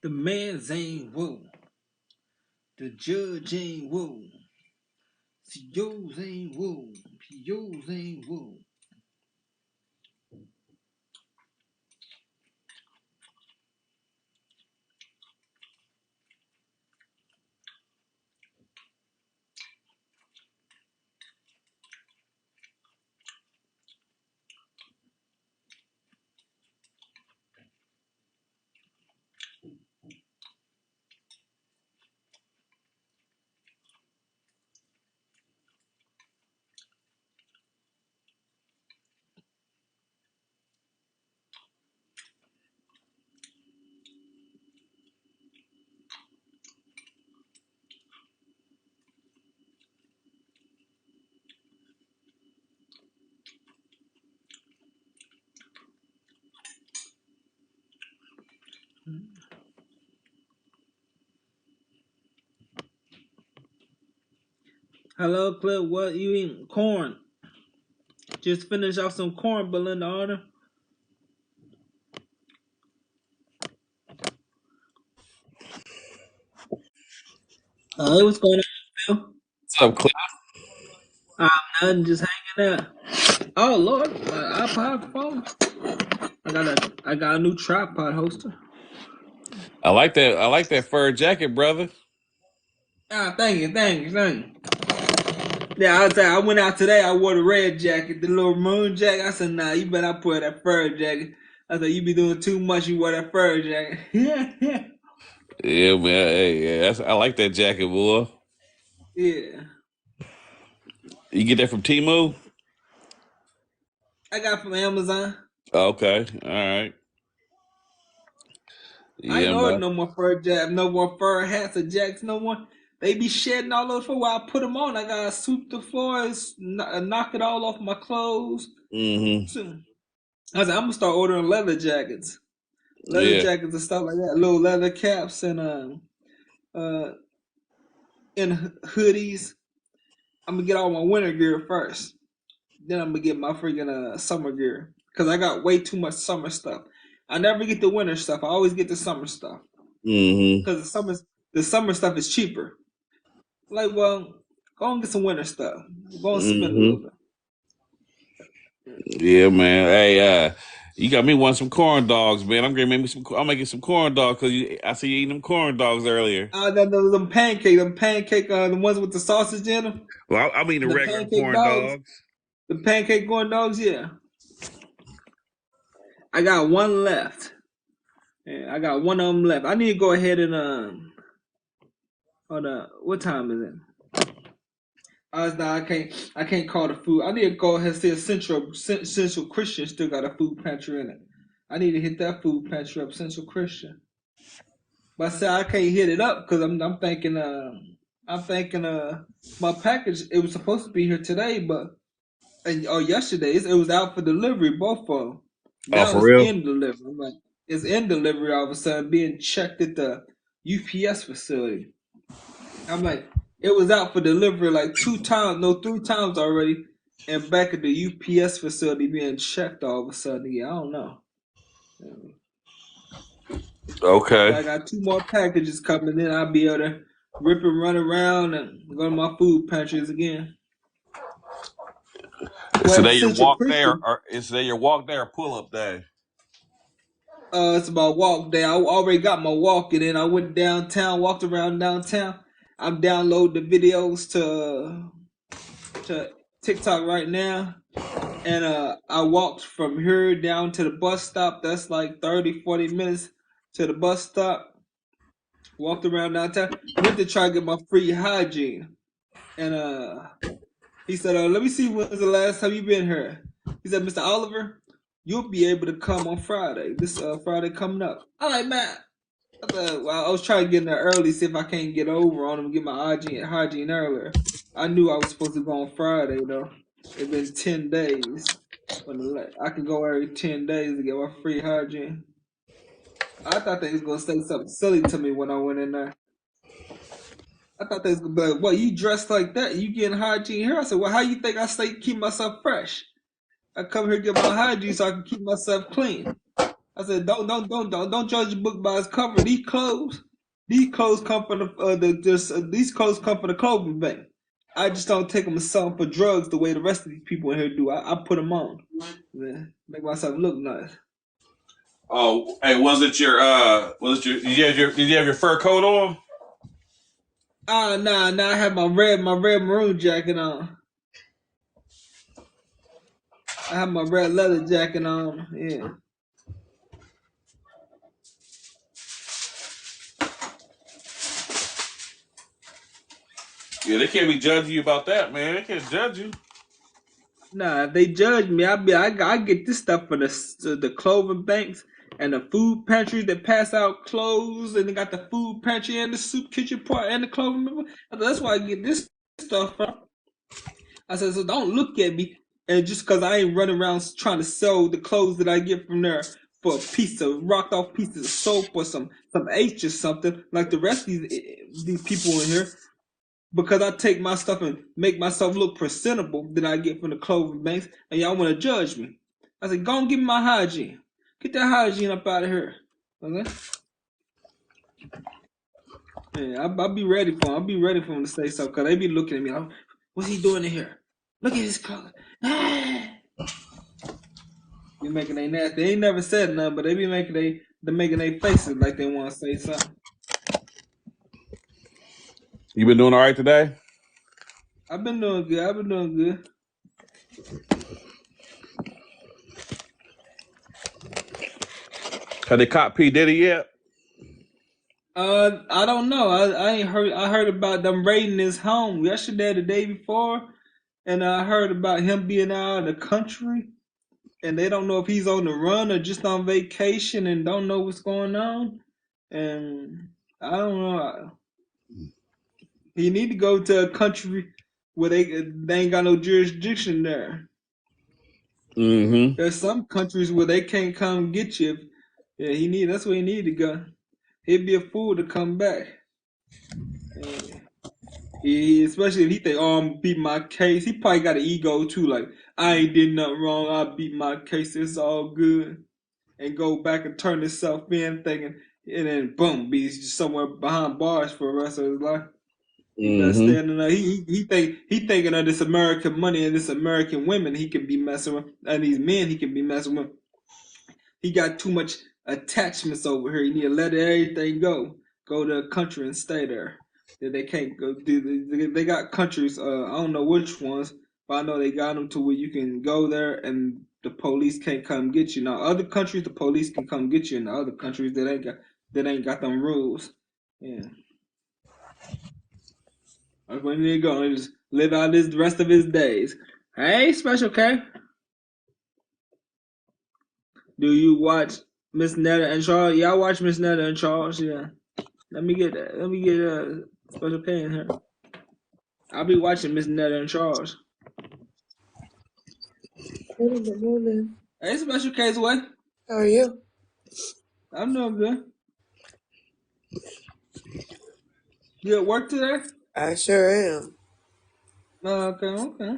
The man's ain't woo. The judge ain't woo. CEOs ain't woo. POs ain't woo. Hello, Clip. What you eating? Corn. Just finished off some corn, Belinda Order. Hey, what's going on, Phil? What's up, Cliff? Nothing, just hanging out. Oh Lord, my iPod phone. I got a new tripod holster. I like that. I like that fur jacket, brother. Thank you. Yeah, I went out today. I wore the red jacket, the little maroon jacket. I said, nah, you better not put that fur jacket. I said, you be doing too much. You wear that fur jacket. Yeah, Yeah, man. Hey, yeah, I like that jacket, boy. yeah. You get that from Temu? I got it from Amazon. Okay, all right. I Yeah, ain't ordered man. no more fur jacket, no more fur hats or jackets, no more. They be shedding all over while I put them on. I gotta sweep the floors, knock it all off my clothes. Mm-hmm. So, I said, I'm gonna start ordering leather Yeah. jackets and stuff like that, little leather caps uh, and hoodies. I'm gonna get all my winter gear first. Then I'm gonna get my freaking summer gear because I got way too much summer stuff. I never get the winter stuff. I always get the summer stuff Mm-hmm. because the summer stuff is cheaper. Like, well, go and get some winter stuff. Go and spend a little Mm-hmm. bit. Yeah, man. Hey, you got me wanting some corn dogs, man. I'm gonna make me some. I'm making some corn dogs because I see you eating them corn dogs earlier. Them pancake, the ones with the sausage in them, Well, I'm eating the the regular pancake corn dogs, dogs. the pancake corn dogs. Yeah, I got one left. Yeah, I got one of them left. I need to go ahead and hold on. What time is it? Nah, I can't call the food. I need to go ahead and see if Central Christian still got a food pantry in it. I need to hit that food pantry up, Central Christian. But I said I can't hit it up because I'm thinking my package it was supposed to be here today, but or yesterday it was out for delivery, both of them. Oh, Now for it's real? in delivery. I'm like, it's in delivery all of a sudden, being checked at the UPS facility. I'm like, it was out for delivery like 2 times, no, 3 times already, and back at the UPS facility being checked all of a sudden. Yeah, I don't know. But Okay. I got two more packages coming in. I'll be able to rip and run around and go to my food pantries again. Is Well, today at your Central walk day, Christian, or is today your walk day or pull up day? it's about walk day. I already got my walking in. I went downtown, walked around downtown. I'm downloading the videos to TikTok right now. And I walked from here down to the bus stop. That's like 30, 40 minutes to the bus stop. Walked around downtown. Went to try to get my free hygiene. And he said, let me see when's the last time you been here. He said, Mr. Oliver, you'll be able to come on Friday. This Friday coming up. I'm like, man. Well, I was trying to get in there early, see if I can't get over on him, get my hygiene earlier. I knew I was supposed to go on Friday though. It's been 10 days. I can go every 10 days to get my free hygiene. I thought they was gonna say something silly to me when I went in there. I thought they was gonna be like, "What, you dressed like that? You getting hygiene here?" I said, "Well, how you think I stay keep myself fresh? I come here to get my hygiene so I can keep myself clean." I said, don't judge a book by its cover. These clothes come from these clothes come from the clothing bank. I just don't take them and sell them for drugs the way the rest of these people in here do. I put them on, make myself look nice. Oh, hey, did you have your fur coat on? Nah, I have my red maroon jacket on. I have my red leather jacket on. Yeah. Yeah, they can't be judging you about that, man. They can't judge you. Nah, if they judge me, I get this stuff from the clothing banks and the food pantries that pass out clothes, and they got the food pantry and the soup kitchen part and the clothing. That's why I get this stuff from. I said, so don't look at me, and just because I ain't running around trying to sell the clothes that I get from there for a piece of rocked off pieces of soap or some H or something like the rest of these people in here. Because I take my stuff and make myself look presentable that I get from the clothing banks, and y'all want to judge me. I said, go and give me my hygiene. Get that hygiene up out of here. Okay? Yeah, I'll be ready for him. I'll be ready for him to say something, because they be looking at me like, what's he doing in here? Look at his clothes. Be making they nasty. They ain't never said nothing, but they be making their faces like they want to say something. You been doing all right today? I've been doing good. Have they caught P. Diddy yet? I don't know. I ain't heard. I heard about them raiding his home yesterday, the day before, and I heard about him being out of the country, and they don't know if he's on the run or just on vacation and don't know what's going on. And I don't know. He need to go to a country where they ain't got no jurisdiction there. Mm-hmm. There's some countries where they can't come get you. Yeah, that's where he need to go. He'd be a fool to come back. Especially if he think, oh, I'm beat my case. He probably got an ego too. Like, I ain't did nothing wrong. I beat my case. It's all good. And go back and turn himself in, thinking, and then boom, be somewhere behind bars for the rest of his life. He better stand there. He thinking of this American money and this American women he can be messing with, and these men he can be messing with. He got too much attachments over here. He need to let everything go. Go to a country and stay there. They can't go. They got countries. I don't know which ones, but I know they got them to where you can go there and the police can't come get you. Now other countries, the police can come get you. In the other countries, that ain't got them rules. Yeah. When they go, and just live out the rest of his days. Hey, Special K, do you watch Miss Netta and Charles? Y'all watch Miss Netta and Charles? Yeah. Let me get Special K in here. I'll be watching Miss Netta and Charles. Good morning. Hey, Special K's way. How are you? I'm doing good. You at work today? I sure am. Okay. I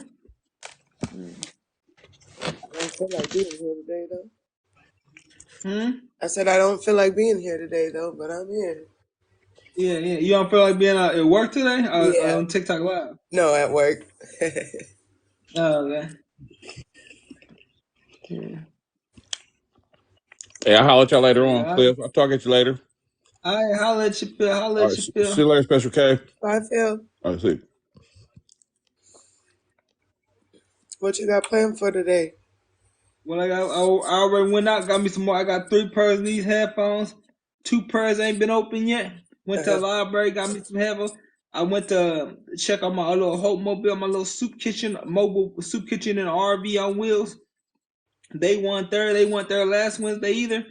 don't feel like being here today, though. Hmm? I said I don't feel like being here today, though, but I'm here. Yeah. You don't feel like being out at work today? Yeah. On TikTok Live? No, at work. Okay. Yeah. Hey, I'll holler at y'all later on, Yeah. Cliff. I'll talk at you later. All right, holla at you, Phil. Holla All at right, you, see Phil. you later, Special K. Bye, Phil. All right, see. What you got planned for today? When I already went out, got me some more. I got 3 pairs of these headphones. 2 pairs ain't been open yet. Went to the library, got me some headphones. I went to check out my little Hope Mobile, my little mobile soup kitchen and RV on wheels. They weren't there last Wednesday either.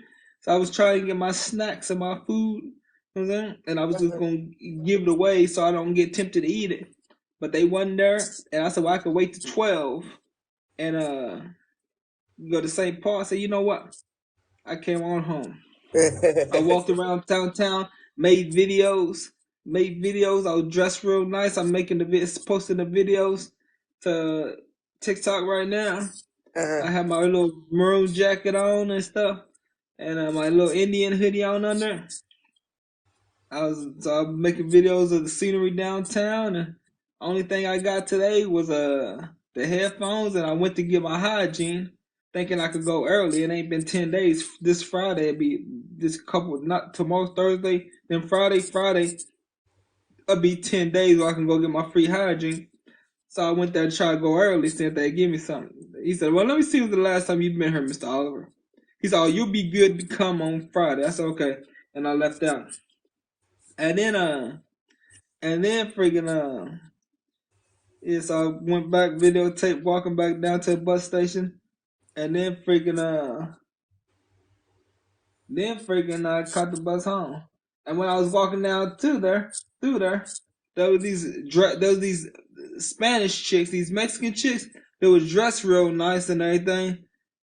So I was trying to get my snacks and my food, you know what I'm saying? And I was just gonna give it away so I don't get tempted to eat it. But they wasn't there, and I said, well, I could wait to 12 and go to St. Paul. I said, you know what? I came on home. I walked around downtown, made videos. I was dressed real nice. I'm posting the videos to TikTok right now. I have my little maroon jacket on and stuff. and my little Indian hoodie on under. I'm making videos of the scenery downtown, and only thing I got today was the headphones, and I went to get my hygiene, thinking I could go early. It ain't been 10 days. This Friday it'd be this couple, not tomorrow Thursday, then Friday it'll be 10 days where I can go get my free hygiene. So I went there to try to go early, see if they give me something. He said, "Well, let me see when's the last time you've been here, Mr. Oliver." He said, "Oh, you'll be good to come on Friday." I said, "Okay," and I left out. And then freaking yeah, so I went back, videotape walking back down to the bus station, and then freaking I caught the bus home. And when I was walking down through there was these Spanish chicks, these Mexican chicks that was dressed real nice and everything,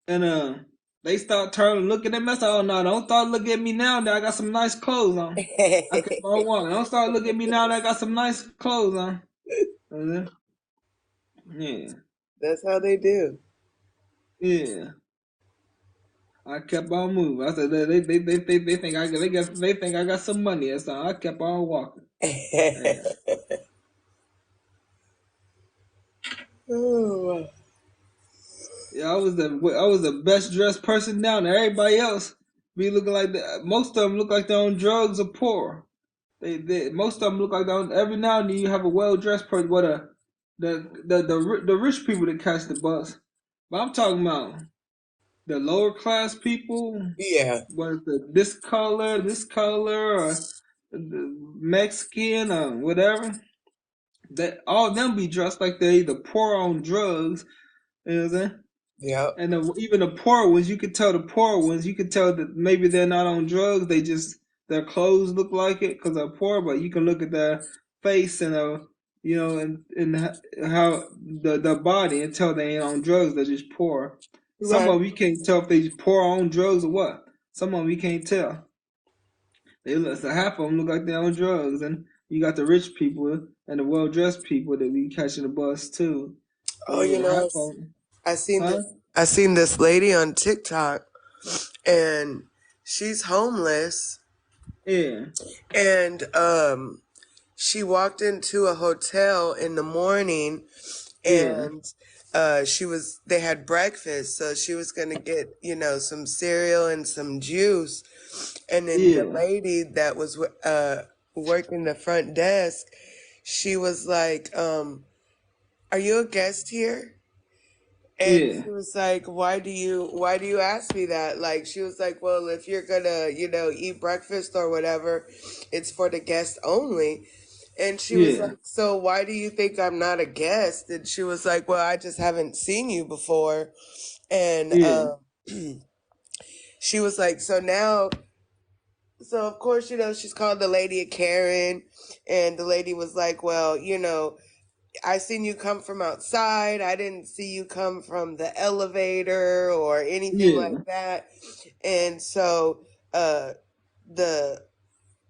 and they start turning looking at me. I said, "Oh no, don't start looking at me now that I got some nice clothes on." I kept on walking. Don't start looking at me now that I got some nice clothes on. And then, yeah, That's how they do. yeah. I kept on moving. I said they think they think I got some money. So I kept on walking. Yeah. Oh, Yeah, I was the best dressed person down there. Everybody else be looking like most of them look like they're on drugs or poor. They most of them look like they're on, every now and then you have a well dressed person. What the rich people that catch the bus. But I'm talking about the lower class people, yeah. what this color, or the Mexican or whatever, that all of them be dressed like they either poor on drugs, you know what I'm saying? Yep. And even the poor ones, you could tell that maybe they're not on drugs. They just their clothes look like it because they're poor, but you can look at their face and and how the body and tell they ain't on drugs. They're just poor. Some Right. of them you can't tell if they poor on drugs or what. Some of them you can't tell. Half of them look like they're on drugs, and you got the rich people and the well dressed people that be catching the bus too. So Oh, yeah, half of them, I seen huh? this. I seen this lady on TikTok, and she's homeless, Yeah, and she walked into a hotel in the morning, yeah, and they had breakfast, so she was gonna get some cereal and some juice, and then the yeah, lady that was working the front desk, she was like, "Are you a guest here?" And yeah, she was like, why do you ask me that? Like, she was like, well, if you're gonna, eat breakfast or whatever, it's for the guests only. And she was yeah, like, so why do you think I'm not a guest? And she was like, well, I just haven't seen you before. And yeah, she was like, so of course, she's called the lady a Karen. And the lady was like, well, I seen you come from outside. I didn't see you come from the elevator or anything like yeah. that. And so the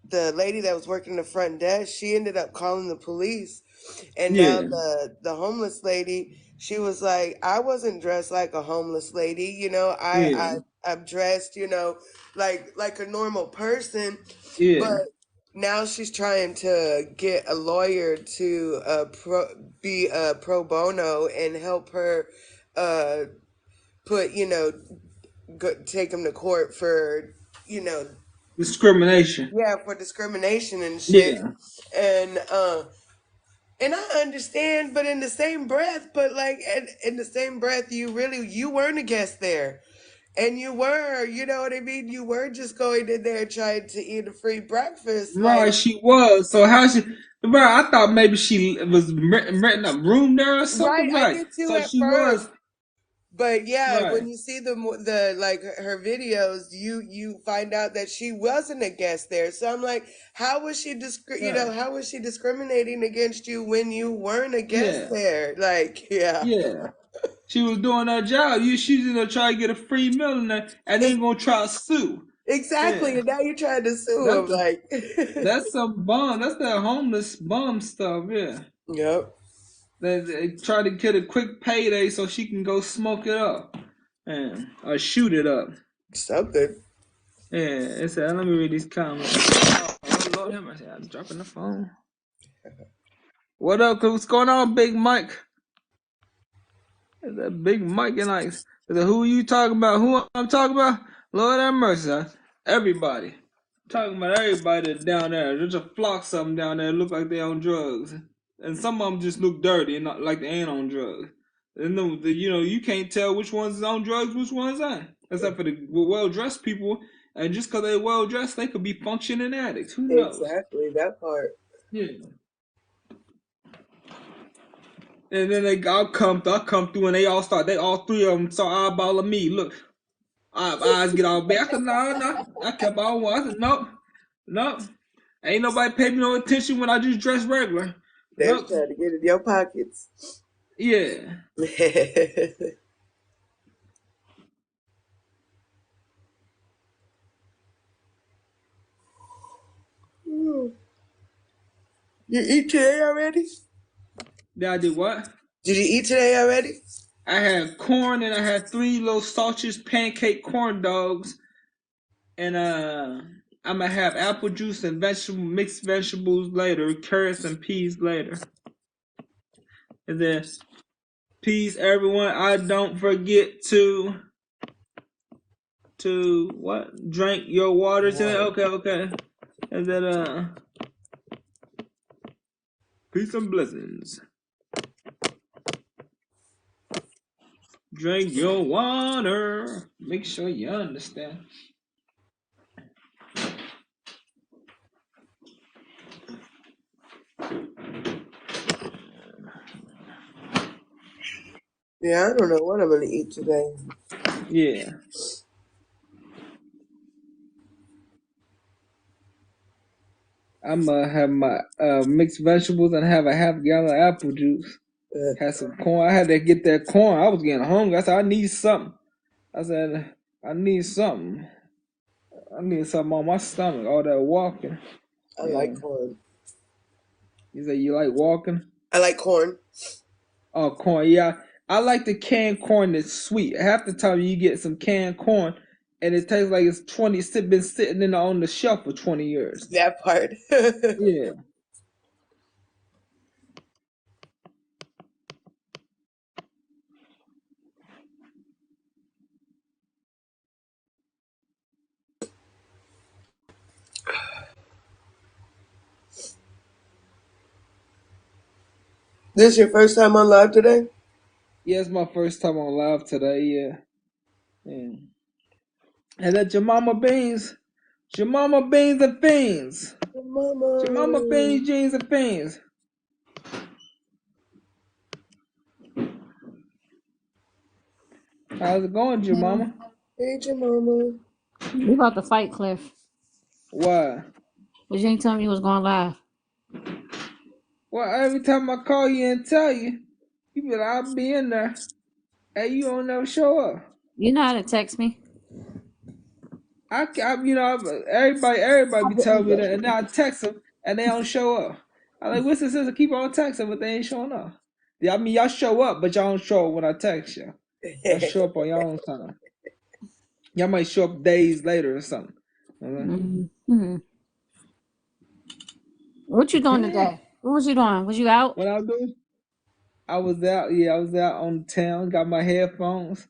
the lady that was working the front desk, she ended up calling the police. And now Yeah, the homeless lady, she was like, I wasn't dressed like a homeless lady. yeah, I'm dressed, like a normal person. yeah. But now she's trying to get a lawyer to be pro bono and help her uh, put, take him to court for, you know, Discrimination. yeah, for discrimination and shit. Yeah, And and I understand, but in the same breath, in the same breath, you weren't a guest there. And you were, you know what I mean? You were just going in there trying to eat a free breakfast. right. She was. So how she? Bro, I thought maybe she was renting a room there or Right, something. I Right. did too So at she was. first. But yeah, Right. when you see the like her videos, you find out that she wasn't a guest there. So I'm like, how was she Right. how was she discriminating against you when you weren't a guest Yeah. there? Like, yeah. Yeah. She was doing her job. She's gonna try to get a free meal in there, and then Ex- gonna try to sue. exactly. Yeah. And now you're trying to sue That's him like that's some bum. That's that homeless bum stuff. Yeah. Yep. They try to get a quick payday so she can go smoke it up and or shoot it up. Something. Yeah, it said, let me read these comments. Oh Lord have mercy, I'm dropping the phone. What up? What's going on, Big Mike? That Big Mike and I. Who you talking about? Who I'm talking about? Lord have mercy. Everybody. I'm talking about everybody that's down there. There's a flock of them down there that look like they on drugs. And some of them just look dirty and not like they ain't on drugs. And you can't tell which ones is on drugs, which ones ain't. Except for the well-dressed people. And just because they're well-dressed, they could be functioning addicts. Who knows? Exactly, that part. Yeah. And then I'll come through and they all three of them start eyeballing me. Look, eyes get all big. I said, no. I kept on one. I said, nope. Ain't nobody pay me no attention when I just dress regular. They was Nope. trying to get in your pockets. Yeah. You eat today already? Then I did what? Did you eat today already? I had corn and I had 3 little sausage pancake corn dogs. And I'm gonna have apple juice and mixed vegetables later, carrots and peas later. And then peace, everyone. I don't forget to what? Drink your water today. Okay. And then peace and blessings. Drink your water. Make sure you understand. Yeah, I don't know what I'm gonna eat today. Yeah. I'm gonna have my mixed vegetables and have a half gallon of apple juice. Had some corn. I had to get that corn. I was getting hungry. I said, I need something. I said, I need something. I need something on my stomach. All that walking. I like corn. You say you like walking? I like corn. Oh, corn. Yeah. I like the canned corn that's sweet. Half the time you get some canned corn and it tastes like it's been sitting on the shelf for 20 years. That part. Yeah. This your first time on live today? Yeah, it's my first time on live today. Yeah. And that Jemima Beans and Fiends. Mama. Jemima Beans, Jeans and Fiends. How's it going, Jemima? Hey, Jemima. We about to fight, Cliff. Why? But you ain't telling me you was going live. Well, every time I call you and tell you, you be like, I'll be in there. Hey, you don't never show up. You know how to text me. Everybody be telling me that, and then I text them, and they don't show up. I'm like, what's the sense of keep on texting, but they ain't showing up? Yeah, I mean, y'all show up, but y'all don't show up when I text you. Y'all show up on your own time. Y'all might show up days later or something. Mm-hmm. What you doing today? What was you doing? Was you out? What I do? I was out. Yeah, I was out on the town. Got my headphones.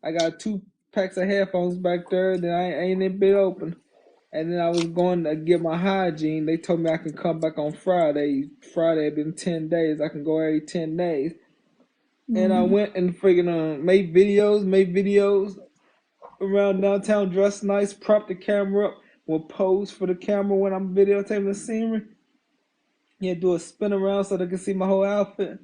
I got 2 packs of headphones back there. Then I ain't even been open. And then I was going to get my hygiene. They told me I can come back on Friday. Friday had been 10 days. I can go every 10 days. And I went and friggin' made videos around downtown, dressed nice, propped the camera up, will pose for the camera when I'm videotaping the scenery. Yeah, do a spin around so they can see my whole outfit.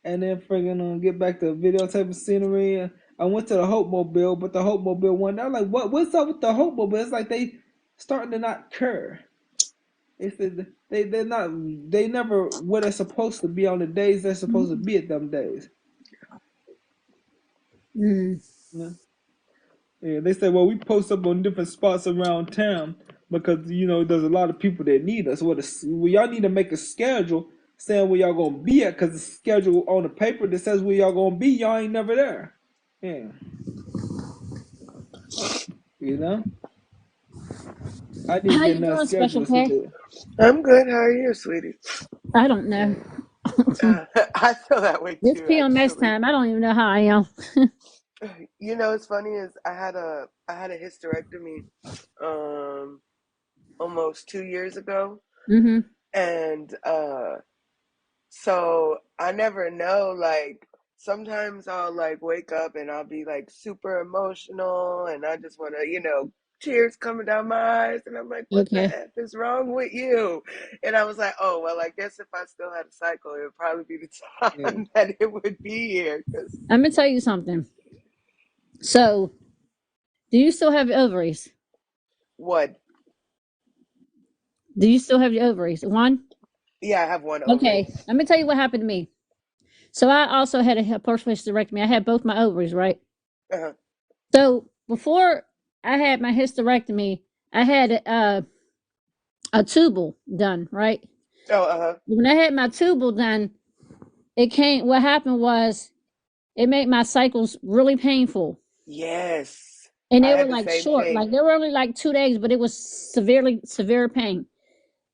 And then friggin' get back to videotaping scenery. I went to the Hope Mobile, but the Hope Mobile one, I was like, what's up with the Hope Mobile? It's like they starting to not care. They said they never where they're supposed to be on the days they're supposed to be at them days. Yeah. Yeah, they say, well, we post up on different spots around town because there's a lot of people that need us. Well, y'all need to make a schedule saying where y'all gonna be at, because the schedule on the paper that says where y'all gonna be, y'all ain't never there. Yeah, you know. I need to How get you another doing, Special schedule to K? do it. I'm good. How are you, sweetie? I don't know. I feel that way It's too, PMS actually. time. I don't even know how I am. You know, what's funny is I had a hysterectomy almost 2 years ago, Mm-hmm. and so I never know, like sometimes I'll like wake up and I'll be like super emotional and I just want to, tears coming down my eyes and I'm like, what the Okay. F is wrong with you? And I was like, oh, well, I guess if I still had a cycle, it would probably be the Yeah. time that it would be here. Because I'm gonna tell you something. So, do you still have your ovaries? what? Do you still have your ovaries? One? Yeah, I have one ovary. Okay. Let me tell you what happened to me. So I also had a partial hysterectomy. I had both my ovaries, right? Uh-huh. So before I had my hysterectomy, I had a tubal done, right? Oh, uh-huh. When I had my tubal done, what happened was it made my cycles really painful. Yes. And I they were had the like same short, thing. like they were only like 2 days, but it was severe pain.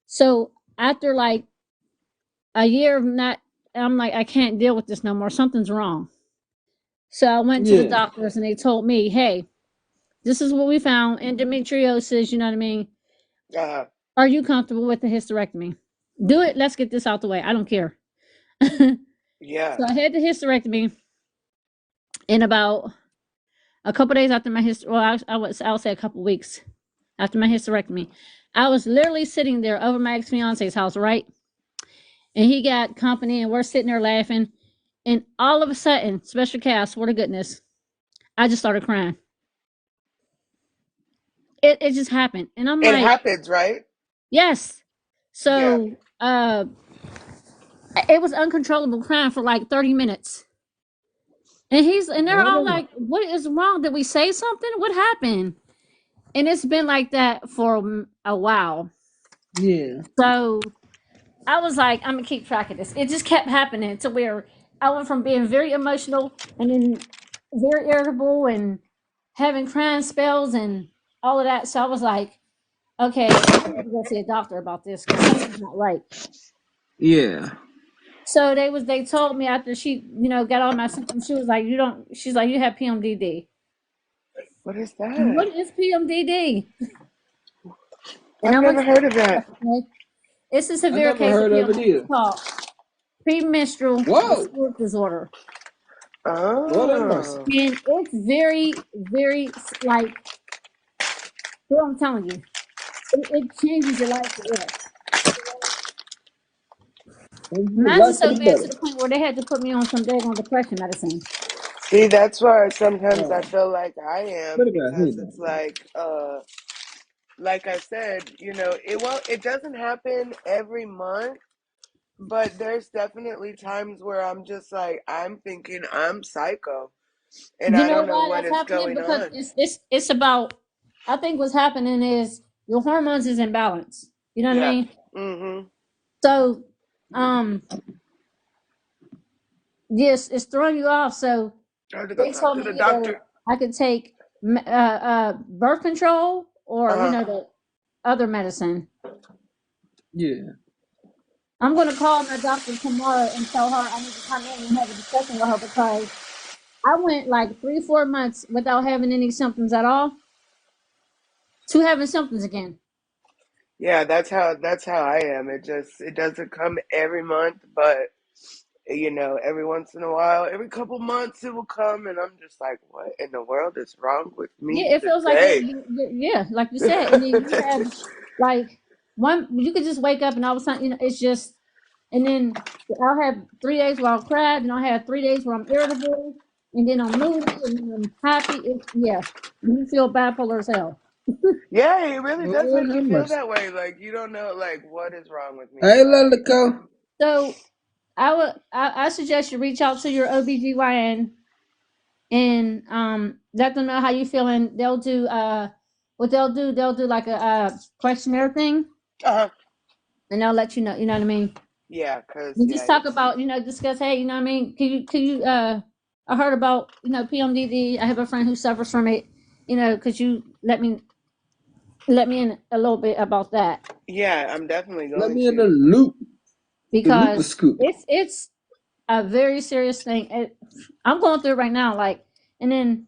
So after like a year of not, I'm like, I can't deal with this no more. Something's wrong. So I went to the Yeah. doctors and they told me, hey, this is what we found endometriosis, you know what I mean? Uh-huh. Are you comfortable with the hysterectomy? Do it. Let's get this out the way. I don't care. So Yeah. I had the hysterectomy in about a couple days after my I'll say a couple weeks after my hysterectomy. I was literally sitting there over my ex fiance's house, right? And he got company, and we're sitting there laughing. And all of a sudden, Special K, I swear to goodness, I just started crying. It just happened, and I'm It like, happens, right? yes. Yeah. So it was uncontrollable crying for like 30 minutes. And they're all Well, like, what is wrong? Did we say something? What happened? And it's been like that for a while. yeah. So I was like, I'm gonna keep track of this. It just kept happening to where I went from being very emotional and then very irritable and having crying spells and all of that. So I was like, okay, I need to go see a doctor about this because something's not right. Yeah. So they told me after she, got all my symptoms, she was like, she's like, you have PMDD. What is that? What is PMDD? And I've I went never to the heard of that. okay. It's a I severe never case of heard of it PMDD. It's either. called premenstrual Whoa. dysphoric disorder. Lord have mercy. Oh. And it's very, very like what I'm telling you. It changes your life forever. And you Mine's like is for so the bad to better. the point where they had to put me on some daggone depression medicine. See, that's why sometimes I Oh, feel like I what am about because him? it's like I said, it doesn't happen every month, but there's definitely times where I'm just like I'm thinking I'm psycho and You I know don't know why what that's is happening? going Because on. it's about I think what's happening is your hormones is imbalance. You know what I Yeah. mean? Mhm. So um yes, it's throwing you off. So I have to go they talk told to me the either doctor. I could take birth control or Uh-huh. the other medicine. Yeah. I'm going to call my doctor tomorrow and tell her I need to come in and have a discussion with her because I went like 3-4 months without having any symptoms at all to having symptoms again. Yeah, that's how I am. It doesn't come every month, but every once in a while, every couple months it will come and I'm just like, what in the world is wrong with me Yeah, it feels like today? yeah, like you said. And then you have like you could just wake up and all of a sudden, it's just, and then I'll have 3 days where I'll cry, and I'll have 3 days where I'm irritable, and then I'm moody, and then I'm happy. Yeah, you feel bipolar as hell. Yeah, it really does Lord make have you feel mercy. that way. Like you don't know like what is wrong with me. Hey, Like Lelico. So I suggest you reach out to your OBGYN and let them know how you feeling. They'll do what they'll do like a questionnaire thing, uh and they'll let you know, you know what I mean? yeah, cuz You yeah, just talk it's about, discuss, hey, you know what I mean? Can you I heard about, PMDD. I have a friend who suffers from it. Could you let me let me in a little bit about that Yeah, I'm definitely Let going me in the to. loop. The loop is because scoop. it's a very serious thing. I'm going through it right now. Like, and then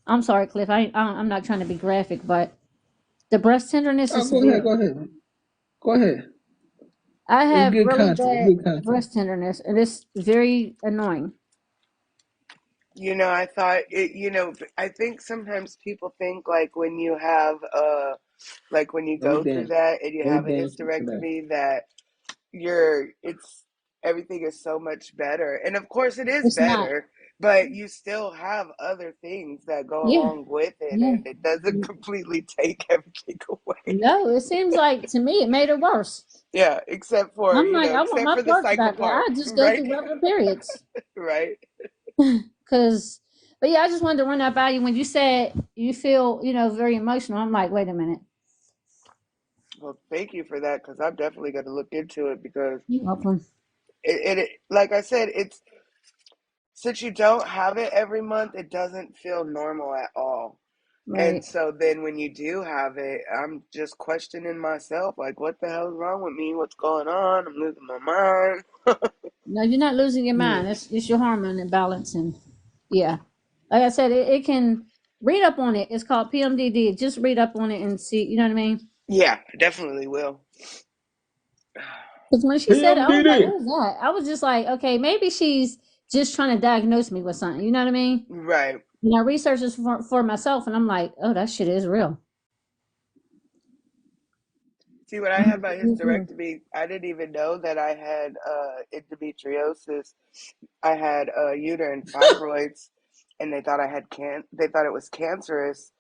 I'm sorry, Cliff. I'm not trying to be graphic, but the breast tenderness Oh, is go ahead. severe. Go ahead. Go ahead. I It's have good really content. bad Good content. breast tenderness, and it's very annoying. I thought it, I think sometimes people think like when you have like when you Every go through damn. that and you Every have a damn today. hysterectomy that it's everything is so much better. And of course it is It's not. better, but you still have other things that go Yeah, along with it yeah. and it doesn't completely take everything away. No, it seems like to me it made it worse. Yeah, except for, I'm like, I want except my for the parts cycle back. part, I just go right? through regular periods. Right. Cause, but yeah, I just wanted to run that by you. When you said you feel, very emotional, I'm like, wait a minute. Well, thank you for that because I'm definitely going to look into it because You're welcome. like I said, it's since you don't have it every month, it doesn't feel normal at all. And Right. so then when you do have it, I'm just questioning myself, like, what the hell is wrong with me? What's going on? I'm losing my mind. No, you're not losing your Yeah. mind. It's your hormone imbalance, and yeah, like I said, it can read up on it. It's called PMDD. Just read up on it and see. You know what I mean? Yeah, I definitely will. Because when she said it, I was like, PMDD. what is that? I was just like, okay, maybe she's just trying to diagnose me with something. You know what I mean? Right. I researched this for myself, and I'm like, oh, that shit is real. See, when I had my hysterectomy, I didn't even know that I had endometriosis. I had uterine fibroids, and they thought it was cancerous,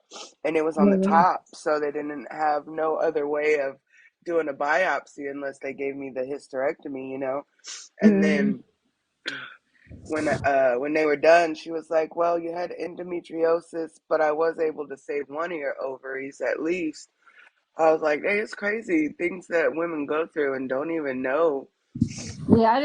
and it was on the Oh, top, so they didn't have no other way of doing a biopsy unless they gave me the hysterectomy. And mm-hmm. then when they were done, she was like, "Well, you had endometriosis, but I was able to save one of your ovaries at least." I was like, "Hey, it's crazy things that women go through and don't even know." Yeah, I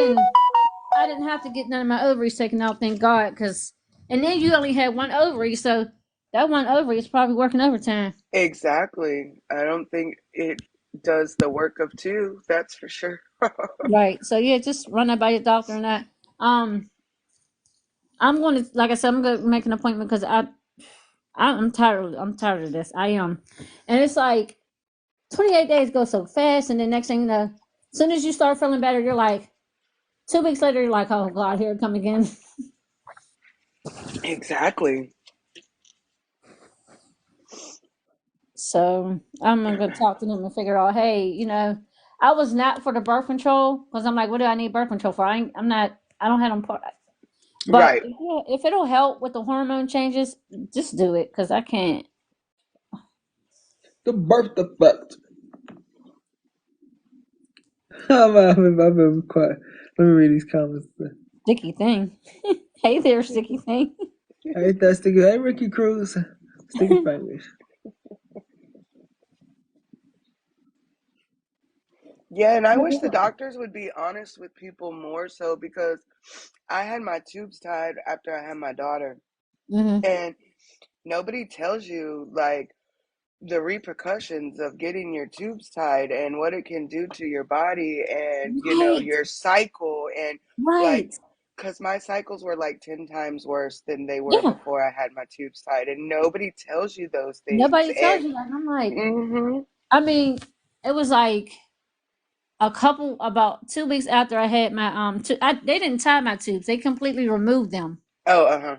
didn't have to get none of my ovaries taken out, thank God. Because and then you only had one ovary, so that one ovary is probably working overtime. Exactly. I don't think it does the work of two, that's for sure. Right. So yeah, just run that by your doctor and that. Um, I'm going to, like I said, I'm going to make an appointment because I'm tired. I'm tired of this. I am, and it's like 28 days go so fast, and the next thing you know, as soon as you start feeling better, you're like 2 weeks later, you're like, oh God, here it come again. Exactly. So I'm gonna talk to them and figure out, hey, I was not for the birth control because I'm like, what do I need birth control for? I'm not. I don't have them. But Right. if it'll help with the hormone changes, just do it because I can't. The birth effect. I've been quiet. Let me read these comments. Sticky thing. Hey there, sticky thing. Hey, that sticky. Hey, Ricky Cruz. Sticky fingers. Yeah, and I wish the doctors would be honest with people more so because I had my tubes tied after I had my daughter. Hmm. And nobody tells you like the repercussions of getting your tubes tied and what it can do to your body and Right, your cycle and like right. because my cycles were like 10 times worse than they were Yeah. before I had my tubes tied and nobody tells you those things Nobody tells and you that. And I'm like, hmm I mean, it was like about 2 weeks after I had my they didn't tie my tubes. They completely removed them. oh uh-huh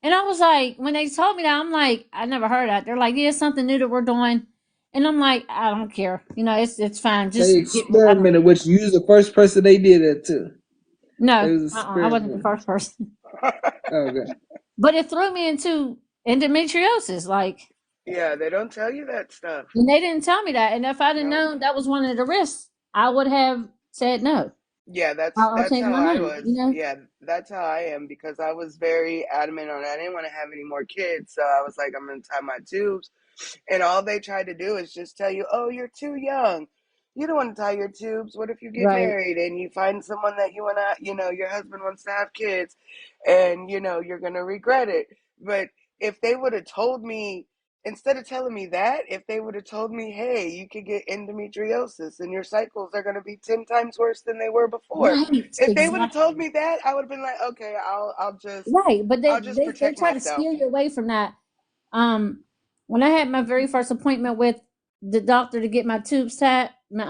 And I was like, when they told me that, I'm like, I never heard that. They're like, yeah, it's something new that we're doing. And I'm like, I don't care. It's fine. They Just get me. I don't experimented, care. which you was the first person they did it to. They No, was I wasn't the experimenting. first person. Okay. But it threw me into endometriosis. Like, yeah, they don't tell you that stuff. and they didn't tell me that. And if I'd have No. known that was one of the risks, I would have said no. Yeah, I'll that's change how my I mind. was. Yeah, that's how I am because I was very adamant on I didn't want to have any more kids. So I was like, I'm gonna tie my tubes. And all they try to do is just tell you, oh, you're too young. You don't want to tie your tubes. What if you get Right. married and you find someone that you want to, your husband wants to have kids and, you're going to regret it. But if they would have told me instead of telling me that, if they would have told me, hey, you could get endometriosis and your cycles are going to be 10 times worse than they were before. Right, If they would have told exactly. me that, I would have been like, okay, Right, but I'll just they protect try to myself. steer you away from that. When I had my very first appointment with the doctor to get my tubes tied, my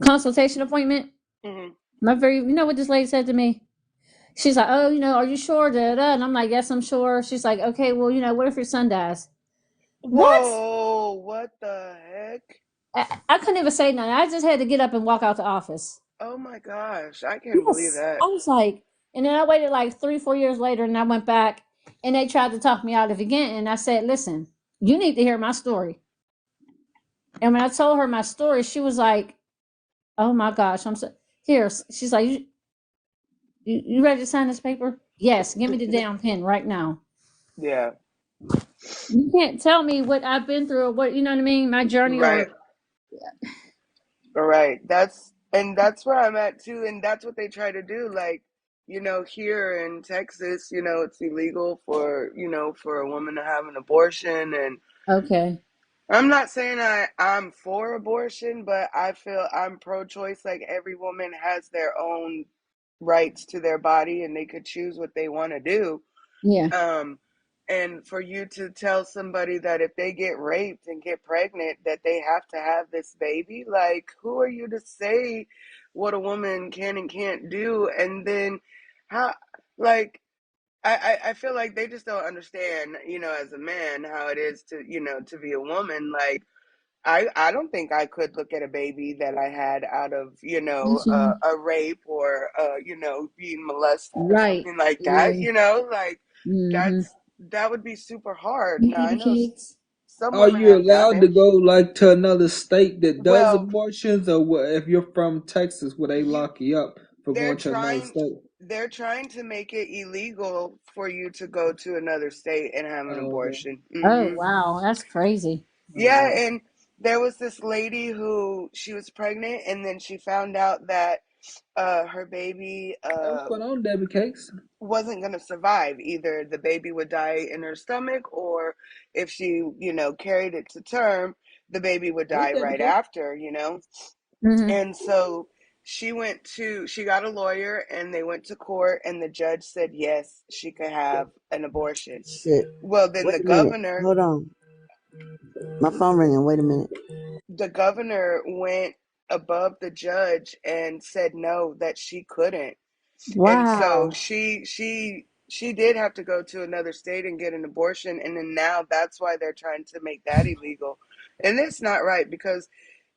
consultation appointment, Hmm. you know what this lady said to me? She's like, oh, are you sure? Da, da. And I'm like, yes, I'm sure. She's like, okay, well, what if your son dies? What? Whoa, what the heck? I couldn't even say nothing. I just had to get up and walk out the office. Oh my gosh, I can't believe Yes. that. I was like, and then I waited like 3, 4 years later and I went back and they tried to talk me out of it again. And I said, listen, you need to hear my story. And when I told her my story, she was like, oh my gosh, I'm so here. She's like, you ready to sign this paper? Yes, give me the damn pen right now. Yeah, You can't tell me what I've been through or what, you know what I mean? My journey right, or right. That's where I'm at too, and that's what they try to do. Like, here in Texas, it's illegal for a woman to have an abortion, and okay. I'm not saying I'm for abortion, but I feel I'm pro-choice. Like every woman has their own rights to their body, and they could choose what they want to do. Yeah. And for you to tell somebody that if they get raped and get pregnant, that they have to have this baby, like, who are you to say what a woman can and can't do? And then how, like, I feel like they just don't understand, as a man, how it is to be a woman. Like, I don't think I could look at a baby that I had out of, a rape or, being molested or Right. something like that, Yeah. like Mm-hmm. that would be super hard. Now, I Baby know cakes. some Are women you have done allowed it. to go like to another state that does Well, abortions, or if you're from Texas, will they you lock you up for they're going to another trying state? they're trying to make it illegal for you to go to another state and have an Oh, okay. abortion. Oh Hmm. wow, that's crazy. Yeah, Right. and there was this lady who she was pregnant, and then she found out that her baby What's going on, Debbie Cakes? wasn't going to survive. Either the baby would die in her stomach, or if she, carried it to term, the baby would Hey, die Debbie right Cakes. after. Mm-hmm. And so she got a lawyer and they went to court, and the judge said yes, she could have an abortion. Shit. Well, then Wait a minute. Hold on. My phone ringing. Wait a minute. the governor went above the judge and said no, that she couldn't. And so Wow. she did have to go to another state and get an abortion, and then now that's why they're trying to make that illegal. And it's not right, because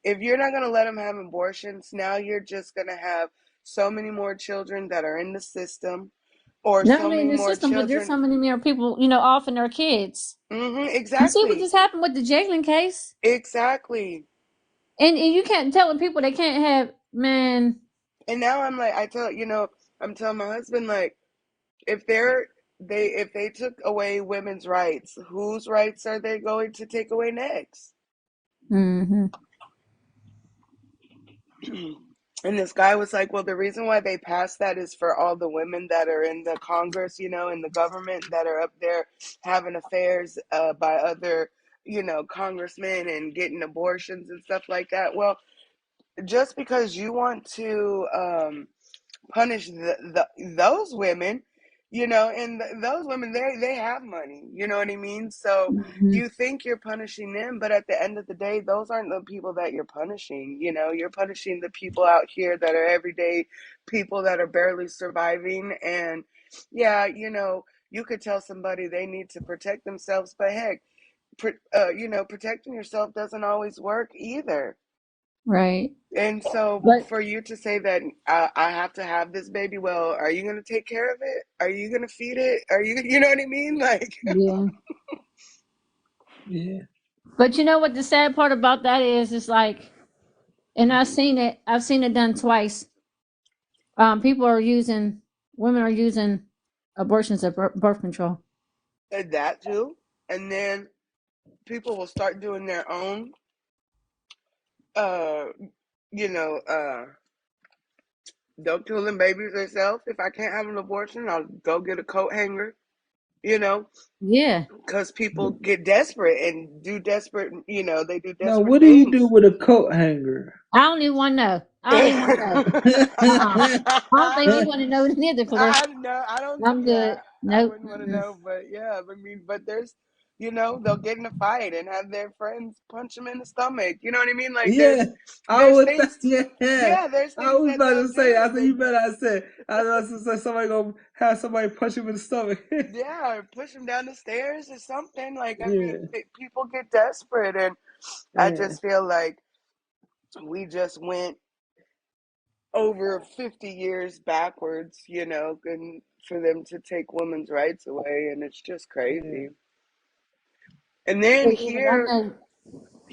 if you're not going to let them have abortions, now you're just going to have so many more children that are in the system, or Not so only in many the more system, but there's children. so many more people, off and their kids. You see what Exactly. just happened with the Jalen case? Exactly. And you can't tell people they can't have man. And now I'm like, I'm telling my husband, like, if they took away women's rights, whose rights are they going to take away next? Mm-hmm. And this guy was like, well, the reason why they passed that is for all the women that are in the Congress, in the government, that are up there having affairs by other, congressmen, and getting abortions and stuff like that. Well, just because you want to punish those women, and those women, they have money, you know what I mean? So Mm-hmm. you think you're punishing them, but at the end of the day, those aren't the people that you're punishing. You're punishing the people out here that are everyday people that are barely surviving. And yeah, you could tell somebody they need to protect themselves, but heck, protecting yourself doesn't always work either. Right. And so But for you to say that I have to have this baby, well, are you going to take care of it? Are you going to feed it? Are you, you know what I mean? Like, yeah. Yeah. But you know what the sad part about that is like, and I've seen it done twice. People are using women are using abortions as birth control. that too. And then people will start doing their own, uh, you know, uh, don't kill them babies themselves. If I can't have an abortion, I'll go get a coat hanger, you know, Yeah. because people get desperate and do desperate, they do Now, desperate what do you do things. with a coat hanger? I don't even want to know. I don't even want to know. I don't think you want to know neither, Cliff. I know. I don't. I'm Yeah, good. I Nope. wouldn't want to Mm-mm. know, but yeah, I mean, but there's, they'll get in a fight and have their friends punch them in the stomach. You know what I mean? Like Yeah, I there's was things. yeah. Yeah, there's I things was that about they'll to say. I do. said you better. I was to say somebody gonna have somebody punch him in the stomach. Yeah, or push them down the stairs or something. Like, I mean, Yeah, people get desperate, and I yeah, just feel like we just went over 50 years backwards, and for them to take women's rights away, and it's just yeah, crazy. And then It is. I know.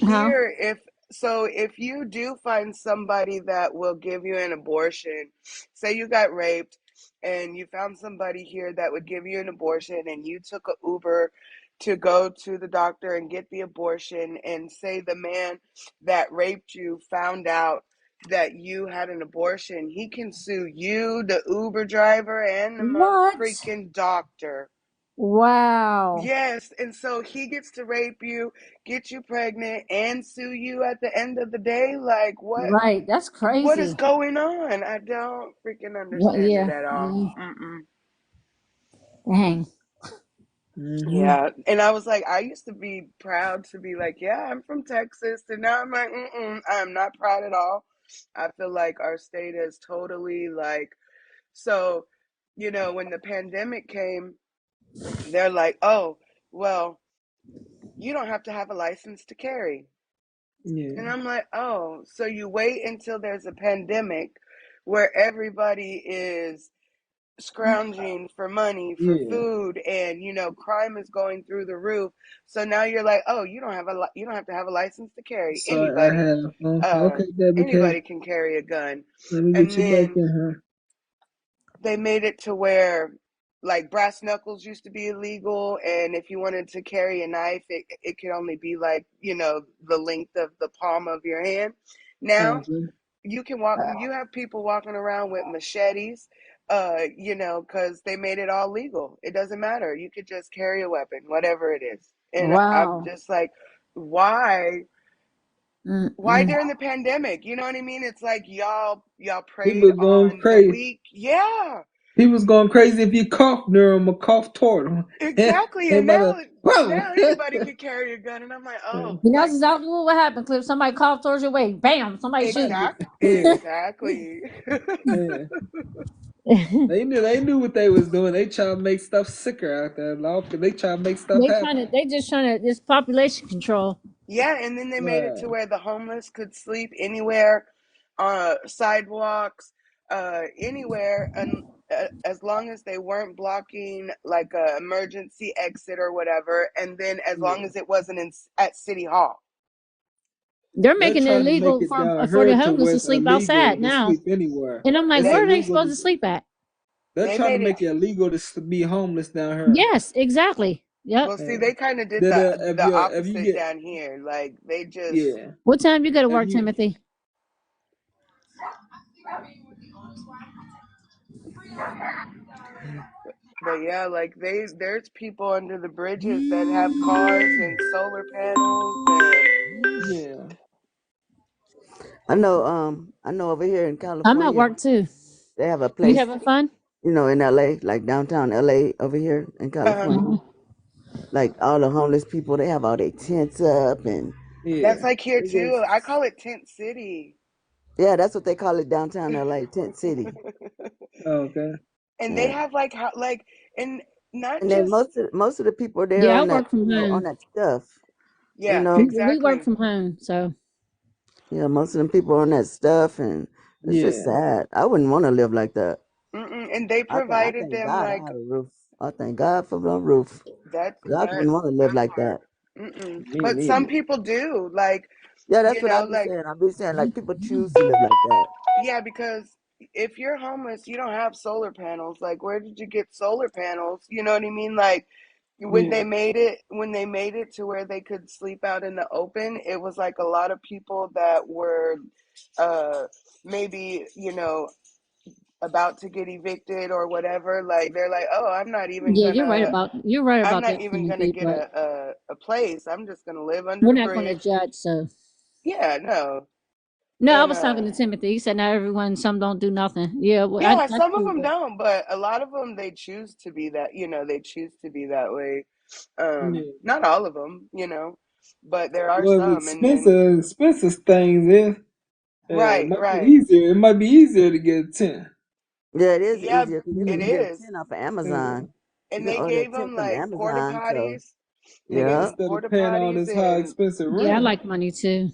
Huh? here, if you do find somebody that will give you an abortion, say you got raped and you found somebody here that would give you an abortion, and you took a Uber to go to the doctor and get the abortion, and say the man that raped you found out that you had an abortion, he can sue you, the Uber driver, and the What? freaking doctor. Wow. Yes, and so he gets to rape you, get you pregnant, and sue you at the end of the day. Like, Right. That's what is crazy. going on? I don't freaking What? understand it Yeah. at all. Yeah. Mm-mm. Dang. mm-hmm. Yeah, and I was like, I used to be proud to be like, yeah, I'm from Texas, and now I'm like, I'm not proud at all. I feel like our state is totally like, so, when the pandemic came, they're like, oh, well, you don't have to have a license to carry. And Yeah, I'm like, oh, so you wait until there's a pandemic where everybody is scrounging for money, for yeah. food, and crime is going through the roof. So now you're like, oh, you don't have to have a license to carry. So I have. Okay, Debbie K. Anybody can carry a gun. Let me get And you back then in here. they made it to where, like, brass knuckles used to be illegal, and if you wanted to carry a knife, it could only be like, the length of the palm of your hand. Now Okay. you have people walking around with machetes, because they made it all legal. It doesn't matter. You could just carry a weapon, whatever it is. And I'm Wow. just like, why Mm-mm. during the pandemic? You know what I mean? It's like y'all preyed People going on the crazy. weak. Yeah. He was going crazy if you coughed near him or coughed toward him. Exactly, and Everybody, now whoa! anybody can carry a gun, and I'm like, oh, You know that's like, exactly what happened, Cliff. Somebody coughed towards your way. Bam. Somebody shoot you. Yeah, exactly. yeah. They knew what they was doing. They try to make stuff sicker out there, Law. They try to make stuff happen. They just trying to, this population control. Yeah, and then they made it to Right. where the homeless could sleep anywhere, sidewalks, anywhere, and as long as they weren't blocking like a emergency exit or whatever, and then as long Yeah. as it wasn't at City Hall. They're They're making it trying to make illegal it down for the here to homeless where to it's sleep illegal outside to now. sleep anywhere. And I'm like, It's They where are they illegal supposed to to. sleep at? They're they trying to made it. make it illegal to be homeless down here. Yes, exactly. Yep. Well, see, Yeah. they kind of did That the if you opposite get down here. Like they just, yeah What time you go to if work, you Timothy? but yeah, like there's people under the bridges that have cars and solar panels and yeah I know over here in I'm at California, work too. they have a You place, having fun? in LA, like downtown LA over here in uh, California. Mhm. Like all the homeless people, they have all their tents up and that's yeah like here they just, too. I call it Tent City. yeah, that's what they call it downtown LA, Tent City. okay And they Yeah. have like and not And then just most of the people there Yeah, I on that, work from on home. that stuff, you yeah, know. We work exactly. from home, so Yeah, most of them people on that stuff, and it's just yeah sad. I wouldn't want to live like that. And they I provided thank them God I like have a roof. I thank God for the roof. that 'Cause I that wouldn't want to live that like part. that. me But some neither people do like, Yeah, that's what I be like, saying. I be saying like people choose to live like that. yeah, because if you're homeless, you don't have solar panels. Like, where did you get solar panels? You know what I mean? Like, yeah when they made it to where they could sleep out in the open, it was like a lot of people that were, maybe, about to get evicted or whatever, like they're like, oh, I'm not even Yeah, gonna you're right I'm about not that, even gonna Timothy. get But a place. I'm just gonna live under we're the not going to bridge. judge. So Yeah, no. no, I And was talking to Timothy. He said not everyone. Some don't do nothing. Yeah, well, yeah, that's some of true. them But don't, but a lot of them they choose to be that, they choose to be that way. Yeah. Not all of them, but there are Well, some, and then Spencer's things is it right, might be right. easier. It might be easier to get a 10. Yeah, it is Yeah, easier because you it can get a is. 10 off of Yeah. Amazon. You And can they order a gave 10 them from like porta Amazon. So, potties. They gave yeah. them Instead of porta paying all potties this high and expensive yeah, I rent, like money too.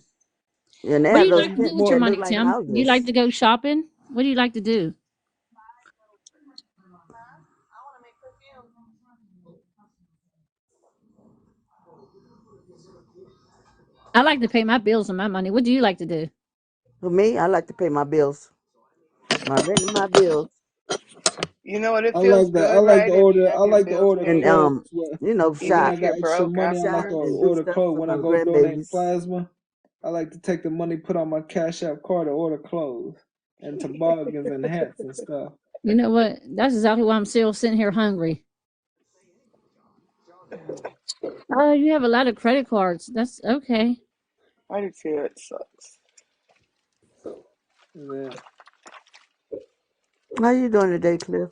And they What do have you those like to you do tents with your that more. look money, like Tim? You like houses. to go shopping? What do you like to do? I like to pay my bills and my money. What do you like to do? For me, I like to pay my bills, my rent and my bills. you know what, it I feels like that. good, right? If you I have your like to bills order And, paid, clothes. even When I if shop, you're got extra broke money, I after like shop to months. and do order stuff clothes. for When I my go donate grandbabies. plasma, I like to take the money, put on my Cash App card, to order clothes and toboggans and hats and stuff. You know what? That's exactly why I'm still sitting here hungry. Oh, you have a lot of credit cards. That's okay. I do too. It sucks. Yeah. How you doing today, Cliff?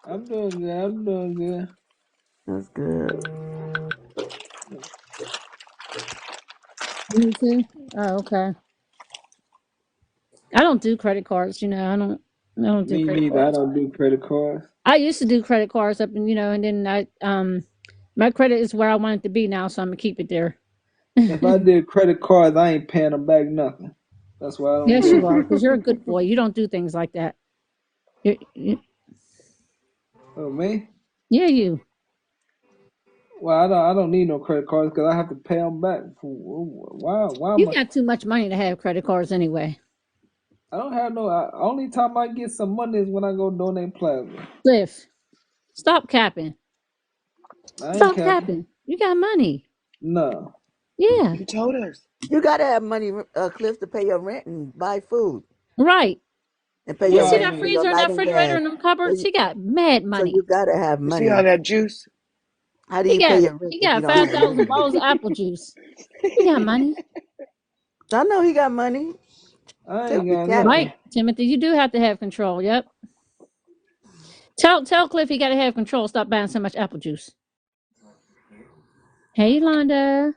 I'm doing good. I'm doing good. That's good. Me too. Oh, okay. I don't do credit cards. I don't do Me credit neither. I cards. don't do credit cards. I used to do credit cards up and and then my credit is where I want it to be now, so I'm gonna keep it there. If I did credit cards, I ain't paying them back nothing. That's why I don't Yes, do you it. are, because you're a good boy. You don't do things like that. Oh, me? Yeah, you. Well, I don't need no credit cards because I have to pay them back. Why am You I? got too much money to have credit cards anyway. I don't have no. Only time I get some money is when I go donate plasma. Cliff, stop capping. I ain't Stop capping. capping. You got money. No. Yeah, You told us. You gotta have money, Cliff, to pay your rent and buy food right. and pay You your Well, see I rent that and pay mean, your freezer and light that and refrigerator gas. and them So cupboards? you, He got mad so you money. gotta have You see all money. that juice? How do He you pay got your rent he if you got don't have 5,000 money? bottles of apple juice. He got money. I know he got money. I Tell ain't me, got Captain. Right, nothing. Timothy, you do have to have control. Yep. Tell Cliff he got to have control. Stop buying so much apple juice. Hey, Yolanda.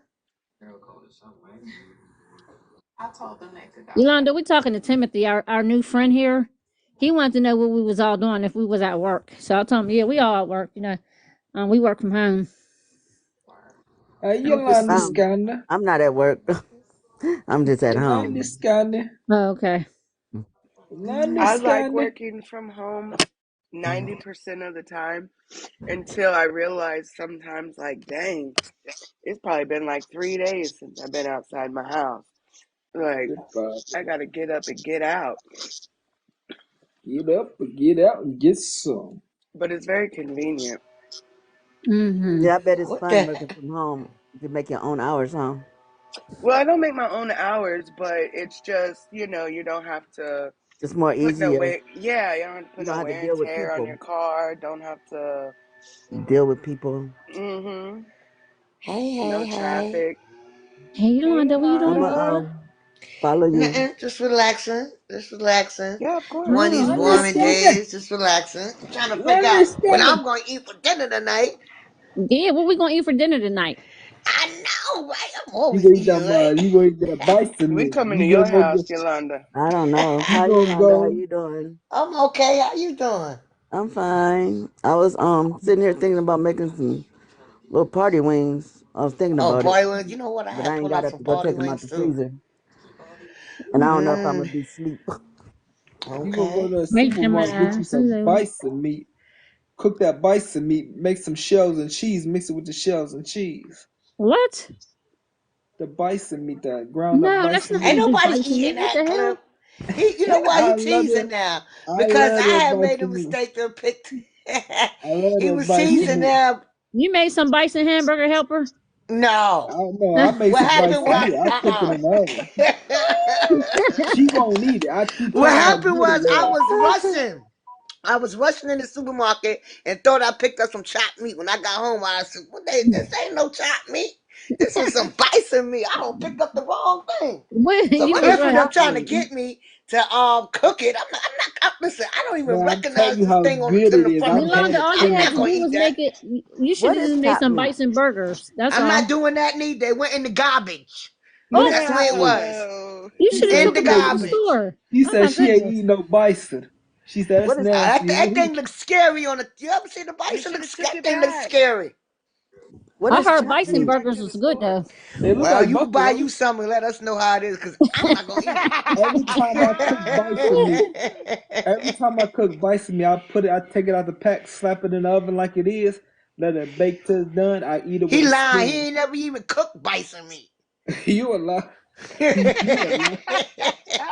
Yolanda, we talking to Timothy, our new friend here. He wanted to know what we was all doing if we was at work. So I told him, yeah, we all at work. We work from home. I'm just Yolanda Um, Scanner. I'm not at work. I'm just at Yolanda home. Scanner. Oh, okay. Yolanda I like Scanner. working from home 90% of the time until I realize sometimes, like, dang, it's probably been like 3 days since I've been outside my house. Like, Goodbye. I gotta get up and get out. Get up, get out, and get some. But it's very convenient. Mm-hmm. Yeah, I bet it's What fun the? working from home. You can make your own hours, huh? Well, I don't make my own hours, but it's just, you don't have to It's more put no easier. wear. Yeah, you don't have to You put don't no have to wear and deal with tear on people. your car. Don't have to. You deal with people. Mm-hmm. Hey, hey, No hey. traffic. Hey, Hey, Yolanda, what you I'm doing, Yolanda. girl? gonna follow you. Nothing, just relaxing. Just relaxing. Yeah, of course. One of these Oh, Yolanda okay. warmy Scanner. days, just relaxing. Trying to figure Yolanda out what Scanner. I'm going to eat for dinner tonight. Yeah, what we gonna eat for dinner tonight? I know, right? I'm always eating, right? You gonna eat that bison We meat. coming to You your gonna go house, get. Yolanda. I don't know. You Hi, gonna Yolanda. How go. you doing? I'm okay. How you doing? I'm fine. I was sitting here thinking about making some little party wings. I was thinking Oh, about it, party wings. You know what? I but had I ain't pulled got out to some go party take them out wings the too. freezer, and I don't know if I'm gonna Mm, be asleep. You gonna go okay. to the Make supermarket, get you some hello. bison meat. Cook that bison meat. Make some shells and cheese. Mix it with the shells and cheese. What? The bison meat, that ground up No, that's bison not Ain't gonna meat. do nobody bison meat. eating What that the hell? Cliff. You know why he I love teasing that. now? I Because love I that had made a bison meat. mistake to pick. I love He that was bison teasing You, meat. now. you made some bison hamburger helper? I No. don't know. I made What some happened bison was, meat. I cooked it in the oven. uh-uh. She won't eat it. I keep What telling her happened good it was I was. was rushing. I was rushing in the supermarket and thought I picked up some chopped meat. When I got home, I said, this ain't no chopped meat. This is some bison meat. I don't pick up the wrong thing. What So you What was is Cliff and right. them chopped trying to meat? get me to cook it. Listen, I don't even Man, I'm telling recognize you this how thing on good it the is. front I've picture. had Yolanda, it all you I'm had not plenty. to gonna do eat was that. make it. You should What have is just made chopped some meat? bison burgers. That's I'm all. not doing that need. They went in the garbage. Oh, That's the way it was. No. you She should have said In took the she them out ain't the eat. garbage. store. She Oh my said she ain't goodness. eating no bison. She said What that's is nasty. That thing looks scary on the. You ever see the You bison? should have took That it thing looks back. scary. what I is heard chopped Take bison it meat? back burgers to the was good store. though. They look Well, like you can buy buffalo. you some and let us know how it is, because I'm not gonna eat Every time I cook bison meat, every it. time I cook bison meat, I take it out the pack, slap it in the oven like it is, let it bake till it's done. I eat it He with a lying. He spoon. ain't never even cooked bison meat. You a lie. You a lie.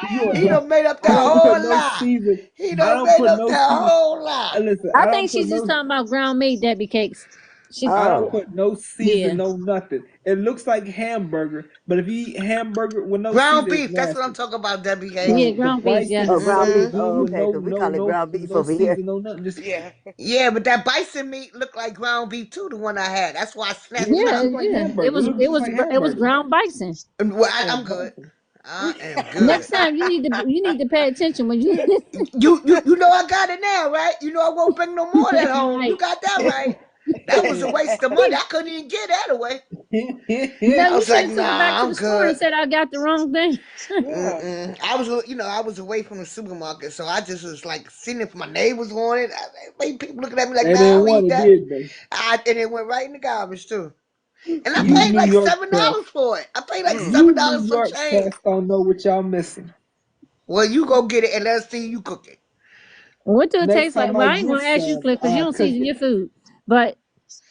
You a He lie. done made up I that don't put whole no lie. season. He I done don't made put up no that season. whole lie. Listen, I I think don't put she's just no. talking about ground meat, Debbie Cakes. She, I don't Oh, put no yeah. season, no nothing. It looks like hamburger, but if you eat hamburger with no Ground season, it's beef. That's what I'm nasty. talking about, Debbie Cakes. Yeah, No, the ground beef, yeah. bison oh, is ground beef. so Mm-hmm. good Oh, with okay, because we call it ground beef no over here. season, no nothing. Just Yeah. Yeah, but that bison meat looked like ground beef too, the one I had. That's why I snatched it it Yeah, up. looks like yeah. It hamburger. It was looks it just was like it was hamburger. ground bison. Well, Oh, I'm good. bison. I am Next good. time you need to pay attention when you You know I got it now, right? You know I won't bring no more of that home. You right. got that right. That was a waste of money. I couldn't even get that away. No, I you was should like, have took it back nah, to I'm the store good. and said I got the wrong thing. Yeah. I was away from the supermarket, so I just was like seeing if my neighbors wanted. People looking at me like, They nah, didn't I'll want eat it, that. did they? And it went right in the garbage too. And I You paid New like York $7 cats. for it. I paid like Mm. You $7 New some York change. cats don't know what y'all missing. Well, you go get it and let's see you cook it. What do it Next taste like? time I Well, I ain't get gonna ask you, some, Cliff, because you I don't cook season it. your food. But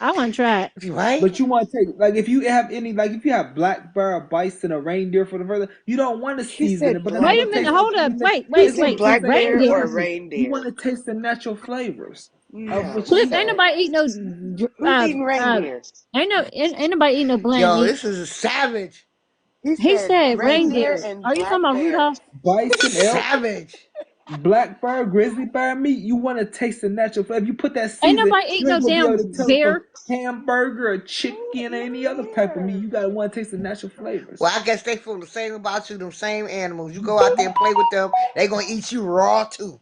I want to try it. Right? But you want to take like if you have any like if you have black bear, a bison, a reindeer for the further, you don't want to He season said it, but it's Wait gonna a minute, taste. black. hold up. Wait, It's wait, Is it gonna wait. taste black like bear Reindeer. or exactly. You want reindeer? to taste the natural flavors of No. what you Cliff, ain't have. nobody eat no Who's eating reindeer? ain't nobody eat no bland Yo, meat. this is a savage. He He said said reindeer reindeer. and Are you talking black about bear. Rudolph? Bison, elk, Savage. black bear, grizzly bear meat. You want to taste the natural flavor. You put that Ain't season, nobody eat you no ain't gonna be able to damn tell it from bear. hamburger or chicken or any other type of meat. You gotta want to taste the natural flavors. Well, I guess they feel the same about you, them same animals. You go out there and play with them, they gonna eat you raw too.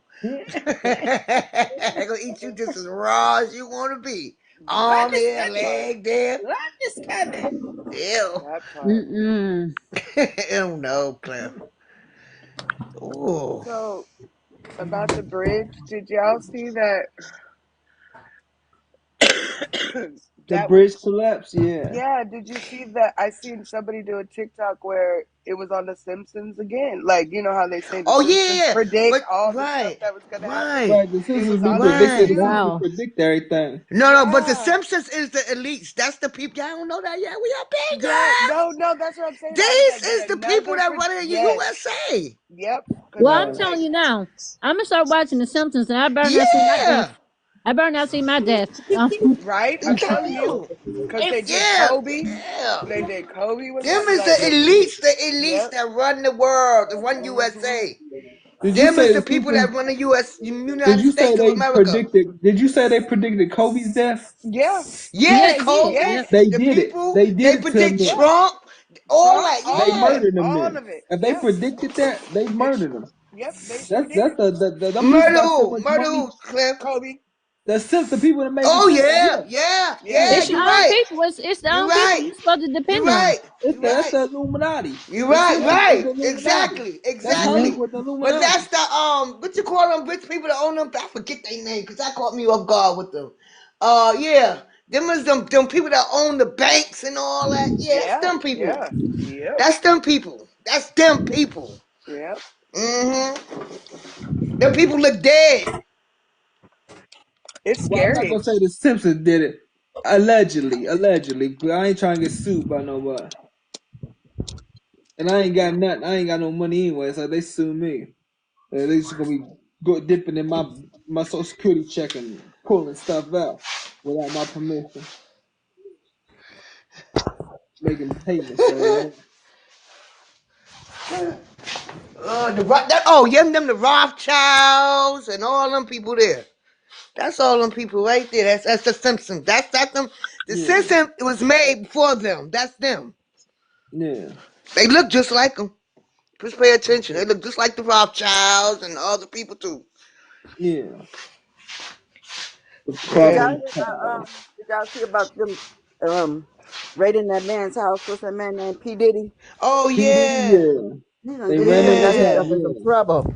They gonna eat you just as raw as you want to be. Arm there, leg there. Ew. That part. Mm-mm. Ew, no, Cliff. Ooh. So about the bridge, did y'all see that? The That was. bridge collapse, yeah. Yeah, did you see that? I seen somebody do a TikTok where it was on The Simpsons again. Like, you know how they say The Oh Simpsons yeah, predict but all the stuff right, that was going to happen? right, Right, the It Simpsons was be on there they say right. the too. Simpsons Wow. predict everything. No, but the Yeah. Simpsons is the elites. That's the people. Y'all don't know that yet. We are Yeah. bigger. No, that's what I'm saying. I was like, These but is the people another that run in the yes. USA. Yep. Because Well, I I'm was Right. like, telling you now, I'm gonna start watching The Simpsons, and I better not see my death. Yeah, I better not see my death. right? I'm I'm telling telling you. you. Because they did Yeah, Kobe. yeah. They did Kobe was Them on, is like, the elites yep. that run the world, that run Mm-hmm. USA. Did you Them is say the the people that Simpsons? run the Did United you say States of they America. predicted? Did you say they predicted Kobe's death? Yeah. Yeah, Yeah, they did. Kobe, Yes. Yep. They the did it. people, They did they it to him. predict Then. Yeah. Trump, all Trump, that, They all of yeah. it. murdered him. All Then of it. if they Yep. predicted that, they It's murdered him. yep, they sure That's did. the them people Murder got so who? much Murder money. who, Cliff? Kobe. The people that made the Oh Simpsons. yeah, Yeah, yeah, Yeah. yeah. It's your You own right. people. It's the You own people right. you're supposed to You depend on. right. it's You that's right. the Illuminati. You The right. Simpsons is Right. the Illuminati. Exactly. That's Yep. messing Exactly. with the But Illuminati. that's the what you call them rich people that own them? I forget their name because that caught me off guard with them. Yeah. Them is them people that own the banks and all that. Yeah, it's Yeah. them people. Yeah. Yep. That's them people. That's them people. Yep. Them people look dead. It's Well, I'm not scary. gonna say the Simpsons did it. Allegedly, but I ain't trying to get sued by nobody. And I ain't got nothing. I ain't got no money anyway, so they sue me. They just gonna be dipping in my Social Security check and pulling stuff out without my permission, making payments. So Yeah, them the Rothschilds and all them people there. That's all them people right there. That's the Simpsons. That's them. The Yeah, Simpsons was made for them. That's them. yeah, They look just like them. Just pay attention. They look just like the Rothschilds and other people too. yeah. The Did Yeah. y'all problem hear about child. did y'all see about them raiding that man's house? What's that man named P. Diddy? Oh P Diddy, yeah. yeah. He done They get ran him and in got his Yeah. house. himself in some Yeah, trouble.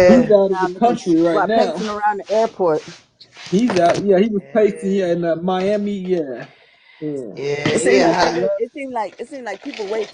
he's Yeah. out of Now the looking country right what now. pacing around the airport. He's out. Yeah, he was pacing Yeah. here in Miami. Yeah, yeah. Yeah. It They seemed Yeah. like just people. left. It seemed like people wait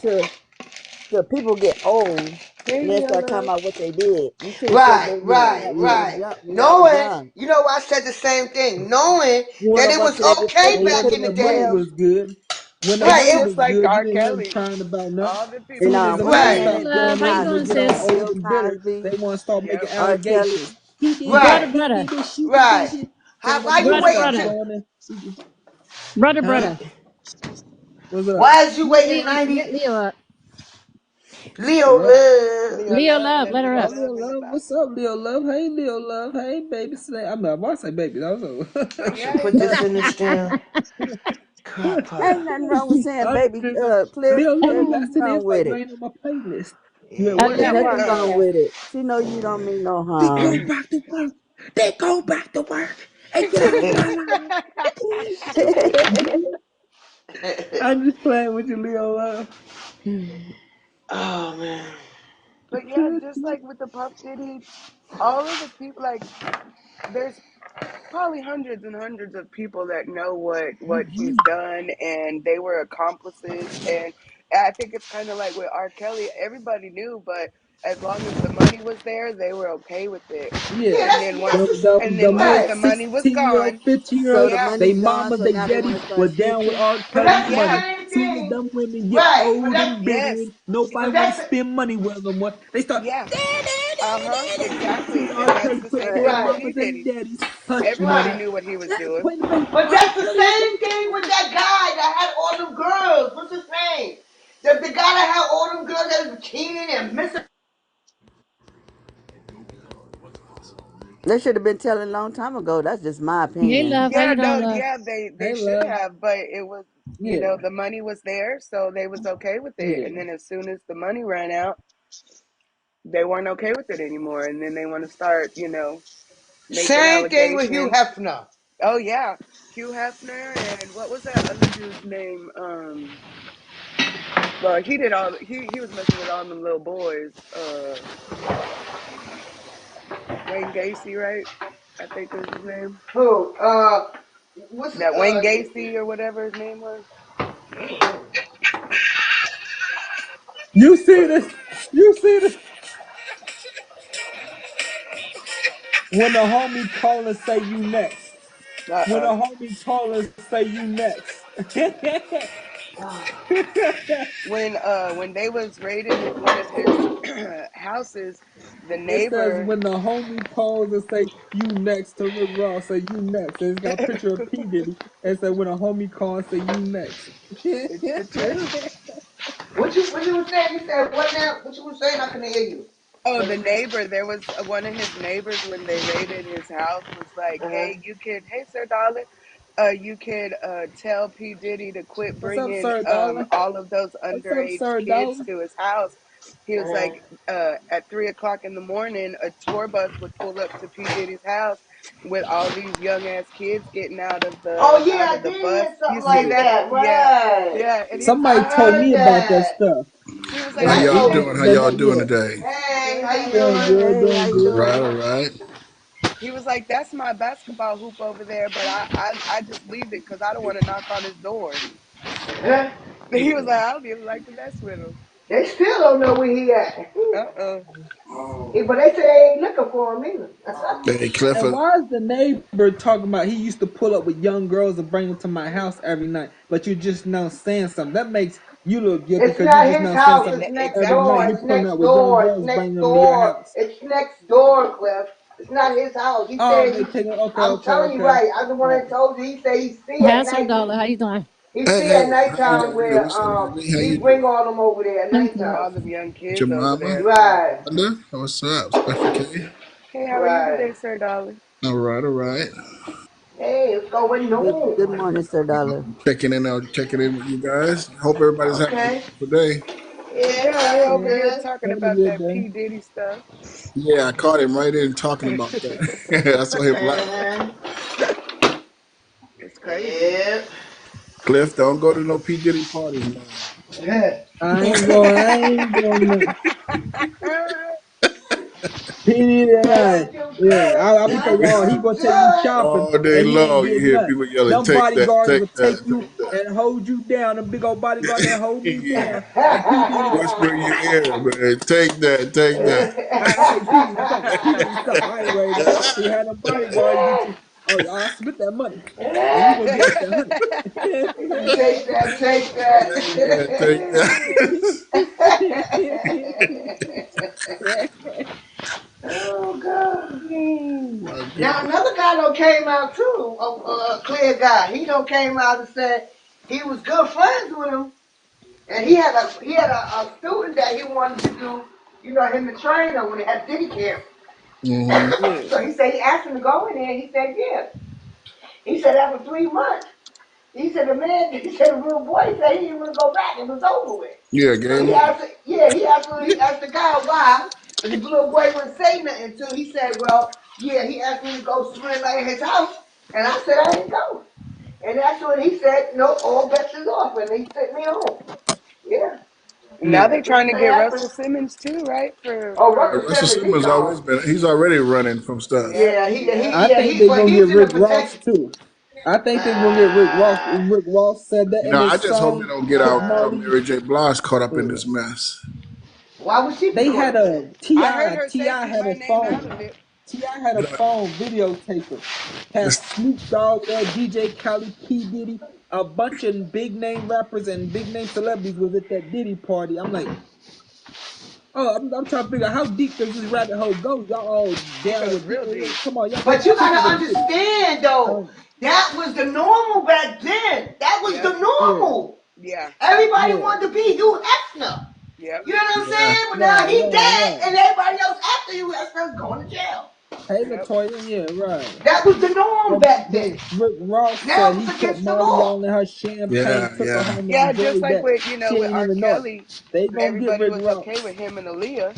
till people get old Hey, and then Leo start talking love. about what they did. You should have said Right, that when Yeah, right, y'all yeah, was right. young. When y'all was Knowing, young, you know, I said the same thing. Knowing you went that it over was to that okay they back dispensary in the said for when it day. 12. was good. When the It's Right, money just was like good, you R. didn't hear them Kelly. crying about nothing. All the And people Soon as he the money right, Hey, start killed. love. going How you on, Cosby, they doing, get all sis? Bill old and bitter. Cosby, They want to start making Yep. R. Kelly. allegations. He did this. Brother, right, He brother, did this. Sugar right. business. Soon How as the why you money brother, start waiting brother, to flowing, brother, huh? brother. What's up? why is you Let waiting Leo, let 90 Leo up. Leo What? love? Leo Leo love. love, Let let her Leo Oh, up. Leo love in the Love. back. What's up, Leo Love? Hey, Leo Love. Hey, baby. I mean, I want to say baby. Also. I Yeah, should he put this does. in the stand. Crap Ain't pot. nothing wrong with saying I'm baby just, Cliff. Leo There's Love. I nothing said wrong it's like with you it. ain't on my playlist. You at Yeah. Oh work? There's yeah, Yeah, nothing what? wrong with it. She know you don't mean no They go harm. back to work. They go back to work and get out of my life. I'm just playing with you, Leo Love. Oh man. but yeah, just like with the Puff Diddy, all of the people, like, there's probably hundreds and hundreds of people that know what he's done, and they were accomplices. And I think it's kind of like with R. Kelly, everybody knew, but as long as the money was there, they were okay with it. Yeah, Yeah. And then that's once, and The then once more the right. money was 16-year-old, gone, So15-year-old, the yeah, they money's gone, mamas, so they now they want daddies to start was down with snitching. R. But Kelly that's the yeah, money. same Soon as thing. them women get Right. But old that's and bitter yes, and nobody but want to that's spend money with them no more, they start, yeah, soon exactly. as R. And that's Kelly the take same care thing of with right. P mamas and Diddy. daddies, hush Everybody money. Right. knew what he was Let me doing. play the baby. But R. that's the Kelly is the same thing with that guy that had all them girls. What's his name? The guy that had all them girls that was cheating and missing. They should have been telling a long time ago. That's just my Hey, opinion. love. How Yeah, you no, doing, love? yeah, they Hey, should love. have, but it was, Yeah, the money was there, so they was okay with it. yeah. And then as soon as the money ran out, they weren't okay with it anymore. And then they want to start, making Same thing with Hugh allegations. Hefner. Oh yeah, Hugh Hefner, and what was that other dude's name? Well, he did all he was messing with all them little boys. Wayne Gacy, right? I think was his name. Who? What's That Wayne Gacy or whatever his name was. You see this? You see this? When the homie call and say you next. When a Uh-uh. homie call and say you next. When they was raiding one of his houses, the It says neighbor when the homie calls and say you next to Rick Ross, say you next. And it's got a picture of P Diddy and say when a homie calls, say you next. it's the truth. what you was saying? You said what now? What you was saying? I couldn't hear you. Oh, What the you saying? neighbor, there was one of his neighbors when they raided his house was like, Uh huh. "Hey, hey Sir Dollar, you could tell P Diddy to quit What's up, bringing Sir Dollar? all of those What's up, underage Sir kids Dollar? to his house." He was Uh like, at 3 o'clock in the morning, a tour bus would pull up to P Diddy's house with all these young ass kids getting Oh out yeah, of I the did bus. hear You something see like Yeah. that? that. Yeah, Right. yeah. And he was Somebody like, I told heard me about that that. stuff. he was like, How Yeah, I I don't y'all think told. doing? How That y'all they doing did. today? Hey, good. how How you you Doing doing? doing? good, Hey, how doing you All good. right, doing? all right. He was like, "That's my basketball hoop over there, but I just leave it because I don't want to knock on his door." Huh? He was Yeah. like, "I don't even like to mess with him." They still don't know where he at. Uh-uh. But they say they ain't looking for him either. Hey, And Clifford. why is the neighbor talking about he used to pull up with young girls and bring them to my house every night? But you just now saying something that makes you look guilty It's because you not just his now saying house. something It's next every door. night. Exactly. You It's pulling next up with young door. It's girls, next bringing them to your door. house. It's next door, Cliff. It's not his house. He Oh, said they he. taking okay, I'm okay, telling you okay. right. I'm the one All that right, told you. He said he see Hi, at Sir night. Dollar. How you doing? He Hey, see at hey, how all nighttime right. y'all doing? where What's up, Lily? How he you bring doing? all them over there at I'm good. nighttime. All them young kids over Jemima, there. Right. Wanda, what's up? Special K. Hey, how are you Right. today, Sir Dollar? All right, all right. Hey, it's going Good on. morning, Sir Dollar. Checking in with you guys. Hope everybody's having a Okay. wonderful day. Yeah, Yeah, we're pretty over here good. talking Having a about good that day. P. Diddy stuff. Yeah, I caught him right in talking about that. I saw him live. Uh-huh. It's crazy. Yeah. Cliff, don't go to no P Diddy parties, man. Yeah. I ain't going. He and I, That's too yeah, good. I'm gonna tell That's y'all, he too gonna take you good. shopping All day and he ain't long, you getting hear nothing. people yelling, Them "Take that, bodyguards take will take that, you take that." and hold you down. Them big old bodyguards that hold me Yeah. down. And P Diddy, Whisper in your ear, man. Take that, take that. I pay P Diddy something. I ain't worried about. He had them bodyguards get you. Oh, I'll split that money, and you gonna get out that honey. Take that, take Take that, take that. Oh God. that. Now another guy don't came out too, a clear guy. He don't came out and said he was good friends with him, and he had a student that he wanted to do, him to train him when he had Diddy camp. Mm-hmm. Yeah. So he said he asked him to go in there. He said yeah. He said after 3 months. He said he said the little boy said he didn't want to go back. It was over with. Yeah, So game he on. asked, he asked the guy why, and the little boy wouldn't say nothing until he said, well, yeah, he asked me to go spend the night at his house, and I said I ain't going. And that's when he said, no, all bets is off, and he sent me home. Yeah, Now Yeah. they're that's trying what to get Russell happened. Simmons too, right? For Oh, Yeah, Russell for Russell Simmons, he Simmons gone. he's already running from stuff. yep, Yeah, yep. I think they're but gonna he's get in the Rick Ross protection. too. I think they're gonna get Rick Ross. Ah, Rick Ross said that You in know, I his just hope they song don't get with our ah. girl Marley. Mary J. Blige caught up in Yeah. this mess. Why would she be They caught had up in a it? I heard her Ti say had keep my a name out phone. of it. Ti had You a know, phone videotaper. Had this, Snoop Dogg there, DJ Khaled, P Diddy, a bunch of big name rappers and big name celebrities was at that Diddy party. I'm like, oh, I'm trying to figure out how deep does this rabbit hole go? Y'all all It down goes with real Diddy? deep. Come on, But you y'all people gotta with Diddy. understand though, that was the normal back then. That was Yep. the Yeah, normal. Yeah. Everybody yeah, wanted to be Hugh Hefner. Yep. You know what I'm yeah, saying? But now right, he right, dead right. and everybody else after Hugh Hefner's going to jail. Hey, Yep. Latoya, yeah, right. That was the norm back But then. Rick Ross said Now he it's put against the Molly law. on in her champagne, yeah, took her yeah. home and Yeah, just enjoyed like that. with She with ain't R. even know it. Kelly, They gonna get everybody Rick was Ross. okay with him and Aaliyah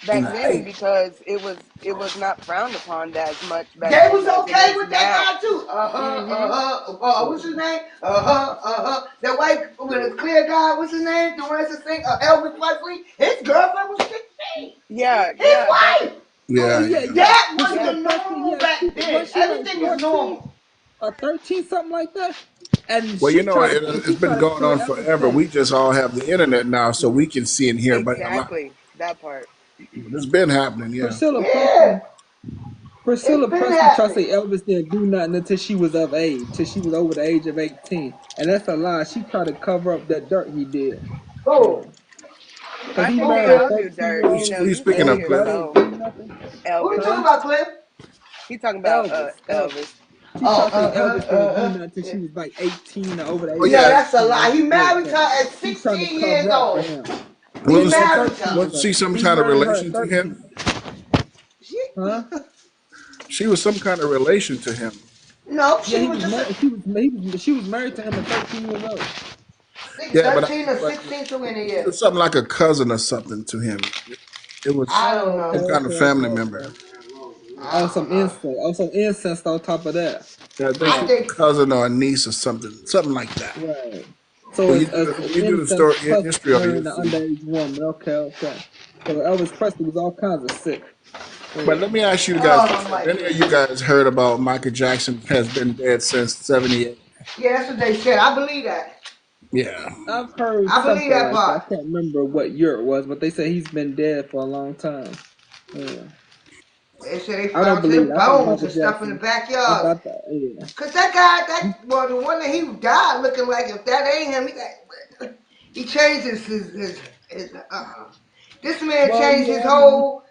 back then Mm. because it was not frowned upon as much back They then was as it okay is with that now. guy too. Mm-hmm. What's his name? That white with a clear guy. What's his name? The one that's sing. Elvis Presley. His girlfriend was 16. Yeah, His yeah, back wife. Oh Yeah, yeah, yeah. yeah. That was yeah. the Priscilla Presley, normal yeah, back then. was she like Everything is 14 normal. or 13, something like that? And Well, you know, she it's been tried to going kill on Elvis forever. Presley. We just all have the internet now, so we can see and hear about it a lot. Exactly. That part. It's been happening, yeah. Priscilla Yeah, Presley. it's Priscilla been Presley tried to happening. say Elvis didn't do nothing until she was of age, till she was over the age of 18. And that's a lie. She tried to cover up that dirt he did. Yeah. Who? Because I he think Who, they married a Cliff? all do 13 dirt. year Who You old know, you you speaking say of, old years Cliff? girl, didn't old. do nothing. Who you Elvis. talking Huh? about, Cliff? He talking about Elvis. Elvis. She Oh, tried to say Elvis didn't do nothing until she yeah. was like 18 or over the Oh age of No, yeah, that's a 18. lie. He Yeah, married so her at she trying to 16 years cover up for old. him. He Well, wasn't at married 13, her. wasn't she some he kind of married her at relation to 13. him? She, Huh? She was some kind of relation to him. no, Yeah, she he was was just married. She was married to him at 13 years old. Yeah, 13 or but 16 somewhere in the she year. was something like a cousin or something to him. It was I don't Oh, know. some kind of family okay. member. Oh, I don't some know. incest. Oh, some incest on top of that. Yeah, I think I she Right, was a think, cousin or a niece or something like that. right. So When it's, you do it's the, when you do the incest story plus history of it, you'll marrying an see. underage woman. Okay, okay. So Elvis Presley was all kinds of sick. But Yeah. let me ask you guys oh, I this: don't Have like any of this. you guys heard about Michael Jackson has been dead since '78? Yeah, that's what they said. I believe that. Yeah, I've heard I believe something that like that. part. I can't remember what year it was, but they say he's been dead for a long time. Yeah. They said they I don't found believe his it. I think bones Michael and stuff in the Jackson. I backyard. thought that. Yeah. Cause that guy, the one that he died looking like if that ain't him, he changed his. This man Well, changed his yeah. I mean, whole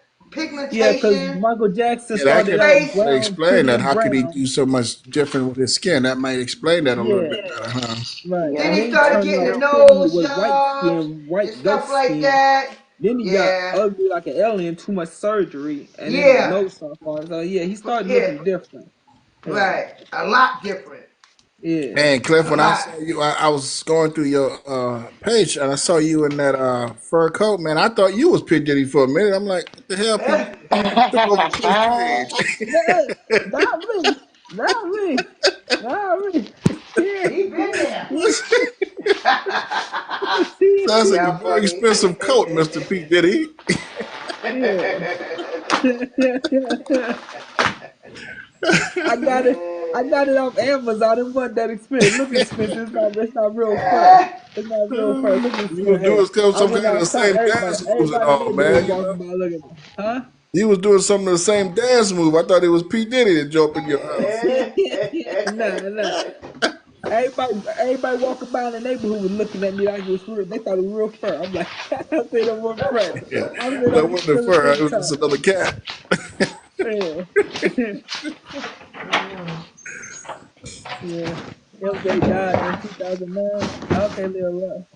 yeah, because pigmentation, Michael Jackson yeah, that his started could out face. probably brown, explain that. pretty How could he brown. do so much different with his skin? That might explain that a little Yeah. bit better, huh? Right. Then Yeah, And he then he started that's turned getting off the true. pretty nose with white jobs skin, and white stuff ghost like skin. that. Then he got Yeah, ugly like an alien, too much surgery, and then his yeah, nose started falling. So yeah, he started yeah. looking different. Yeah, Right. A lot different. yeah. Man, Cliff, A when I lot. saw you, I was going through your page and I saw you in that fur coat, man. I thought you was P. Diddy for a minute. I'm like, what the hell, P. Diddy took over Cliff's page. Nah, not me, not me, not me. Yeah, He been there. Sounds like a Yeah, very funny. expensive coat, Mr. P. Diddy. yeah. I got it. I got it off Amazon. It wasn't that expensive. Look expensive. It's not real fur. It's not real fur. Look You was expensive. Hey, doing I some went kind of the outside. same dance moves and Everybody in the all, neighborhood man. You walking know, by looking. Huh? you was doing some of the same dance move. I thought it was P. Diddy that jumped in your house. Nah. Everybody walking by in the neighborhood was looking at me like it was real. They thought it was real fur. I'm like, I said it wasn't fur. Yeah, I said that I'm wasn't the still a fur. It was just TikTok. another cat. Yeah. Yeah. MJ died in 2009. Okay, little rough.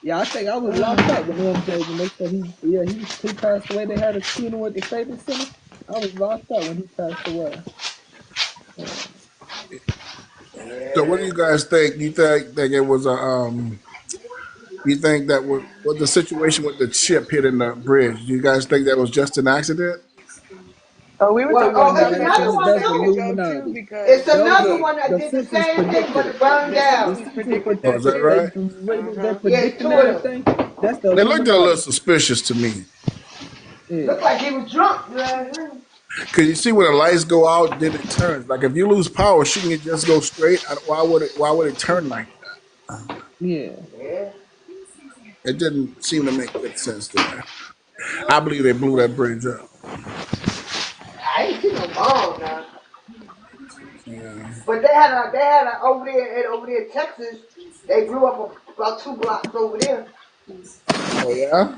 Yeah, I think I was locked up with MJ when they said he passed away. They had a funeral at the Staples Center. I was locked up when he passed away. So, what do you guys think? You think it was a You think that was the situation with the ship hitting the bridge? Do you guys think that was just an accident? Oh, we were Well, talking oh, Nah, it's about that another one that's the yesterday, too. Joe, too, Illuminati. because It's Those another one that the did the Simpsons same thing, predicted but it. it burned the The down. Simpsons Simpsons predicted Oh, is that predicted that it. They too. right? they're Yeah, it's predicting two of them. everything. That's the They looked a little Illuminati. suspicious to me. Looked Yeah, like he was drunk. Man. Cause you see, when the lights go out, then it turns. Like if you lose power, shouldn't it just go straight? Why would it? Why would it turn like that? yeah. Yeah. It didn't seem to make good sense to me. I believe they blew that bridge up. I ain't seen no bomb now. Yeah. But they had a over there in Texas. They blew up about 2 blocks over there. Oh yeah.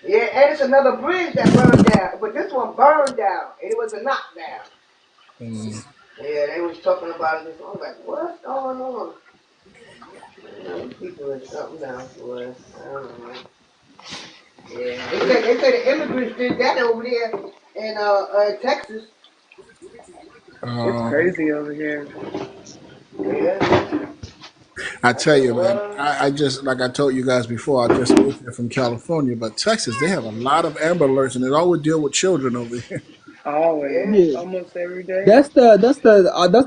Yeah, and it's another bridge that burned down, but this one burned down. It was a knockdown. Mm. Yeah, they was talking about it. I was like, what's going on? These people are something else, boy. I don't know. Yeah, they say the immigrants did that over there in Texas. It's Um, crazy over here. Yeah. I I tell said, you, man. what? I just like I told you guys before. I just moved here from California, but Texas, they have a lot of Amber Alerts, and they always deal with children over here. Always. Yeah. Yeah. Almost every day. That's the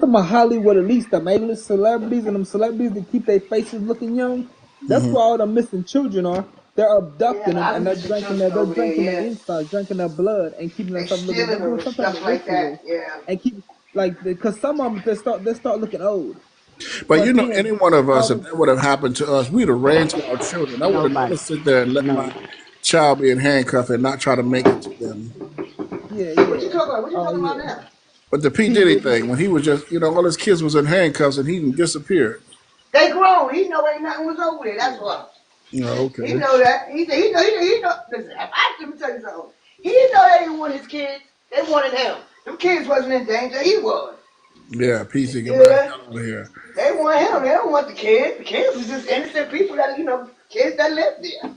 my Hollywood elites, the A-list celebrities and them celebrities that keep their faces looking young. That's Hmm. where all the missing children are. They're Yeah, a abducting them lot and of they're missing drinking children they're over there, drinking their yeah. insides, drinking their blood and keeping They themselves looking. They're stealing them doing and some type stuff of like rituals that, yeah. and keep like because some of them they start looking old. But But you know, then any one of us, all if the that would have happened to us, we'd have ran to our children. I would have Nobody. never sit there and let No. my child be in handcuffs and not try to make it to them. What you yeah. talking about? What you Oh talking about yeah. now? But the P P Diddy Diddy. thing, when he was just, all his kids was in handcuffs and he disappeared. They grown. He know ain't nothing was over there. That's why. He Okay. know that. He know. Listen, let me tell you something. He didn't know they didn't want his kids. They wanted him. Them kids wasn't in danger. He was. Yeah, PC, get back Yeah. out of here. They want him. They don't want the kids. The kids was just innocent people that kids that lived there.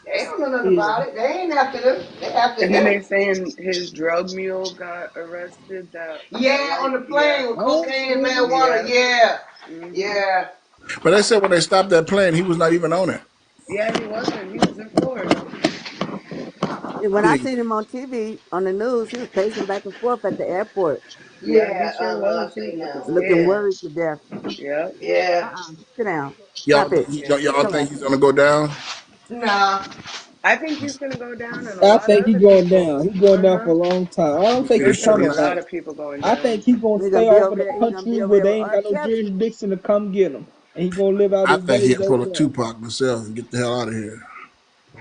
They don't know nothing Yeah. about it. They ain't after them. They after And then him. they saying his drug mule got arrested. That Yeah, on white, the yeah, plane with Oh cocaine and shit. marijuana. yeah, Yeah. hmm Yeah. But they said when they stopped that plane, he was not even on it. yeah. He wasn't. He was in Florida. When I Please. seen him on TV on the news, he was pacing back and forth at the airport, Yeah, he Yeah. sure was. I He see was looking now. looking scared. Yeah. worried to death. Yep. Yeah. Sit down. Y'all Stop think it. y'all Come think on. he's gonna go down? Nah. I think he's gonna go down, and a I lot of think he's other going people. down. He's going Uh down for huh. a long time. I don't think Yeah, he's There's gonna be coming a sure. back. lot of people going I down. think he's gonna He's stay gonna be off in over the there. He's gonna country be over where there they with ain't R. got no Kelly. jurisdiction to come get him, and he gonna live out I his think days he'll over pull a there. Tupac myself and get the hell out of here.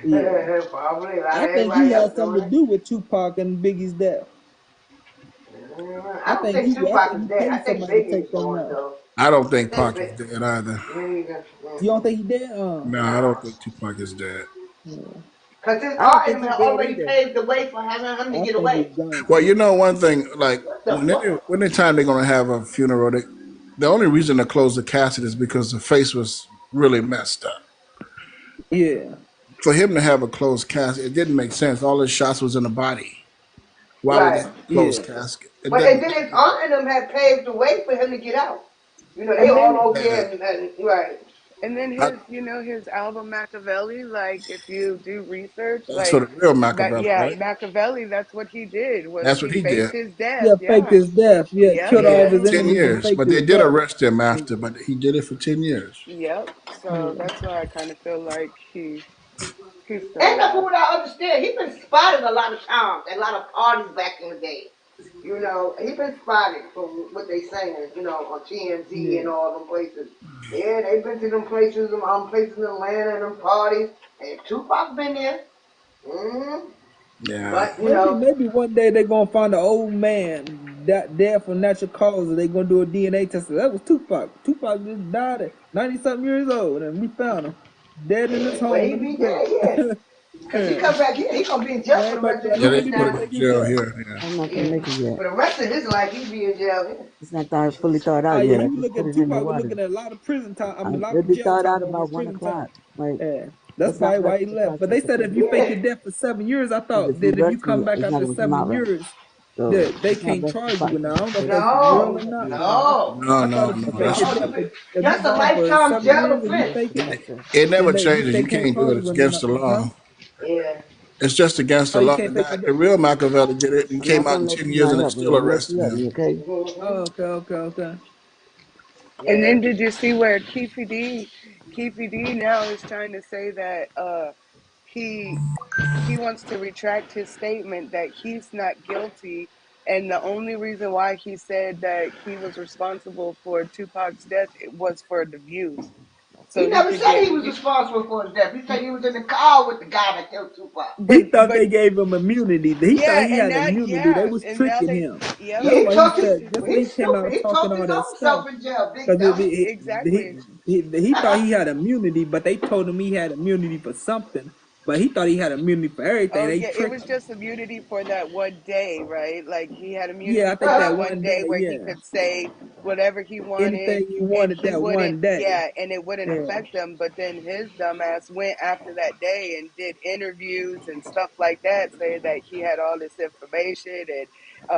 Yeah, Probably. A lot I of think he everybody had else something doing to it. do with Tupac and Biggie's death. I don't think I Tupac think is he dead. I paid think somebody to Biggie is take them going now. though. I don't I think think Pac is Big. dead either. Me either. You don't think he dead? No, I Nah. don't think Tupac is dead. Yeah. Cause his I don't art think had he's dead already either. paved the way for him to I get think away. he's gone. Well, one thing, like What the fuck? when the time they're gonna have a funeral, the only reason to close the casket is because the face was really messed up. Yeah, For him to have a closed casket, it didn't make sense. All his shots was in the body. Why would he Right. have a yeah. closed casket? It But and doesn't. then his aunt and them had paved the way for him to get out. You know, they And all then over Yeah. there and right. and then I, his album Machiavelli, like if you do research, that's for like the real that, Machiavelli, yeah, right? Machiavelli, that's what he did, was That's what he he faked did. his death. Yeah, faked Yeah. his death. Yeah, Yep. killed Yeah, all And of for his then 10 enemies and years. faked But his they did death. arrest him Yeah, after, but he did it for 10 years. yep. So yeah. that's why I kind of feel like he's still And that's alive. what I understand. He been spotted a lot of times at a lot of parties back in the day. You know, he been spotted from what they saying, you know, on TMZ Yeah. and all them places. Yeah, they been to them places, places in Atlanta and them parties. And Tupac been there. Mm-hmm. Yeah. But, you Maybe know, maybe one day they're gonna find an old man that dead from natural causes. They're gonna do a DNA test. That was Tupac. Tupac just died at 90 something years old, and we found him dead in his well, home he in his be there, bed. yeah. Because he Yeah. come back here, he gonna be in jail for the Everybody rest be of like, his Yeah, who they life did put this him now. in make him jail black? here. Yeah. I'm not gonna Yeah. make it yet. For the rest of his life, he be in jail here. It's not fully thought Oh out yeah, yet. I you just look put at it in the Tupac was water. looking at a lot of prison time. I mean, a lot It'll of be jail thought time out on his about one prison time. o'clock. Like Yeah, that's that's how probably why he fast the left. But they process will said if come. you fake your Yeah. death for 7 years, I Because thought if you that if you rush come me, back it's not after gonna come out 7 right. years, So that they that's how can't best the charge you with process that. I don't know if is. that's real or No, not. no, No, I thought no, if you no. fake That's your no. death, if you That's a gone for lifetime 7 years jail and you offense. fake it, Yes, sir. it never then changes. they You can't can't do charge it. you It's with against the nothing, huh? law. Yeah. It's just against Oh, the you law. can't fake your The death. real Machiavelli did it. He I'm not came out gonna in let 10 you years not and they help me. still I'm gonna let arrested you help him. me, okay? Mm-hmm. Oh, okay. And Yeah. then did you see where Keefe D now is trying to say that he he wants to retract his statement that he's not guilty, and the only reason why he said that he was responsible for Tupac's death was for the views, He so he never could said get. he was responsible for his death. He said he was in the car with the guy that killed Tupac. He But thought but they gave him immunity. He thought yeah, he and had now immunity. They yeah, was and now tricking they him. yep, That's Yeah, he why he took said. his, That's why he he's came stupid. out He talking talked all his that own stuff. self in jail, big Because dummy. exactly. he thought he had immunity, but they told him he had immunity for something. But he thought he had immunity for everything. Oh They yeah, it tricked was him. just immunity for that one day, right? Like he had Yeah, immunity I for think that that Uh-huh. one one day. day where he Yeah, could say whatever he wanted anything you and wanted he that wouldn't, one day. yeah, and it wouldn't Yeah, affect him. But then his dumbass went after that day and did interviews and stuff like that, saying that he had all this information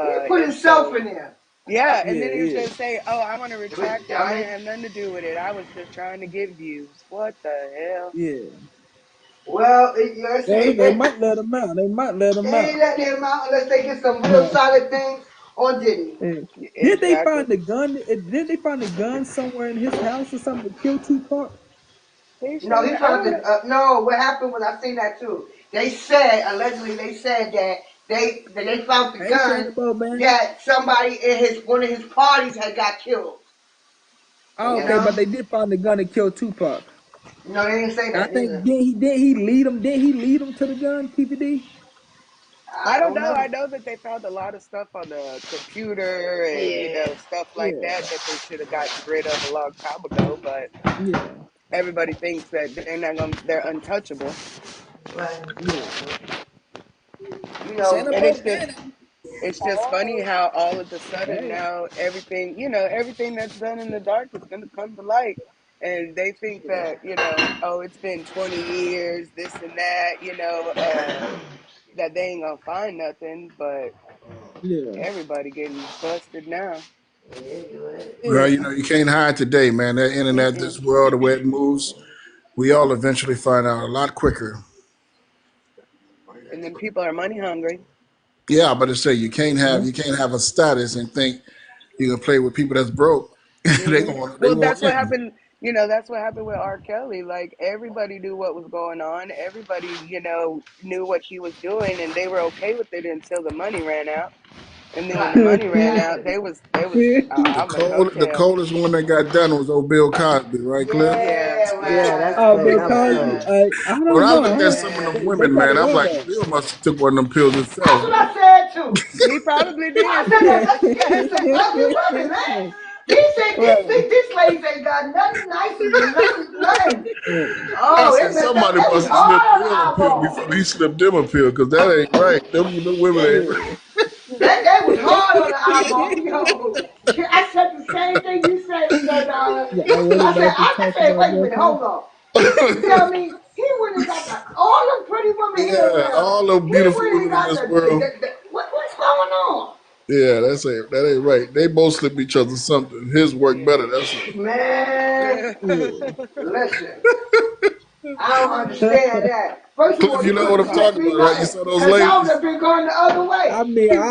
He put and himself so in there. yeah, and then he was yeah. gonna say, "Oh, I want to Big retract it. I dummy. didn't have nothing to do with it. I was just trying to get views." What the hell? Yeah. Well, you know, Well, they they might let him out. They might let him ain't out. letting him out unless they get some real solid things on Diddy. Yeah. Did they Exactly. find the gun? Did they find the gun somewhere in his house or something to kill Tupac? He No, should. he I found don't the. know. No, what happened was I seen that too. They said allegedly they said that they found the I ain't saying gun about man. that somebody in his one of his parties had got killed. Oh, You okay, but know? they did find the gun to kill Tupac. No, they didn't say I that think neither. did he lead him? Did he lead him to the gun? TPD. I I don't don't know. I know. know that they found a lot of stuff on the computer and Yeah. stuff like Yeah, that they should have gotten rid of a long time ago. But yeah, everybody thinks that they're untouchable, Right. yeah. You Saying know, and about man. it's just funny how all of a sudden Hey, now everything that's done in the dark is going to come to light. And they think that, oh, it's been 20 years, this and that, that they ain't gonna find nothing, but yeah, everybody getting busted now. yeah, good. Well, yeah, you can't hide today, man. That internet, Mm-mm. this world, the way it moves, we all eventually find out a lot quicker. And then people are money hungry. Yeah, but to say yeah, you can't have a status and think you can play with people that's broke. Hmm. They Well, want that's what in. happened. That's what happened with R. Kelly. Like everybody knew what was going on. Everybody, knew what he was doing, and they were okay with it until the money ran out. And then when the Right. money ran out, Exactly. they was. I'm like, The okay, coldest one that got done was old Bill Cosby, right, Cliff? yeah, Yeah, Yeah, yeah, that's Oh, right. true. Bill That was Cosby. cold. Right. I When don't I know. looked at some of Yeah. them They women, got man, it I'm on like, though. Bill must have took one of them pills That's himself. what I said too. he probably I did. said that let's get me some ugly women, man. Right. These ladies ain't got nothing nice and nothing. I Oh, said somebody they was must have slipped hard on Bill a the pill eyeball. before he slipped them a pill, because that ain't right. Them women ain't right. Yeah. They was hard on the eyeball. Yo, I said the same thing you said, darling. Yeah, I really know what you're I talking said, about, wait a bro. minute, hold on. You mean to tell me he Yeah, all the He beautiful went and women in got this world. what's going on? Yeah, that ain't right. They both slip each other something. His work better. That's it. Man, Yeah. listen, I don't understand that. First of all, Cliff, you you know what couldn't I'm catch talking me about, right? You nothing. saw those Cause I would ladies? have been going the other way. I mean,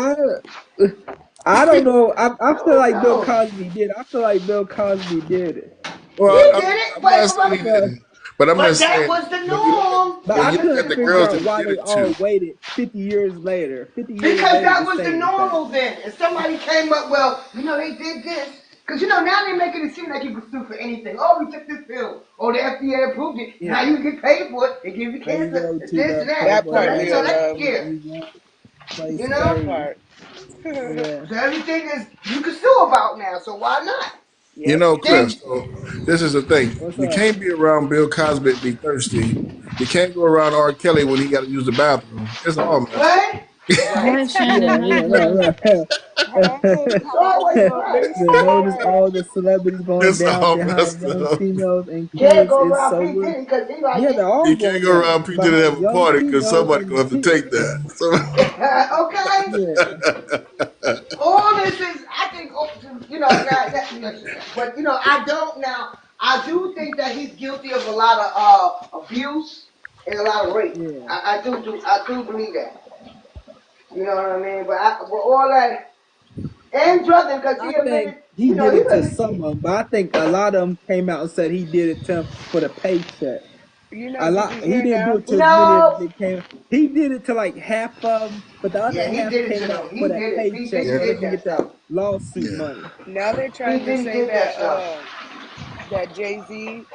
I don't know. I feel like Bill No. Cosby did. I feel like Bill Cosby did it. He Well, did it, I'm not saying he But didn't, but I'm but just that saying was the when you look at norm. but when I you look at couldn't the figure girls out that he why did they it all to. waited 50 years later. 50 years Because later that to was the say anything. normal then. And somebody came up, well, they did this. Because, now they're making it seem like you can sue for anything. Oh, we took this pill. Oh, the FDA approved it. Yeah. Now you get paid for it. They give you Then you cancer. go This to and the that. That Playboy part, So, Bill. that's magazine scary. and you won't play You know? That space. part. Yeah. So everything is, you can sue about now. So why not? You Yep. know, Cliff. Then, So this is the thing. What's You up? can't be around Bill Cosby and be thirsty. You can't go around R. Kelly when he got to use the bathroom. It's all messed up. what? Right. Hi, Yeah, Shannon. How you yeah, doing? right. Hey, It's how are always you? right. Miss The notice Ford. all the celebrities going It's down all behind messed young up. females and Can't kids go is around so P. weird. Diddy because he like Yeah, they're it. all You can't going go down around P. Diddy and behind have a young party because females somebody and gonna have to kids. take that. So, Okay? Yeah, All this is, I think, listen, but I don't now. I do think that he's guilty of a lot of abuse and a lot of rape. yeah. I do believe that. You know what I mean? But all that and drugging because I he think admitted, he did he it to really. some of them, but I think a lot of them came out and said he did it to 'em for the paycheck. A Did lot. you He hear didn't do now? it to as many as No. they came. He did it to like half of them, but the other Yeah, he half did it to came them. out for He that did it. P paycheck Diddy yeah, so they did can that get stuff. that lawsuit yeah. money. Now they're P trying to Diddy say did that that stuff. that Jay-Z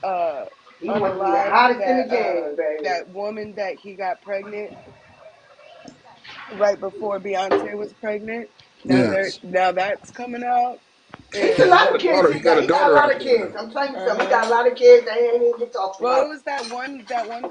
uh He wanted to be the unalived hottest in the game, baby. that woman that he got pregnant right before Beyonce was pregnant. Yes. Now that's coming out It's a He and lot got of a kids daughter. he He got got. a He got a daughter lot out of there. kids. I'm telling you something. He uh-huh. got a lot of kids that ain't even get talked Well, it about. was that one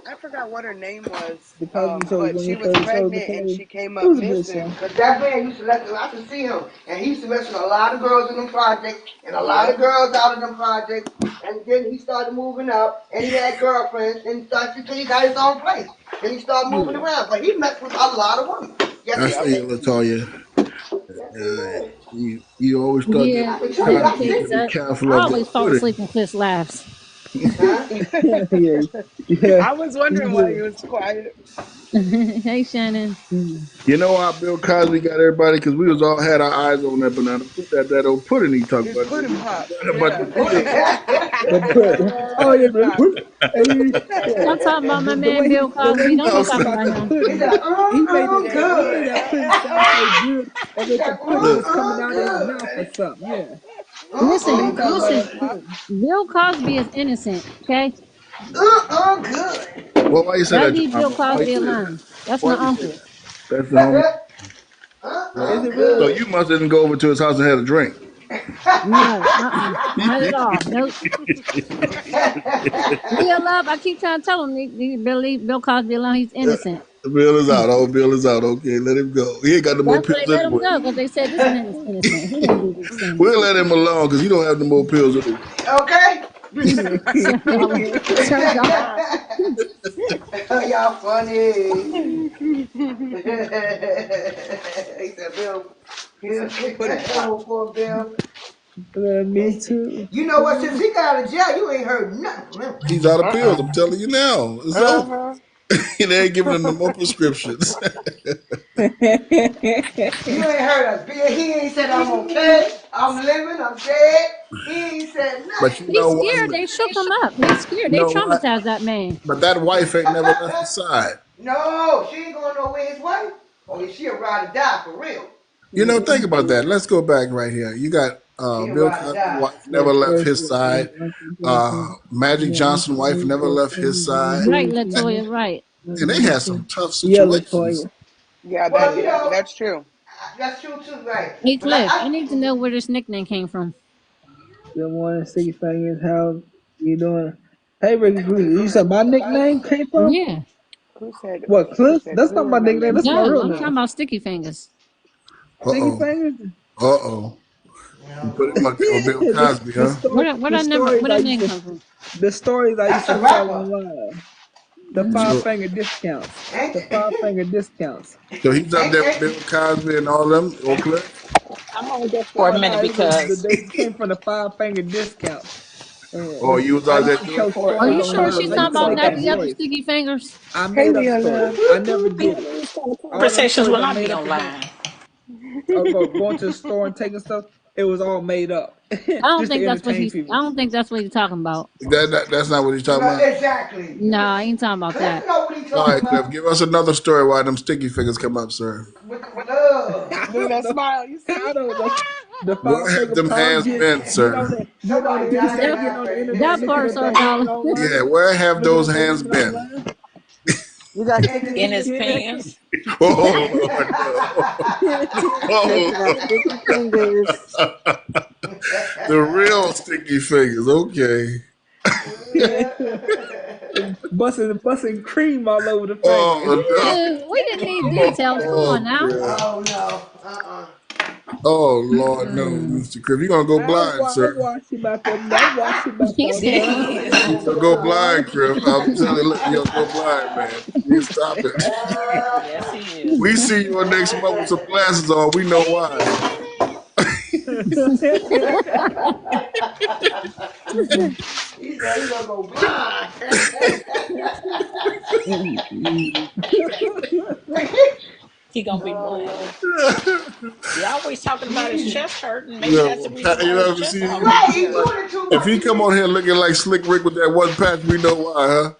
I forgot what her name was. The Cosby Show was But when she he was first started the pregnant and play. she came It up was a good show. missing. Cause that man used to I could see him, and he used to mess with a lot of girls in them projects, and a lot of Yep. girls out of them projects. And then he started moving up, and he had girlfriends, and until he got his own place. Then he started moving Yeah. around, but he messed with a lot of women. Yes, I he Yep. say, did. Latoya, Yes, he did. you always thought that Yeah, I can Bill tell you, them I Cosby see. used to kids. be I careful of always that fall pudding. asleep in Cliff's laughs. Huh? Yeah, yeah, I was he wondering why he did. was quiet. Hey, Shannon. You know how Bill Cosby got everybody? Because we was all had our eyes on that banana. Put that old pudding he talked His about. pudding We pop. forgot about Yeah. the The pudding. pudding. The put. His Oh yeah, pudding the pop. put. Yeah. Don't talk about my The man way Bill the Cosby. way he Don't be No, talked talking about about the him. He pudding, said, he good. made that pudding sound so good as if the pudding look, was coming out of his Good. mouth or something. Yeah. When he Listen, talk about Good. his listen. pop, Bill Cosby is innocent. Okay, Good. well, why you say y'all that, leave Bill Jemima? Why you Cosby say that? alone. That's Why my you say uncle. that? That's the homie. Is Well, it so really? Good. you must didn't go over to his house and had a drink. No, not at all. Nope. Leah Love, I keep trying to tell him, leave Bill Cosby alone. He's innocent. Bill is out. Oh, Bill is out. Okay, let him go. He ain't got no more That's why they pills let him anyway. go because they said this man is innocent. He didn't do these things. We'll let him alone because he don't have no more pills anyway. Okay? So y'all, Y'all funny. He said, he said pudding pop. oh, poor Bill. Me too. You know what? Since he got out of jail, you ain't heard nothing from him. He's out of pills. I'm telling you now. It's over. Uh-huh. They ain't giving him no more prescriptions. You ain't heard us. Bill, he ain't said I'm okay, I'm living, I'm dead. He ain't said But nothing. you he's know what? scared. They shook him up. He's scared. You They know what? traumatized that man. But that wife ain't never left his side. No, she ain't going nowhere his wife. Oh, she a ride or die for real. You know, think about that. Let's go back right here. You got She a Bill ride or Cosby's die. wife The never left first his side. Magic Johnson wife never left his side. Right, Latoya, right. And they had some tough Yeah, situations. Latoya. Yeah, Well, that's true. that's true too, right? Hey, But Cliff, I need to know where this nickname came from. Good morning, Sticky Fingers. How you doing? Hey, Ricky Cruz. You said my nickname came from Yeah. what? Who Cliff? said That's who not my nickname. remembers? That's my No, real I'm talking name. about Sticky Fingers. Sticky Uh-oh. Fingers. Uh-oh. You put him up there with Bill Cosby, The huh? story, the stories Where I that used name to, come from? the stories I used that's to a tell rapper. online. The five So, finger discounts. Ain't, The five finger discounts. so he's up there with ain't, Bill Cosby and all them, Oak Cliff? I'm only there for a Oh no, minute it was because they came from the five finger discounts. Oh, And you was I out there used to doing tell it? Are stories you on sure her. she's I talking used to about make up nappy headed voice. sticky fingers? I Hey, made up Leo stories. love. I never yeah, did it. these kind of All them conversations stories will I not made be up about online. going to the store and taking stuff. It was all made up, I don't just to think that's what entertain he's. I people. don't think that's what he's talking about. That's not what he's talking no, about? exactly. No, I ain't talking about Cliff that. know what he All talking right, Cliff, about give us another story why them sticky fingers come up, sir. with the love. I Look at don't that know. smile. You see? I don't know. The five Where have finger them palm hands been, on sir? the Somebody internet, dying That getting on the laughing. internet, that looking part, at sir that woman dollar. Yeah, online, where have looking those at that hands woman been? online. You got And sticky In the, his fingers, Cliff? pants. Oh, Lord, no. Cliff, you got Oh, sticky fingers. the real sticky fingers. Okay. busting cream all over the fingers. Oh, no. Ew, we didn't need details. Come on Oh, now. Chris. oh no. Oh, Lord, no, Mm. Mr. Chris. You're going to go blind, I sir. wash him out there. I wash him out He all Yeah, the said, he time. is. You're going to go blind, Chris. I'm telling you, look, you're going to go blind, man. You stop it. Yes, he is. We see you on next month with some glasses on. We know why. He said he gonna go blind. He gonna be oh blind. Lord. He always talking about his chest hurting. You Maybe that's the know, reason you why his know, chest see, always Right, be he hurting. doing it too if much. he come on here looking like Slick Rick with that one patch, we know why, huh?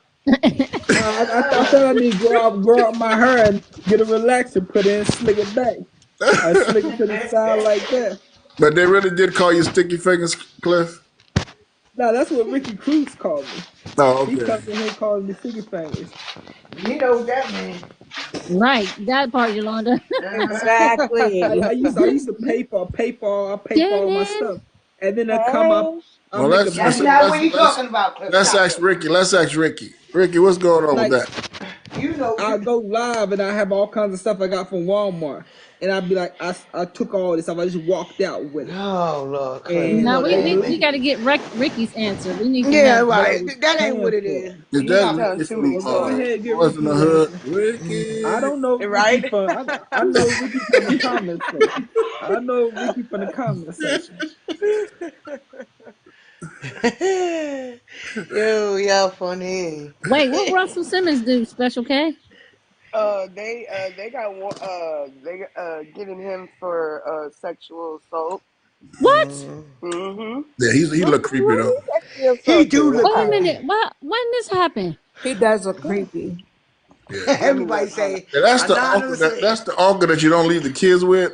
I thought I need to grow up my hair and get a relaxer, put in, slick it back. I slick it to the side like that. But they really did call you Sticky Fingers, Cliff? No, that's what Ricky Cruz called me. Oh, He okay. comes in here calling me sticky fingers. You know what that means. right, that part, Yolanda. Exactly. I used to pay for all my Shannon. stuff, and then I come up, Hey. I Well, make a That's video not what he talking about, Cliff. let's Stop ask it. Ricky. Let's ask Ricky. Ricky, what's going on with like that? You know I you. go live and I have all kinds of stuff I got from Walmart, and I'd be like, I took all this stuff, I just walked out with it, Oh Lord, Cliff. You and No, know that they ain't we it. got to get Ricky's answer. We need to Yeah, know. but I right. was That ain't what paying it for is. it. Is You that be telling Ricky too from many Well, go stories. ahead, get Boys in Ricky the the Hood? answer. I Ricky. don't know Ricky Right? from I know Ricky from the comment section. I know Ricky from the comment section. Y'all funny. Wait, what Russell Simmons do? Special K? They got getting him for sexual assault. What? Mm-hmm. Yeah, he What? look creepy What? though. Sexually He do assaulted. look Wait a creepy. minute. What? When this happened? He does look creepy. Yeah. Let me Everybody look. Hold on. say And that's the uncle anonymously. that's the uncle that you don't leave the kids with.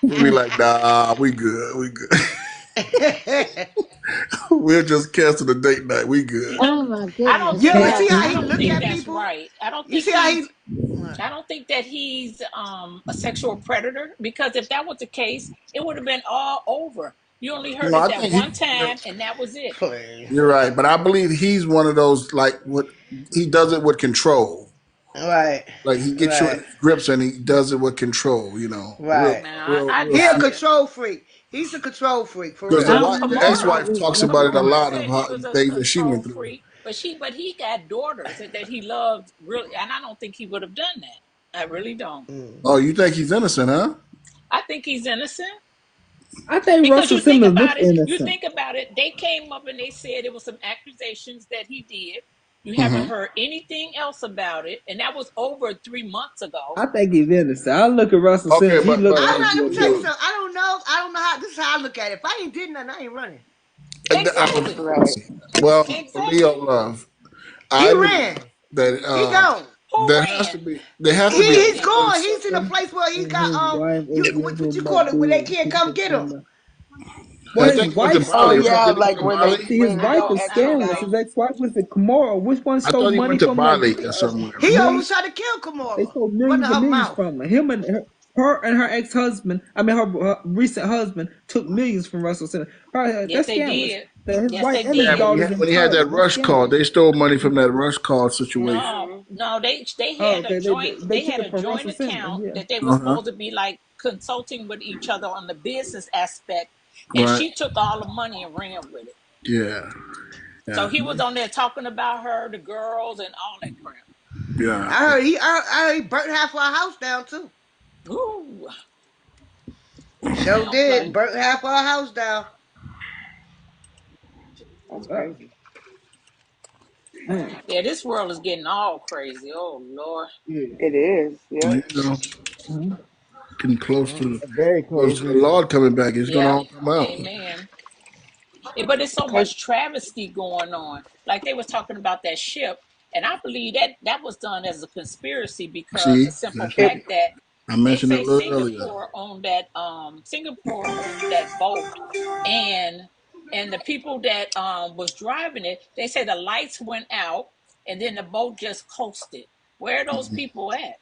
You be like, nah, we good. We good. We'll just cancel the date night. We good. Oh my I don't goodness. think Yo, see that's. how I he don't look think at that's people? right. I don't You think see how he he's. I don't think that he's a sexual predator because if that was the case, it would have been all over. You only heard No, it I that think one time, and that was it. play. you're right, but I believe he's one of those like what he does it with control. Right, Like he gets you in right, his grips and he does it with control. You know, real, right. Now, real, I real. He a doubt it. control freak. He's a control freak for Because real. the I Well, don't wife, know the nothing Kamora, ex-wife, about Rick. talks about it a Kamora lot of said he was a things that she control went through. freak, but he got daughters that he loved really, and I don't think he would have done that. I really don't. Oh, you think he's innocent, huh? I think he's innocent I think because Russell you think Simmons look about it. You innocent. think about it. They came up and they said it was some accusations that he did. You haven't Mm-hmm. heard anything else about it, and that was over 3 months ago. I think he's innocent. I look at Russell Okay, Simmons. He look I like don't he know. Let a me tell you good. something. I don't know. I don't know how. This is how I look at it. If I ain't did nothing, I ain't running. Exactly. Right. well, Leo Exactly. love. He I believe ran. that He gone. Who there has to ran? be there has to be Who a He's ran? gone. balance. He's in a place where he's And got his wife You is what into you call it? Where they Badu. can't come get him. Well, I his think he went to wife Oh Bali, stole. right? yeah, Did he go like to when they Bali? See, his when they wife don't is I don't scandalous. extradite. His know. ex-wife was the Kimora. Which one I stole thought he money went to from Bali or somewhere. He million? almost tried to kill They Kamora. stole Running millions and her millions mouth. from her. Him and her and her ex-husband. I mean, her recent husband took millions from Russell Simmons. Yes, That's they scandalous. did. His Yes, wife they and his Yeah, did. daughters in when he had that prison. That's rush call, scandalous. they stole money from that rush call situation. No, Mm-hmm. no, they Oh, had a okay. joint. They They took had it a from joint Russell Simmons. account Yeah. that they were Uh huh. supposed to be like consulting with each other on the business aspect, and Right. she took all the money and ran with it. Yeah. So Yeah, he was on there talking about her, the girls, and all that crap. yeah. I heard he burnt half our house down too. Ooh, he Sure don't did. play. Burnt half our house down. That's Oh, crazy. man. Yeah, this world is getting all crazy. Oh Lord. Yeah. It is. Well, Yep. you know, Mhm. getting Very close to the crazy. Lord coming back. It's gonna Yeah. all come out. Amen. But it's so Cause much travesty going on. Like they was talking about that ship, and I believe that that was done as a conspiracy because See, the simple that's it. it. fact that I they mentioned it a say little earlier. Singapore owned that boat, and the people that was driving it, they say the lights went out, and then the boat just coasted. Where are those people at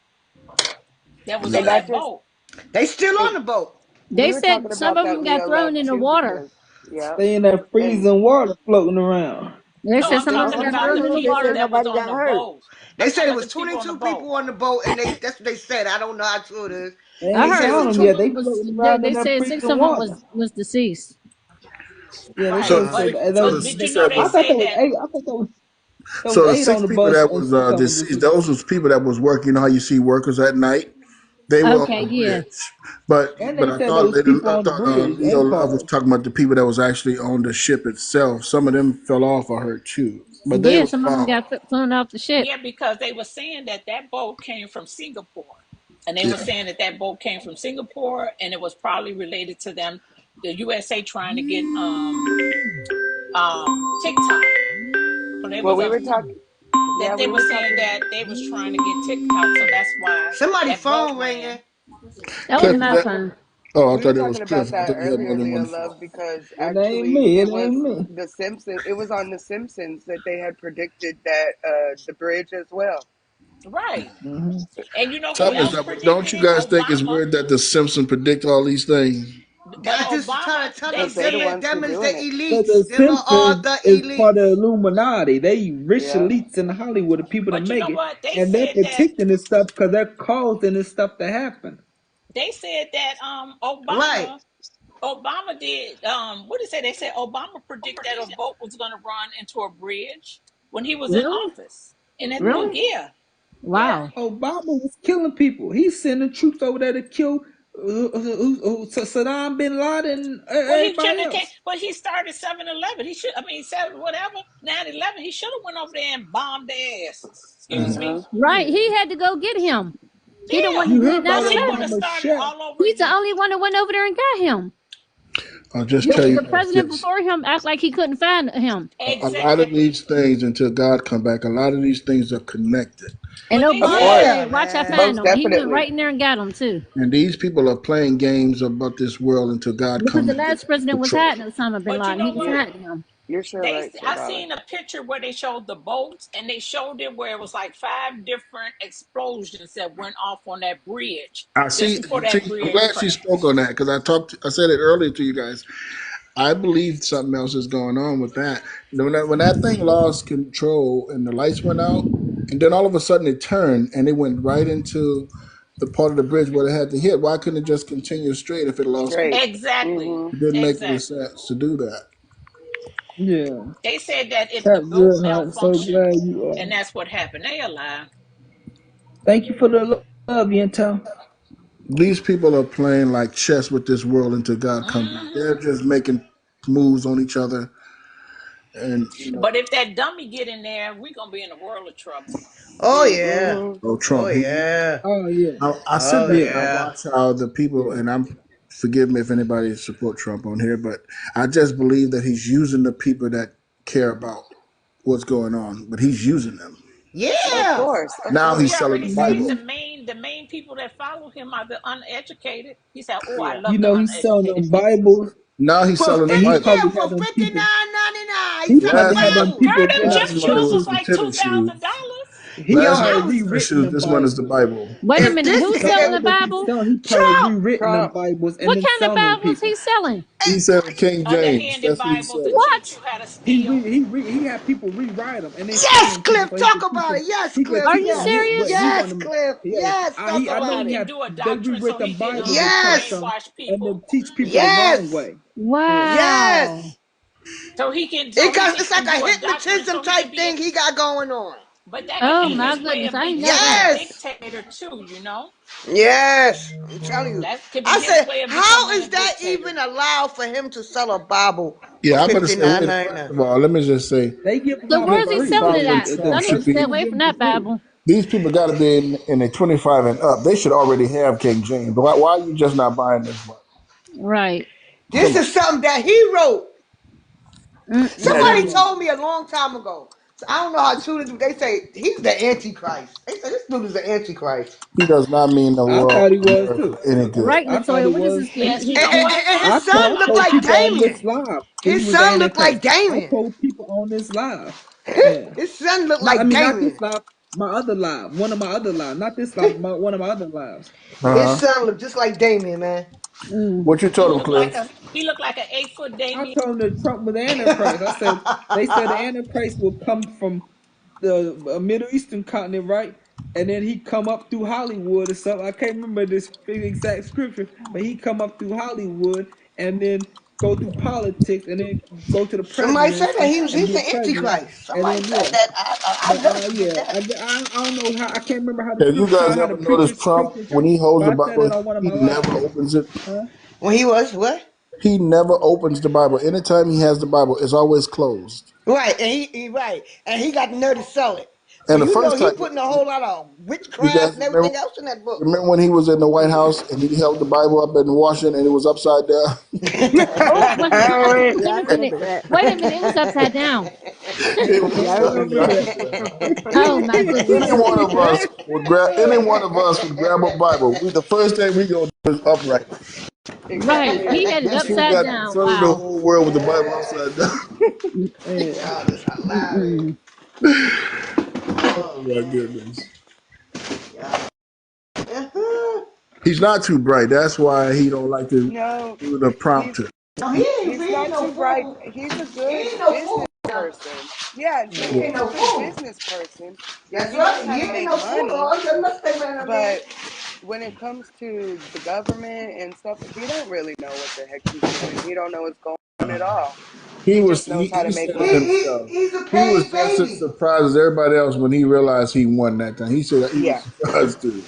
that was And on Yeah. not that just boat? They still on it. the boat. We They were said talking some about of that, them got Leo thrown Love, in the too, water. because yep. Stay in that And freezing water floating around. They No, said I'm some of them them talking got about people, the thrown in the They people said water. that was nobody on got the hurt. boat. They I'm said talking it about was the people on the 22 boat. people on the boat, and that's what they said. I don't know how true it is. They I They ain't said heard it was found six them of yet. two. them They was. floating around in They that said six freezing of them water. was deceased. Yeah, they Right. said So, But and so but the, did you you know said they I the thought say there was that 8. I thought there was so the 8 on six the people bus that and was 6 of them deceased. deceased. Those was people that was working. You know how you see workers at night. They were on Okay, the yeah. bridge, but And but they said there was people I on the thought bridge Leo and Love was cars. talking about the people that was actually on the ship itself. Some of them fell off or hurt too, but they Yeah, was some of them found. got thrown off the ship. yeah, because they were saying that that boat came from Singapore, and they were Yeah, saying that that boat came from Singapore, and it was probably related to them, the USA trying to get TikTok. So they well, was we were talking. Yeah, that they we were were saying talking. that they was trying to get TikTok, so that's why Somebody that boat phone ringing. ran. That We was Cliff. were Is my that? talking. phone. Oh, I We were thought that was talking about Cliff. I that thought you had more earlier, than Leo one Love, phone. because It ain't actually me. it It was ain't me. the Simpsons. It was on the Simpsons that they had predicted that the bridge as well. Right. Hmm. And you know who Something is else that, but don't predicted you it? guys think it's Obama. weird that the Simpsons predict all these things? But I just Obama, trying to tell they Because them they're the said, ones who them is the doing it. But elites. the Them are all Simpsons the is part of elites. the Illuminati. They rich Yeah. elites in Hollywood, the people that but you make know it, what? and they're predicting this stuff because they're causing this stuff to happen. They said that Right. Obama did what did they say? They said Obama predicted that a boat was going to run into a bridge when he was in Really? office in that book. Really? Yeah, yeah. Wow. Obama was killing people. He's sending troops over there to kill Saddam bin Laden and Well, he shouldn't everybody have came, else. but he started 7/11. He should, I mean, 7 whatever 9/11. He should have went over there and bombed their asses. Excuse Mhm. me. Mhm. Right. Yeah. He had to go get him. He the one Yeah, that You did heard nine about because he would eleven. have Obama's started chef. all over He's the again. only one that went over there and got him. I'll just Yeah. tell you The guys president this: before him act like he couldn't find him. a lot of Exactly. these things, until God come back, a lot of these things are connected, And But they Of Obama course. said Yeah, said, "Watch, I man. find Most him." He went definitely. right in there and got him too. and these people are playing games about this world until God Because come the and get last president was control. hiding Osama bin but you Laden. He know was what? You're hiding him. you're sure They right, I Darling. seen a picture where they showed the boats and they showed it where it was like 5 different explosions that went off on that bridge I just see. before that See, I'm bridge glad she spoke crashed. on that because I said it earlier to you guys. I believe something else is going on with that. When that thing lost control and the lights went out, and then all of a sudden it turned and it went right into the part of the bridge where it had to hit. Why couldn't it just continue straight if it lost control? Straight. Exactly. Mhm. It didn't make any Exactly. sense to do that. Yeah. They said that if the Tap boat good, huh? So malfunctioned glad you and are. that's what happened. They alive. Thank you for the love, Yento. These people are playing like chess with this world until God comes back. Hmm. They're just making moves on each other, and But if that dummy get in there, we're gonna be in a world of trouble. Oh yeah. Mhm. oh, Oh Trump. yeah. Oh yeah. I sit Oh back Yeah. and I yeah. watch how the people, Yeah. and I'm forgive me if anybody support Trump on here, but I just believe that he's using the people that care about what's going on, but he's using them. Of Yeah. course. Of Now Well, he he's course. selling already the said Hmm. Bible. the main people that follow him are the uneducated. He said, "Oh, I Yeah. love You the know he's selling uneducated them people." Bibles, Now he's For selling the and he 50, Bible. probably yeah, had for them fifty people. nine 99. He's He selling probably had Last them Girl, people Bibles. them going last gym through month it shoes was was the like everything. two tennis shoes. thousand dollars. He Last month probably it was Yes. the tennis rewritten shoes. them This one is the Bibles. Bible. Wait a If minute. this Who's The selling if the Bibles he's Bible? selling, he probably Trump, rewritten them Trump. Bibles and What then kind of selling them to Bibles people. he selling? He said King James. Underhanded That's what he Bibles said. that teach What? you how to steal. He had people rewrite them and they selling yes, them to people Cliff, so he talk could teach about them. it. Yes, He could Cliff, Are teach you them. yes. But he serious? want Yes, them. Cliff, Yeah, yes, talk I So know about he he it. can had. do a They doctrine rewrite so them he can Bibles and taught Yes, them brainwash and people. to teach people the wrong yes. way. Yeah. Wow. Yes. So he can, It's like a do a document, hypnotism so he can type be a, thing he got going on. but that could Oh be my his way goodness, of I ain't know being a that. Yes. dictator too, you know? Yes. I'm telling you. That could be I his said, way of how becoming a is that dictator. even allowed for him to sell a Bible for Yeah, I'm gonna say, wait. First 59.99? of all, let me just say, They give them So out for where's he people free. selling it following at? The Trump Y'all need should to stay churches be. away give from them for that free. Bible. These people got to be in a 25 and up. They should already have King James. Why are you just not buying this Bible? Right. This Come on. is something that he wrote. Yeah, Somebody Mm-mm-mm. told me a long time ago. So I don't know how true this is. They say he's the Antichrist. They say this dude is the Antichrist. he does not mean the I world thought he or was America too. any good. Right, I thought Latoya. he What is was his too. Yes, his you know thing? what? And I his told, son I looked told like people on this Damien. live he His was the son looked like Antichrist. I Damien. told people on this live. Yeah. His son looked Not, I like mean, not this Damien. live. My other live. One of my other lives. Not this live. One of my other lives. His Uh huh. son looked just like Damien, man. Mm. What you He told him, looked like Cliff? a he looked like an 8 foot I Damien. told him that Trump was the Antichrist. I said they said the Antichrist will come from the Middle Eastern continent, right? And then he come up through Hollywood or something. I can't remember this exact scripture, but he come up through Hollywood and then go through politics and then go to the Somebody said that presidency he's and the get president. Antichrist. And Somebody then said yeah, that. I but never forget yeah, that. I don't know how I can't remember how the Have you scripture guys how the ever preacher noticed Trump preacher, when he holds but the I said Bible, it on one of he my never lives. opens it? Huh? When he was what? He never opens the Bible. Anytime he has the Bible, it's always closed. Right, and he right, and he got the nerve to sell it. So And the you know first he time, putting a whole lot of you witchcraft guys and remember, everything else in that book. remember when he was in the White House and he held the Bible up in Washington and it was upside down? Oh, hold on. Yeah, I Wait a minute. remember that. Wait a minute. It was upside down. It was Yeah, I I upside remember remember that. down. Oh my Any goodness. one of us would grab. Any one of us would grab a Bible. The first thing we gonna do is upright. Right. He had it Guess who upside got down. control of the Wow. whole world with the Bible upside down? that. God, that's hilarious. Mm-mm. Oh my goodness. Yeah. Uh-huh. He's not too bright. That's why he don't like to No, do the he's prompter. No, he's he ain't not no too bright. fool. He's a He good ain't no fool. business Now. person. Yeah, He no, Yeah. ain't he's a no good fool. business person. That's He knows right. how He to ain't make no fool. money. Oh, you must stay man up there. But when it comes to the government and stuff, he don't really know what the heck he's doing. He don't know what's going on at all. He He was. just knows He, how to he make said it money. himself. He's a He was paid just as baby. surprised as everybody else when he realized he won that thing. He said he was Yeah. surprised too.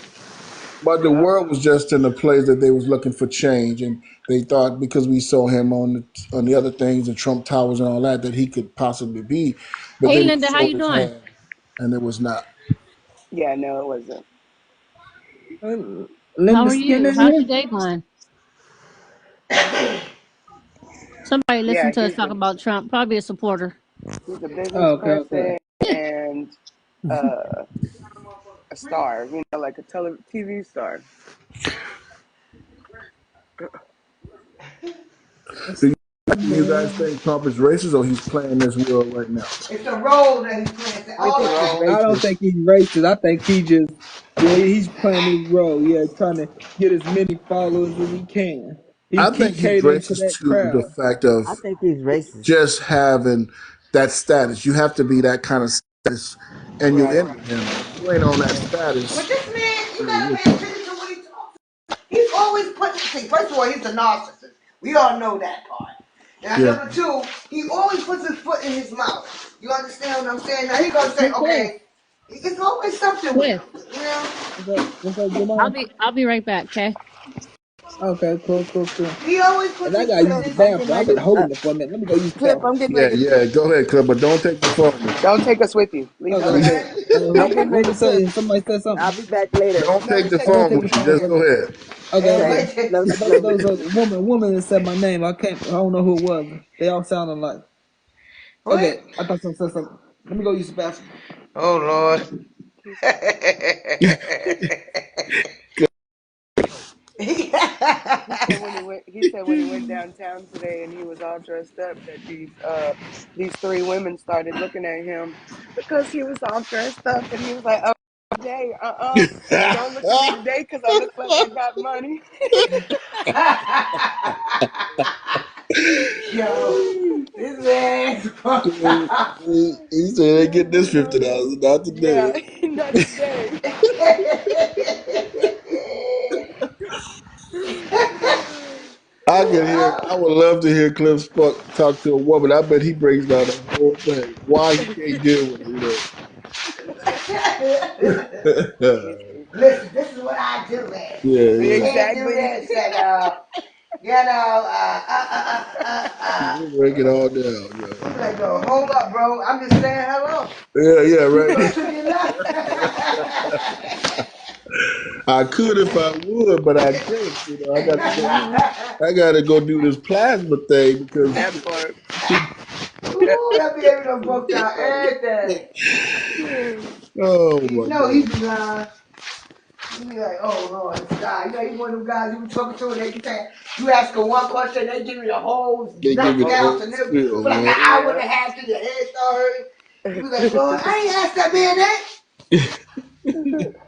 But the Yep. world was just in a place that they was looking for change, and they thought because we saw him on the other things, the Trump Towers and all that, that he could possibly be. But Hey then he Linda, how showed you his doing? hand, and it was not. Yeah, no, it wasn't. How Linda are Skin you? in How's your here? day going? Somebody listen Yeah, to us talk about Trump. Probably a supporter. he's a business Oh, okay, okay. person and uh, a star, like a TV star. Do you guys think Trump is racist, or he's playing this world right now? It's a role that he's playing. I All It's a think of he's role. I don't racist. think he's racist. I think he just, yeah, he's playing his role. Yeah, trying to get as many followers as he can. I He think he's catering to racist that to the crowd. fact I of think he's racist. just having that status. You have to be that kind of status, and you Right. envy him. If you ain't on that But status, this man, you really gotta with pay you. attention to what he talks. He's always putting. See, first of all, he's a narcissist. We all know that part. Now, Yeah. number two, he always puts his foot in his mouth. You understand what I'm saying? Now he gonna say, Hey Cliff. okay, it's always something with Cliff. him. You know, What's up, I'll Jamal? be right back, okay? Okay, cool. he always And puts I his gotta foot use in So the his. I'm getting bathroom. I've ready been to holding it for a minute. Let me go use the Cliff, bathroom. I'm getting Yeah, ready to yeah. Go ahead, Clip, but don't take the phone with you. Don't take us with you. Leave Okay, us Please, here. Okay. okay. I'm getting What ready was to cook. saying? Somebody said something. I'll be back later. don't take Never the take Okay, don't phone take the the with you. phone Just with go me. ahead. Okay. Okay. okay. Love, Those love you. those are woman that said my name. I don't know who it was. They all sound alike. What? Okay, I thought someone said something. Let me go use the bathroom. Oh Lord. He's He said when he went. He said when he went downtown today and he was all dressed up that these three women started looking at him because he was all dressed up and he was like, "Oh, today, don't look at me today because I look like I got money." Yo, this man. He said they get this $50, not Yeah, today. not today. I can hear. I would love to hear Cliff talk to a woman. I bet he breaks down the whole thing. Why he can't deal with it. Listen, this is what I do, man. Yeah, You yeah. can't do Exactly. this, and you know, He'll break it all down. Yeah, I'm like, yo, hold up, bro. I'm just saying hello. yeah, yeah. You Right. go to your left. I could if I would, but I can't. I got to go. I got to go do this plasma thing because That part. Ooh, that baby done broke down everything. oh You my know he god, be lying. You be like, oh Lord, this guy. You know he's one of them guys you be talking to and they be saying, you ask him one question, they give you the whole they give nuts me and the outs whole and them spiel, for like an man. hour and Yeah. a half till your head start hurting. You be like, Lord, I ain't asked that man that.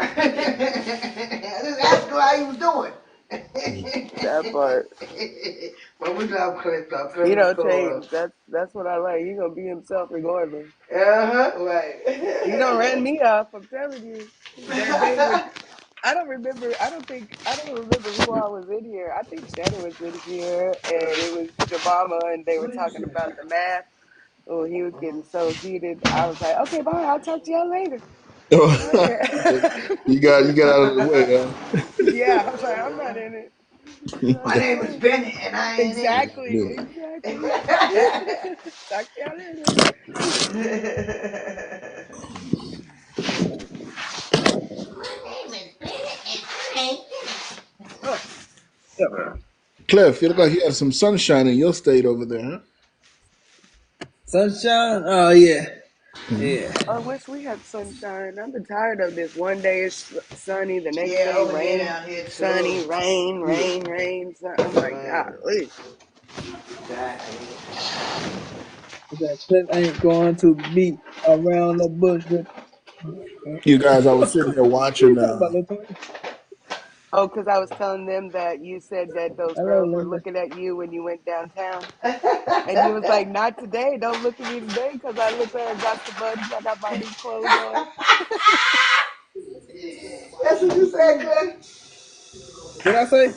I just asked him how he was doing. That part. But we love Cliff though. Cliff He is don't cool. change. That's what I like. He gonna be himself regardless. Uh-huh, right. He don't ran me off. I'm telling you. That day when I don't remember. I don't remember who I was in here. I think Shannon was in here, and it was Jabama, and they were talking about the math. Oh, he was getting so heated. I was like, okay, bye. I'll talk to y'all later. You got out of the way, huh? Yeah, I was like, I'm not in it. My name is Okay. Bennett and I ain't in Exactly. Yeah. Exactly. it. Talk to y'all later. Cliff, you look like you had some sunshine in your state over there, huh? Sunshine? Oh yeah. Mhm. Yeah. I wish we had sunshine. I'm tired of this. One day it's sunny, the next Yeah, day over here rain, down here too. sunny, rain, Yeah. rain, rain. I'm like, Right. golly. Exactly. That Cliff ain't going to beat around the bush with. You guys, I was sitting here What are you watching. talking about, little Tony? Oh, because I was telling them that you said that those Hello, girls were Linda. looking at you when you went downtown. And you was like, not today. Don't look at me today because I look like I got some money. I got my new clothes on. That's what you said, Cliff. What I say?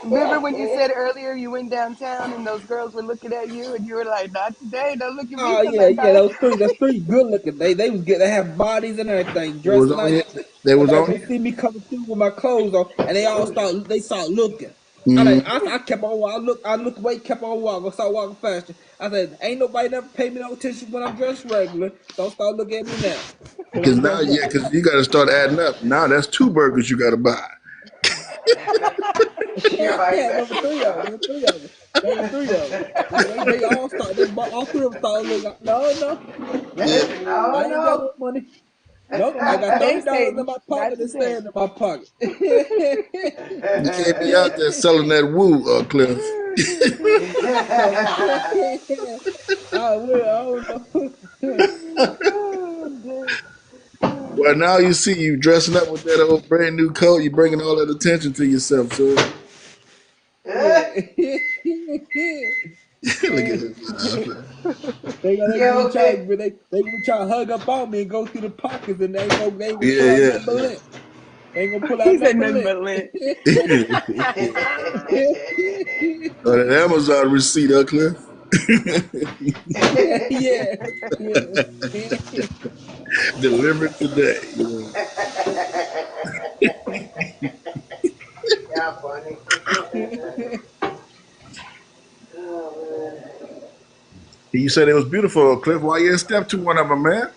Remember when you said earlier you went downtown and those girls were looking at you and you were like, not today. Don't look at me Oh because yeah, I yeah. got. Those three good looking. They was good. They have bodies and everything, It was dressed on nice. here. They was on They here. see me coming through with my clothes on, and they start looking. Mm. I kept on walking. I looked away, kept on walking. Start walking faster. I said, "Ain't nobody never pay me no attention when I'm dressed regular. Don't start looking at me now, cause Because I'm now, dressed yeah, right." because you got to start adding up. Now that's 2 burgers you got to buy. You're right, There man. were three of them. There were three of them. They all start. All three of them started looking. No, Yeah. I No, ain't got no. no money. Nope, I got Thanks, $30 in Hayden. my Not pocket and today. staying in my pocket. You can't be out there selling that woo, Cliff. So I will. I don't know. Well, now you see you dressing up with that old brand new coat. You bringing all that attention to yourself, sir. Yeah. Look at him laugh. They gonna be Yo, trying. They gonna try to hug up on me and go through the pockets, and they ain't gonna pull Yeah, out yeah, nothing but lint. They ain't gonna pull out He said nothing but nothing lint. but lint. Oh, that Amazon receipt, Cliff. Yeah, yeah. Delivered today. Yeah. Y'all funny. Oh, man. You said it was beautiful, Cliff. Why you didn't step to one of them, man?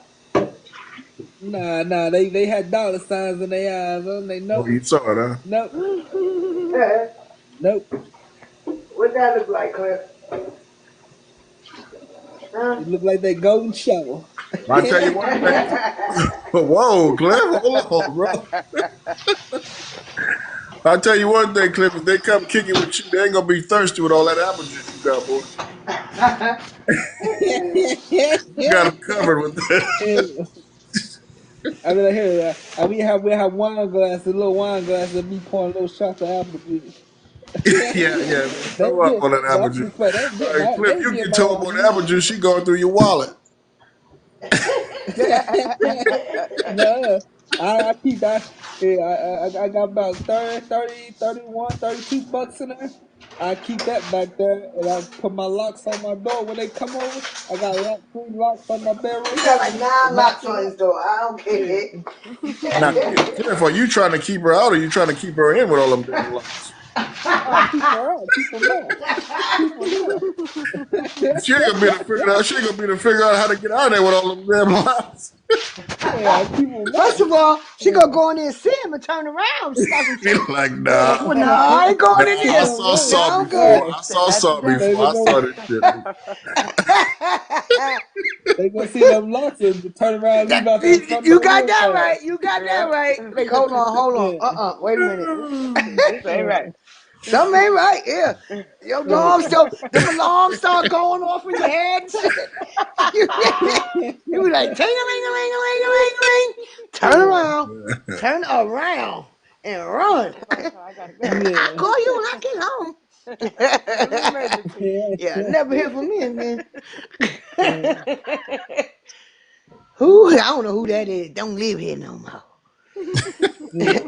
Nah. They had dollar signs in their eyes. They Oh, nope, you saw it, huh? nope, nope. What that look like, Cliff? Huh? It looked like that golden shovel. I'll tell you one thing. Whoa, Cliff, hold on, bro. I'll tell you one thing, Cliff. If they come kick it with you, they ain't gonna be thirsty with all that apple juice you got, boy. You got them covered with that. I mean, here, we have wine glasses, little wine glasses, and me pouring little shots of apple juice. Yeah, yeah, man. They Throw up get on that no, apple I'm juice. just playing. They get Hey, my, Cliff, they you get get my told apple about the apple juice, she going through your wallet. No, I keep that. Yeah, I got about 30, 31, 32 bucks in there. I keep that back there, and I put my locks on my door when they come over. I got three locks on my bedroom He got door. like 9 Knock locks it on his out. door. I don't Yeah. get Now, it. Cliff, are you trying to keep her out, or you trying to keep her in with all them damn locks? Oh, keep her out. Keep her there. Keep her She ain't gonna be able to figure there. out. She ain't gonna be able to figure out how to get out of there with all them damn locks. Yeah, keep her First there. of all, she Yeah. gonna go in there and see him and turn around. She got some Be sense. like, Yeah. nah, Well, no, I ain't going in nah. I there. saw No, Saw I'm good. before. Yeah. I saw That's the Saw They before. devil. I gonna saw this shit. they gonna see them locks and turn around and leave out the front You door got real that right. fast. You got that Yep. right. Like, hold on. Yeah. Wait a minute. This ain't Yeah. right. Something ain't right. Yeah. Your Yeah. alarms start, them alarms start going off in your head and shit. You, you be like, ting-a-ling-a-ling-a-ling-a-ling-a-ling. Turn Yeah. around. Turn around and run. I gotta go. I'll Yeah. call you when I get home. It's an emergency. Yeah, never hear from me again. Yeah. Who? I don't know who that is. Don't live here no more. Yeah.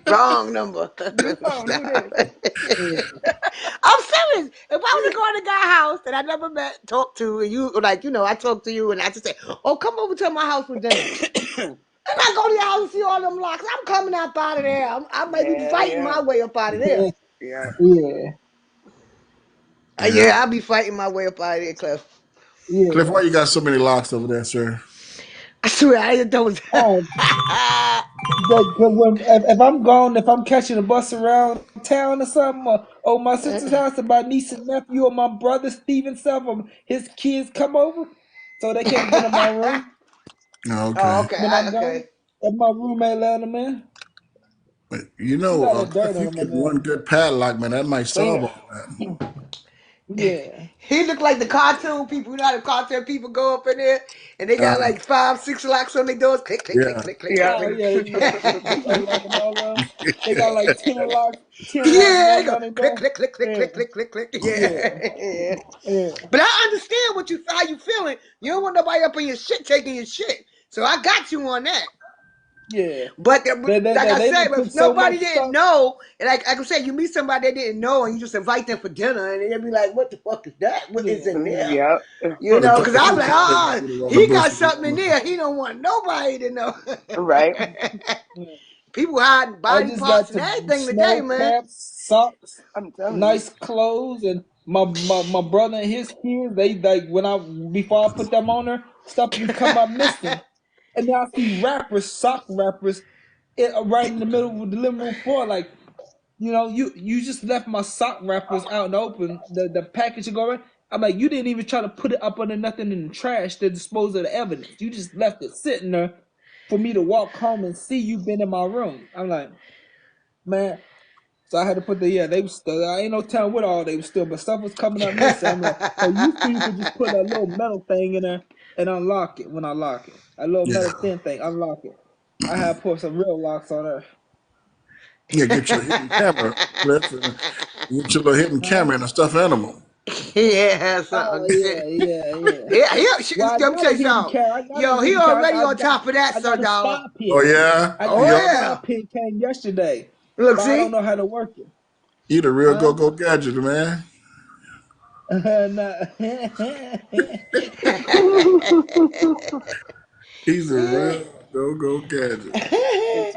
Wrong number. New phone, who this? Yeah. I'm serious. If I was to go in a guy's house that I never met, talk to, and you like, I talk to you, and I just say, "Oh, come over to my house for dinner," and I go to your house and see all them locks, I'm coming up out of there. I might be fighting my way up out of there. Yeah. Yeah. Yeah. Yeah, I'll be fighting my way up out of there, Cliff. Cliff, why Yeah. you got so many locks over there, sir? I swear, I don't. Oh, if I'm gone, if I'm catching a bus around town or something, or my sister's house, and my niece and nephew, or my brother Steven self, or his kids come over, so they can't get in my room Oh, Oh, okay. okay. when I'm gone. Okay. If my roommate let them in, But he got a Cliff, dirt you on him get in one there. good padlock, man. That might solve Yeah. all that. Yeah, He looked like the cartoon people. You know how the cartoon people go up in there and they got Uh, like 5, 6 locks on their doors. Click, click, click, yeah. click, click, click, Yeah. oh click. yeah, he unlocking all of them. They got like 10 locks Yeah, they going go on their click, door. click, click, click, Yeah, click, click, click, click. yeah, Yeah. yeah, But I understand how you feeling. You don't want nobody up in your shit taking your shit. So I got you on that. yeah. But like I They said, done put if so nobody much didn't stuff. know, and like I said, you meet somebody they didn't know, and you just invite them for dinner, and they'll be like, "What the fuck is that? What is Yeah, in there?" Yep. The Because first I'm thing like, you say is "Ah, get around the he got bushes. something in there. He don't want nobody to know." Right. yeah. People hiding I body just parts got and to everything today, snow man. caps, socks, I'm telling you. nice clothes, and my brother and his kids. They like before I put them on there, stuff be come up missing, and now I see sock wrappers, right in the middle of the living room floor. Like you just left my sock wrappers out and open. The package you go in. I'm like, you didn't even try to put it up under nothing in the trash to dispose of the evidence. You just left it sitting there for me to walk home and see you been in my room. I'm like, man. So I had to put they was still, I ain't no telling what all they was still, but stuff was coming up missing. I'm like, so you could just put a little metal thing in there and unlock it when I lock it. A little Yeah. metal thin thing, unlock it. I had put some real locks on there. Yeah, get your hidden camera, Cliff, and get your little hidden Huh? camera and a stuffed animal. Yeah, Oh something. yeah. Yeah, Well, I let me got tell a you hidden something. camera. I got a Yo, he hidden camera. already on top of that, I Sir got a Dollar. spy Oh pin. yeah, I Oh got a you spy yeah. pin came yesterday, Look, but I don't see? know how to work it. you the real Huh? go gadget man. Nah. He's a real go gadget.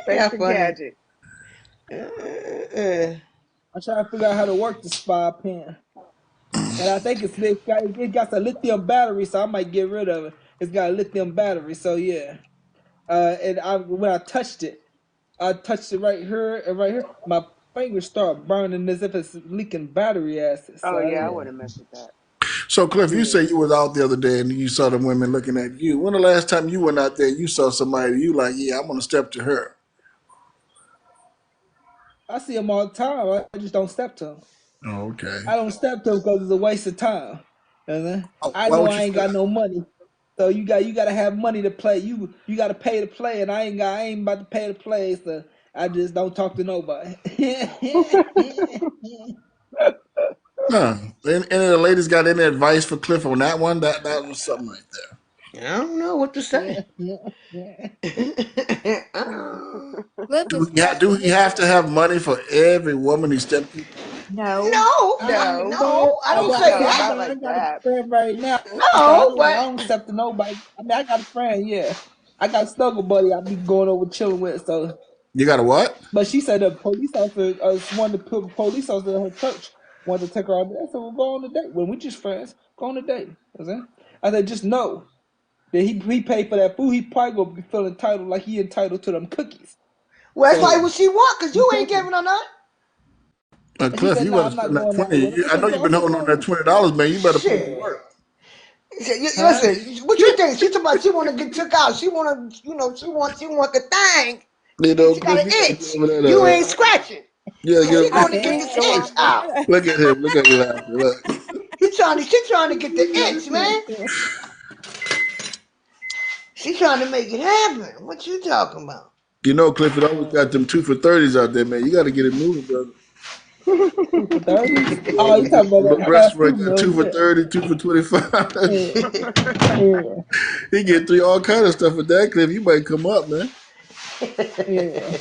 Yeah, Inspector funny. Gadget. I'm trying to figure out how to work the spy pen. And I think it got a lithium battery, so I might get rid of it. It's got a lithium battery, so yeah. And when I touched it right here and right here. My fingers start burning as if it's leaking battery acid. Oh So yeah, I yeah, wouldn't mess with that. So Cliff, you yeah. say you was out the other day and you saw the women looking at you. When the last time you went out there, and you saw somebody, you like, yeah, I'm gonna step to her. I see them all the time. I just don't step to them. Oh, okay. I don't step to them because it's a waste of time. I Why know would you I ain't say got that? no money. So you gotta have money to play. You gotta pay to play, and I ain't about to pay to play. So I just don't talk to nobody. Huh. Any of the ladies got any advice for Cliff on that one? That was something right there. I don't know what to yeah, say. yeah. Do he have to have money for every woman he stepped to? No, No, no, I I don't got, I say no, can't, that. not I like got a that. friend right now. No, I but don't step to nobody. I mean, I got a friend, yeah. I got a snuggle buddy I be going over chilling with. So, You got a what? but she said the police officer, one of the police officers at her church wanted to take her out there. So we'll go on a date. When we just friends, go on a date. You know what I'm saying? I said, just know that he paid for that food. He probably gonna be feeling entitled like he entitled to them cookies. well, that's So probably what she want, cause be you ain't careful. giving her none. And she Cliff, said, you "No, better I'm not spend that going out 20. with her." I know you've been holding on that $20, man. You better put it to Shit. work. Huh? Listen, what you think? She talking about she want to get took out. She want to, she want the thing. You know, She got Cliff, an you gotta itch. give her that. You ain't scratching. Yeah, So give she him going to that. get this itch out. Look at him. Look at him laughing. Look. She trying to get the itch, man. She trying to make it happen. What you talking about? You know, Clifford always got them 2 for 30s out there, man. You got to get it moving, brother. 2 for 30s. Oh, you Yeah, talking about little that fast restaurant food got 2 meal? for Yeah, 30, 2 for 25. yeah, yeah, He get through all kind of stuff with that, Cliff. You might come up, man. yeah.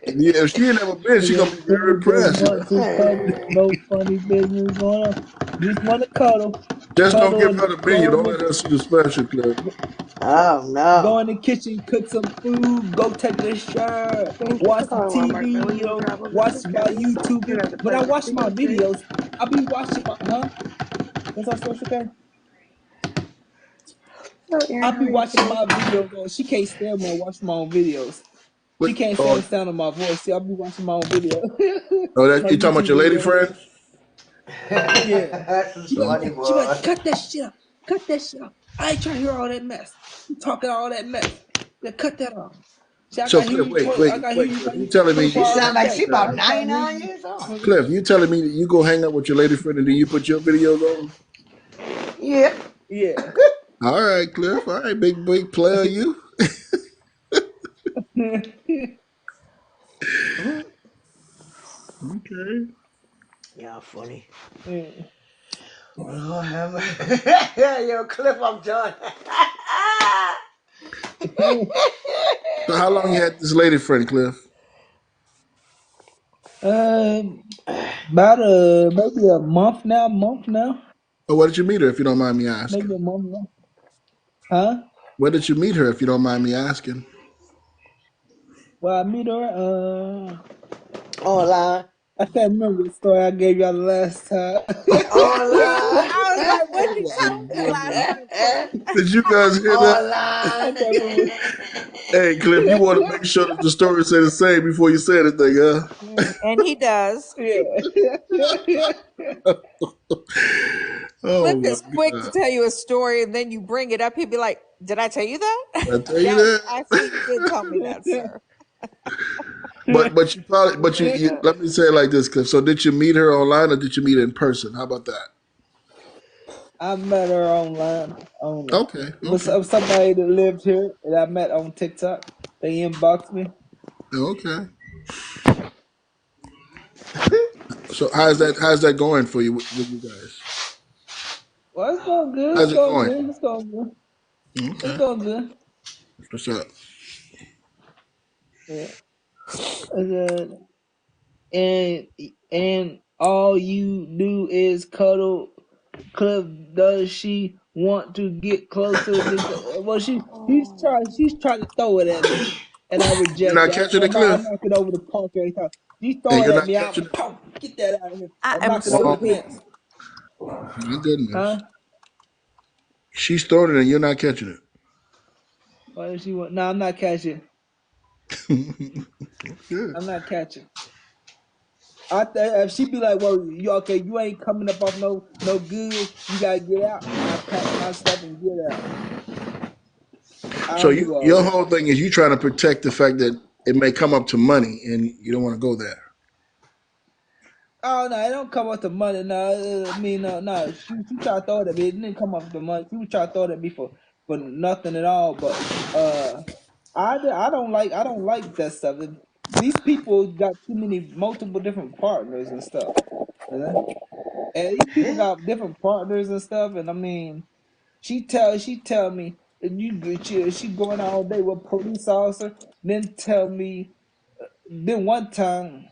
Yeah, if she ain't never been, she Yeah, gonna be very Cliff just impressed. You want know, to cuddle. No funny business going on. Just want to cuddle, just don't cuddle, give and her the menu. Don't let her see the special, Cliff. Oh go no. in the kitchen, cook some food, go take a shower, Thank you for watch the calling Walmart. TV, Now, when you will travel, watch visit my Kelly. YouTube. Do not When I deposit watch my $3. videos, I be watching my What's that special thing? Hello, Aaron. I How be are you watching today? my videos on. She can't stand when I watch my own videos. What? She can't stand Oh, the sound of my voice. See, I be watching my own video, oh, that my you talking about YouTube your lady video. friend? Yeah. That's funny, She be boy. like, cut that shit up. Cut that shit up. I ain't trying to hear all that mess. You talking all that mess. Yeah, cut that off. See, I So, got to hear Cliff, you wait, 20, I wait, got to hear wait, you Cliff. You telling me, She 24 hours sound a like day. she about I ain't trying to hear 99 you. years old. Cliff, you telling me that you go hang out with your lady friend and then you put your videos on? Yeah. Yeah. All right, Cliff. All right, big player, you. Okay. Y'all funny. Yeah. Lord have mercy. Yo, Cliff, I'm done. So, how long you had this lady friend, Cliff? About maybe a month now. Or where did you meet her, if you don't mind me Maybe asking? a month now. Huh? Where did you meet her, if you don't mind me asking? Well, I meet her. Online. I can't remember the story I gave y'all the last time. Online. Oh my goodness! Did you guys hear that? I Online. can't remember. Hey, Cliff, you want to make sure that the story say the same before you say anything, huh? Yeah. Oh my God! I tell you that. But you probably let me say it like this, Cliff. So did you meet her online or did you meet her in person? How about that? I met her online only. Okay, It was okay, somebody that lived here that I met on TikTok. They inboxed me. okay. So how's that going for you with you guys? Well, it's going good. It's How's it going going? good. It's going good. It's Okay, going good. what's up? Yeah. Uh, and and all you do is cuddle. Cliff, does she want to get closer? Well, she's trying to throw it at me, and I You're reject not it. catching I it, knock Cliff? it over the park every time. She's Hey, throwing you're it at not me. I catching it? get that out of here. I knock it over the Oh fence. my goodness! Huh? She's throwing it and you're not catching Why does she want? No, I'm not catching. it. Good. I'm not catching. If she be like, "Well, you okay? You ain't coming up off no goods. You gotta get out." I pack my stuff and get out. I So don't do all your that. whole thing is you trying to protect the fact that it may come up to money and you don't want to go there. Oh no, it don't come up to money. No, I mean no. She tried to throw it at me. It didn't come up to money. She was trying to throw it at me for nothing at all. But I don't like that stuff. These people got too many multiple different partners and stuff. You know? And these people got different partners and stuff. And I mean, she tell me that she going out all day with a police officer. Then tell me then one time.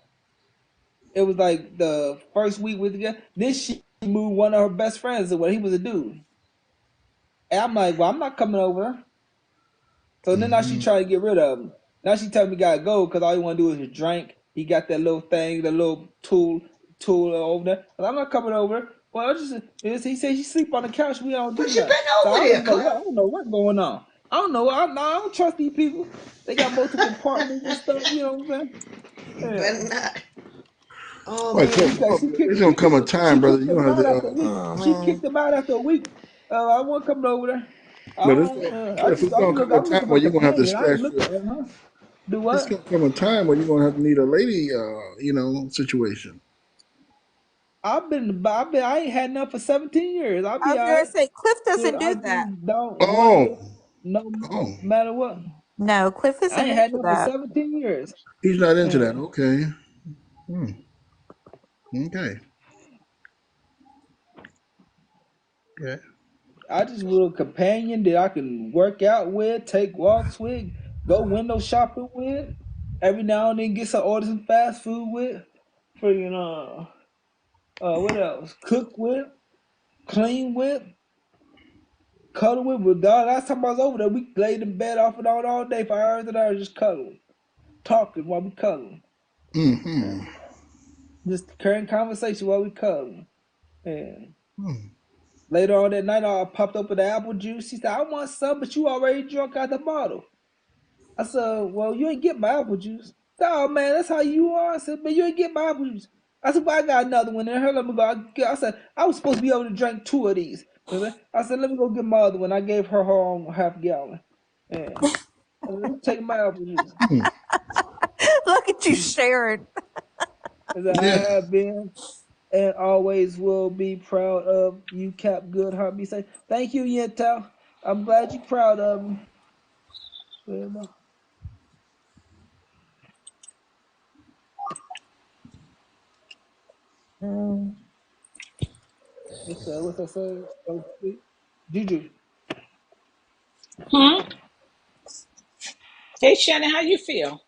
It was like the first week we together. Then she moved one of her best friends away. He was a dude. And I'm like, well, I'm not coming over. So then now she Mm-hmm. trying to get rid of him. Now she tell me gotta go because all he want to do is drink. He got that little thing, the little tool over there. But I'm not coming over. Well, he said she sleep on the couch. We don't do But you nothing. been So over I there, don't know Cliff. what going on. I don't know. I don't trust these people. They got multiple partners and stuff. You know what I'm You saying? better not. Oh Well, man. Cliff, Because there's gonna come a she time, brother. kicked You him gonna have out to. after a week. Oh She man. kicked him out after a week. I wasn't coming over there. I But don't. Cliff, it's gonna come a I'm time looking for where a you're gonna have to companion. I ain't stretch looking. your. Do It's what? gonna come a time where you're gonna have to need a lady, situation. I ain't had none for 17 years. I'll I be was all gonna right. say Cliff Shit, doesn't I do just that. don't want Oh, it no oh, matter what. No, Cliff I isn't ain't had into none for that. 17 years. he's not into that. Yeah. Okay. Hmm. Okay. Okay. I just want a companion that I can work out with, take walks with, go window shopping with. Every now and then get some order some fast food with. Friggin' what else? Cook with, clean with, cuddle with. But dog, last time I was over there, we laid in bed off and on all day for hours and hours just cuddling, talking while we cuddling. Yeah. Mm-hmm. Just carrying conversation while we cuddling. And Hmm. later on that night, I popped up with the apple juice. She said, "I want some, but you already drunk out the bottle." I said, "Well, you ain't get my apple juice." "Oh man, that's how you are." I said, "Man, you ain't get my apple juice." I said, "Well, I got another one." And her let me go. I said, "I was supposed to be able to drink two of these." I said, "Let me go get my other one." I gave her her own half gallon. Yeah. I said, "Take my apple juice." Hmm. Look at you sharing. As I Yeah. have been and always will be proud of you, Cap Good Heart. Be safe. Thank you, Yentel. I'm glad you're proud of me. You know, Mm. what's that saying? Oh, Juju. Hmm? Hey, Shannon, how you feel?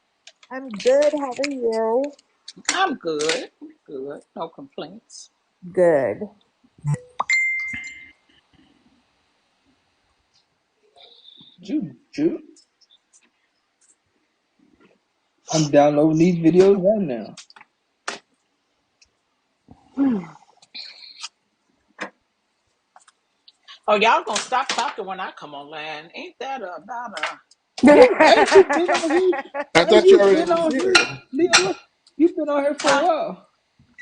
I'm good. How are you? I'm good. Good. No complaints. Good. Juju. I'm downloading these videos right now. Oh, y'all gonna stop talking when I come online. Ain't that about a... Ain't you been on here? I Ain't thought you you already been was on here, here. Leela? You've been on here for a Huh? while.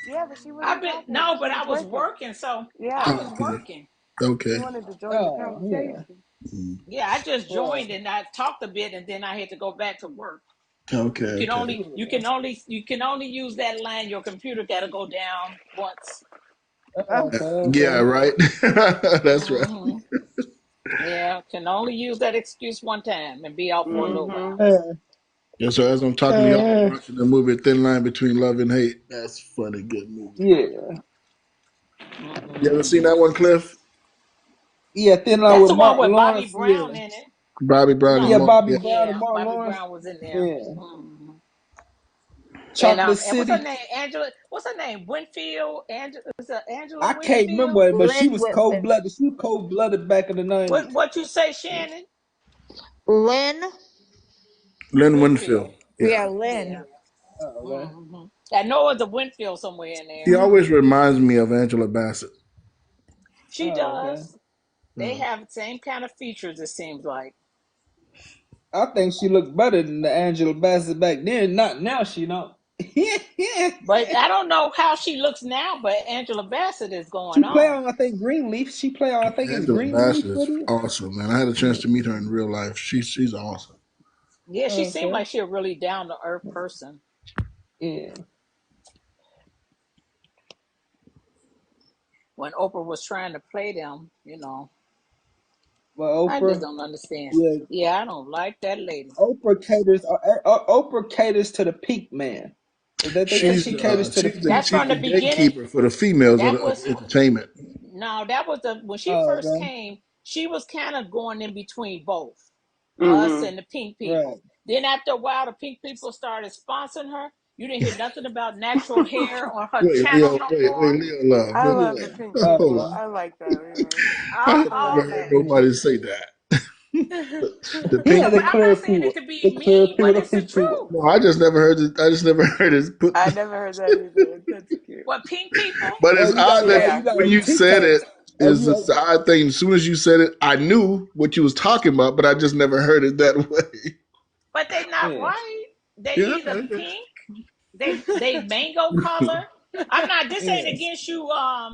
Yeah, but she I've wasn't been... talking. No, She but was I was working. working, so Yeah, I Oh, was okay. working. she Okay. wanted to join the Oh yeah. conversation. Mm. Yeah, I just Well, joined and I talked a bit and then I had to go back to work. Okay. You can Okay. only you yeah. can only you can only use that line. Your computer got to go down once. Oh, okay, Yeah. okay. Right. That's right. Hmm. Yeah, can only use that excuse one time and be out for a little Mm-hmm. while. Uh, Yeah. So as I'm talking to y'all, I'm uh, watching the movie Thin Line Between Love and Hate. That's a funny, good movie. yeah. You ever seen Mm-mm. that one, Cliff? Yeah, Thin Line That's with the one Mark with Bobby Lawrence. Brown Yeah. in it. Bobby Brown and Yeah, No, Mark. Bobby Yeah. Brown and yeah, Mark Bobby Lawrence. Brown was in there. Yeah. And Chocolate what's her City. name? Angela. What's her name? Winfield. Angela. Is it Angela I can't Winfield? remember it, but she Lynn was cold Whitfield. blooded. She was cold blooded back in the What 90s. what you say, Shannon? Lynn? Lynn Winfield. Winfield. Yeah. Yeah, Yeah. Lynn. Oh, okay. Hmm. I know it's a Winfield somewhere in She there. always reminds me of Angela Bassett. She Oh, okay. does. They have the same kind of features. It seems like. I think she looked better than the Angela Bassett back then. Not now, she don't. But I don't know how she looks now. But Angela Bassett is going She play on. on, I think, Greenleaf. She play on, I think it's Angela Greenleaf Bassett with is it. awesome, man. I had a chance Yeah. to meet her in real life. She's awesome. Yeah, she seemed Okay. like she a really down to earth person. Yeah. When Oprah was trying to play them, Well, I just Oprah, don't understand. yeah, Yeah, I don't like that lady. Oprah caters to the peak man. They say Yeah, She's she caters to the she's the peak. that's she's from the the beginning. gatekeeper for the females That of was entertainment. No, that was the when she Oh, first okay. came. She was kind of going in between both us Mm-hmm. and the pink Right. people. Then after a while, the pink people started sponsoring her. You didn't hear nothing about natural hair on her Wait, channel Leo, no wait, more. Leo Love, I Leo love the Love. pink Hold people. on. I like that. I All, have never all heard that. nobody say that. Yeah. The Yeah, pink But the I'm people. clear not saying people, it to be the clear mean, people, but the it's the pink people. truth. No, I just never heard it. I just never heard it put. I never heard that either. That's cute. What, pink people? But Oh, it's you got odd that Yeah. you got when a you said TikTok. it, Oh, is the odd thing. As soon as you said it, I knew what you was talking about, but I just never heard it that way. But they not yeah, right. They Yeah. either pink, they mango color. I'm not. This ain't yeah. against you,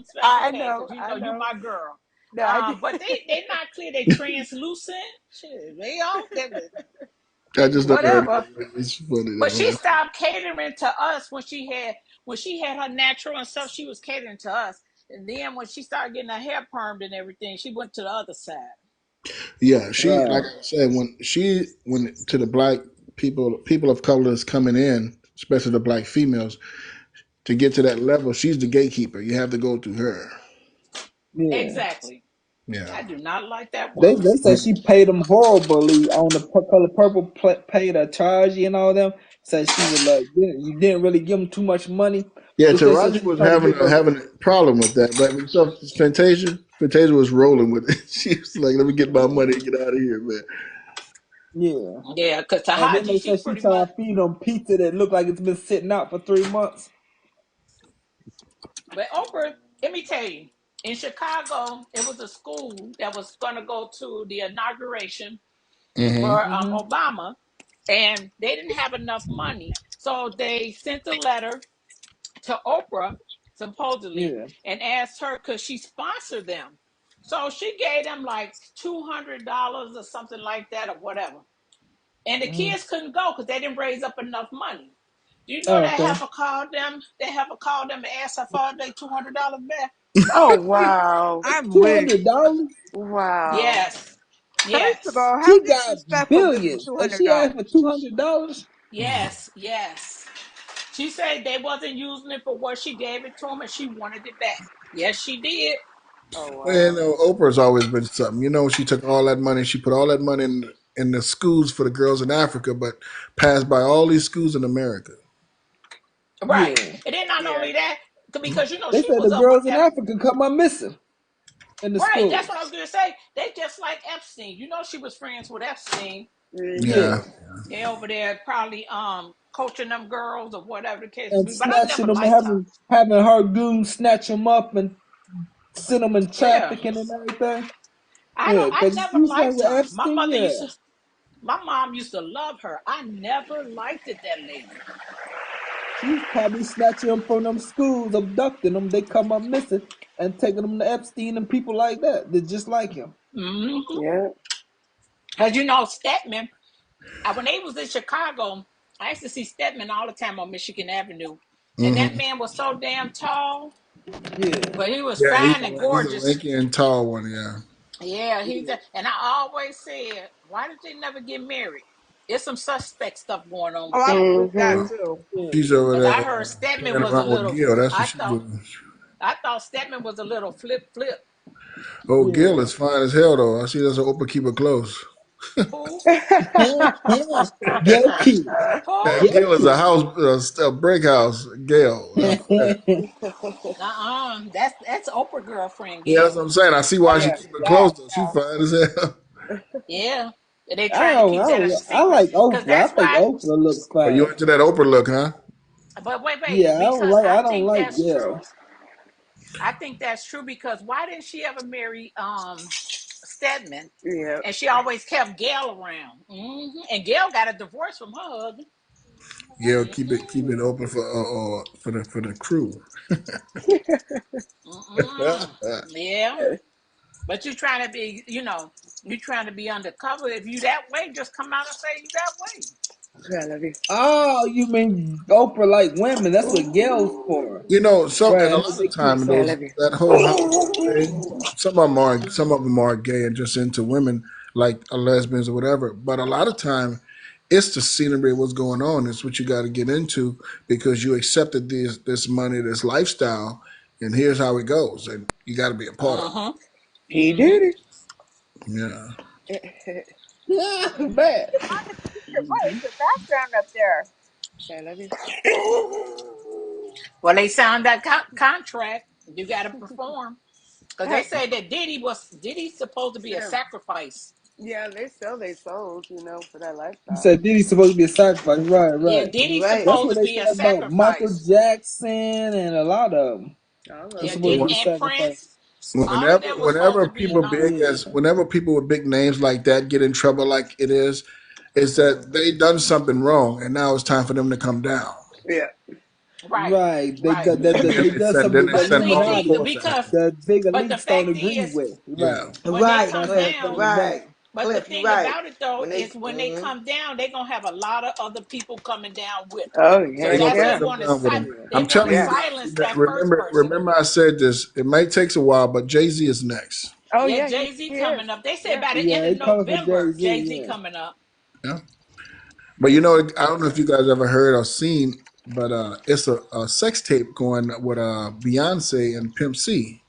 Special I K, know. because you I know you know. my girl. No, I did. But they not clear. They translucent. Shit, they all they, I just never heard it whatever. that way. It's funny But she though. stopped catering to us when she had her natural and stuff. She was catering to us, and then when she started getting her hair permed and everything, she went to the other side. Yeah, she like Right. I said when to the black people of color that's coming in, especially the black females, to get to that level, she's the gatekeeper. You have to go through her. Yeah. Exactly. Yeah. I do not like that They woman. said she paid them horribly on the color purple paid her charge and all them. Said she was like, you didn't really give them too much money. Yeah, They said Taraji she was was trying to having get them. having a problem with that, but so Fantasia was rolling with it. She was like, "Let me get my money and get out of here, man." Yeah. Yeah, because And then Tahaji, they she said she pretty trying much. to feed them pizza that looked like it's been sitting out for 3 months. But Oprah, let me tell you, in Chicago, it was a school that was going to go to the inauguration Hmm. for Hmm. Obama, and they didn't have enough money. So they sent a letter to Oprah, supposedly, Yeah. and asked her could she sponsor them. So she gave them like $200 or something like that, or whatever. And the Hmm. kids couldn't go because they didn't raise up enough money. Do you know Oh, they okay. have a called them? They have a called them and asked her for their $200 back. Oh wow. I'm weak. $200. Wow. Yes, First of yes, all, how She got disrespectful giving billions, and she asked $200. for $200. yes, yes. She said they wasn't using it for what she gave it to them, and she wanted it back. Yes, she did. Oh And wow. Oprah's always been something. She took all that money, she put all that money in the schools for the girls in Africa, but passed by all these schools in America. Right, Yeah. and then not Yeah. only that, because They she said was the up with girls in that. Africa come up missing in the Right, that's what I schools. was gonna say. They just like Epstein. She was friends with Epstein. Mhm. Yeah. Yeah. They over there probably coaching them girls or whatever the case may And be. But I snatching never them, liked her. having her goons snatch them up and send them in Yeah, trafficking and everything. I Yeah, don't. I because never she was friends liked with her. Epstein. Yeah. My mom used to love her. I never liked it. That lady. She was probably snatching them from them schools, abducting them. They come up missing and taking them to Epstein and people like that. They're just like him. Mm-hmm. Yeah. Cause Stedman. When they was in Chicago, I used to see Stedman all the time on Michigan Avenue, and that Hmm. man was so damn tall, Yeah. but he was Yeah, fine and he's a gorgeous. lanky and tall one. Yeah. Yeah, and I always said, why did they never get married? There's some suspect stuff going on Oh, with I them. believe that Mhm. too. Yeah. She's over Cause I there heard Stedman playing was a around with little. Gil. That's what I she's thought doing. I thought Stedman was a little flip. Oh, Gil Yeah. is fine as hell though. I see that's an Oprah keep her close. Who? Yo, kid. Who? Yo, Gil is a kid. house, a brick house. Gail. That's Oprah girlfriend Yeah, that's Gail. what I'm saying. I see Oh why she yeah. keep it Yeah. close though. She fine as hell. Yeah, they I trying to don't, keep I that a don't, I secret. like Cause Oprah. that's I think why. Oprah looks Oh, you fine. into that Oprah look, huh? But wait, Yeah, because I don't like Gail. I think that's true because why didn't she ever marry Stedman? Yeah. And she always kept Gail around. And Gail got a divorce from her husband. Yeah, keep Mm-mm, it open for the crew. mm-mm. Yeah, but you trying to be, you trying to be undercover. If you that way, just come out and say you that way. I love you. Oh, you mean Oprah like women? That's what Gail's for. Some Right, and a I know lot they of keep time I saying. those love you. that whole Hollywood thing. Some of them are gay and just into women like lesbians or whatever. But a lot of time, it's the scenery of what's going on. It's what you got to get into because you accepted this money, this lifestyle, and here's how it goes, and you got to be a part of Uh-huh. He Mm-hmm. did it. Yeah. it. Yeah, bad. Monica, keep your voice, your background up there. Okay, let me. Well, they signed that contract. You got to perform because they say that Diddy supposed to be a Yeah. sacrifice. Yeah, they sell their souls, for that You lifestyle. said Diddy's supposed to be a sacrifice, right? Yeah, Right. Diddy's Right. That's supposed what to they be a said about Michael sacrifice. Jackson and a lot of them. All They're of Yeah, them. supposed to Diddy be and sacrificed. Prince, all of them was supposed to be. Whenever people with big names like that get in trouble like it is that they done something wrong and now it's time for them to come down. Yeah. Right, Right. They right. got that And then they done something then that they But the send law see, Illuminati, enforcement because after 'em. the big but the elites don't fact agree is, with. Yeah. Right. when they Right, Not come Cliff. something down, right. Right. but the Cliff, you thing right. about it though When they is when they come down, they're gonna have a lot of other people coming down with them. Oh, So Ain't heck that's nobody they yeah. want come to down with them. Yeah. they I'm want to telling you Yeah. guys silence that that first person. remember I said this. It might take a while, but Jay-Z is next. Oh, Yeah, yeah, Jay Z he is. coming up. They say Yeah. by the Yeah, end of it coming for November, Jay-Z, Jay Z yeah. coming up. Yeah. But I don't know if you guys ever heard or seen, but it's a sex tape going with Beyonce and Pimp C.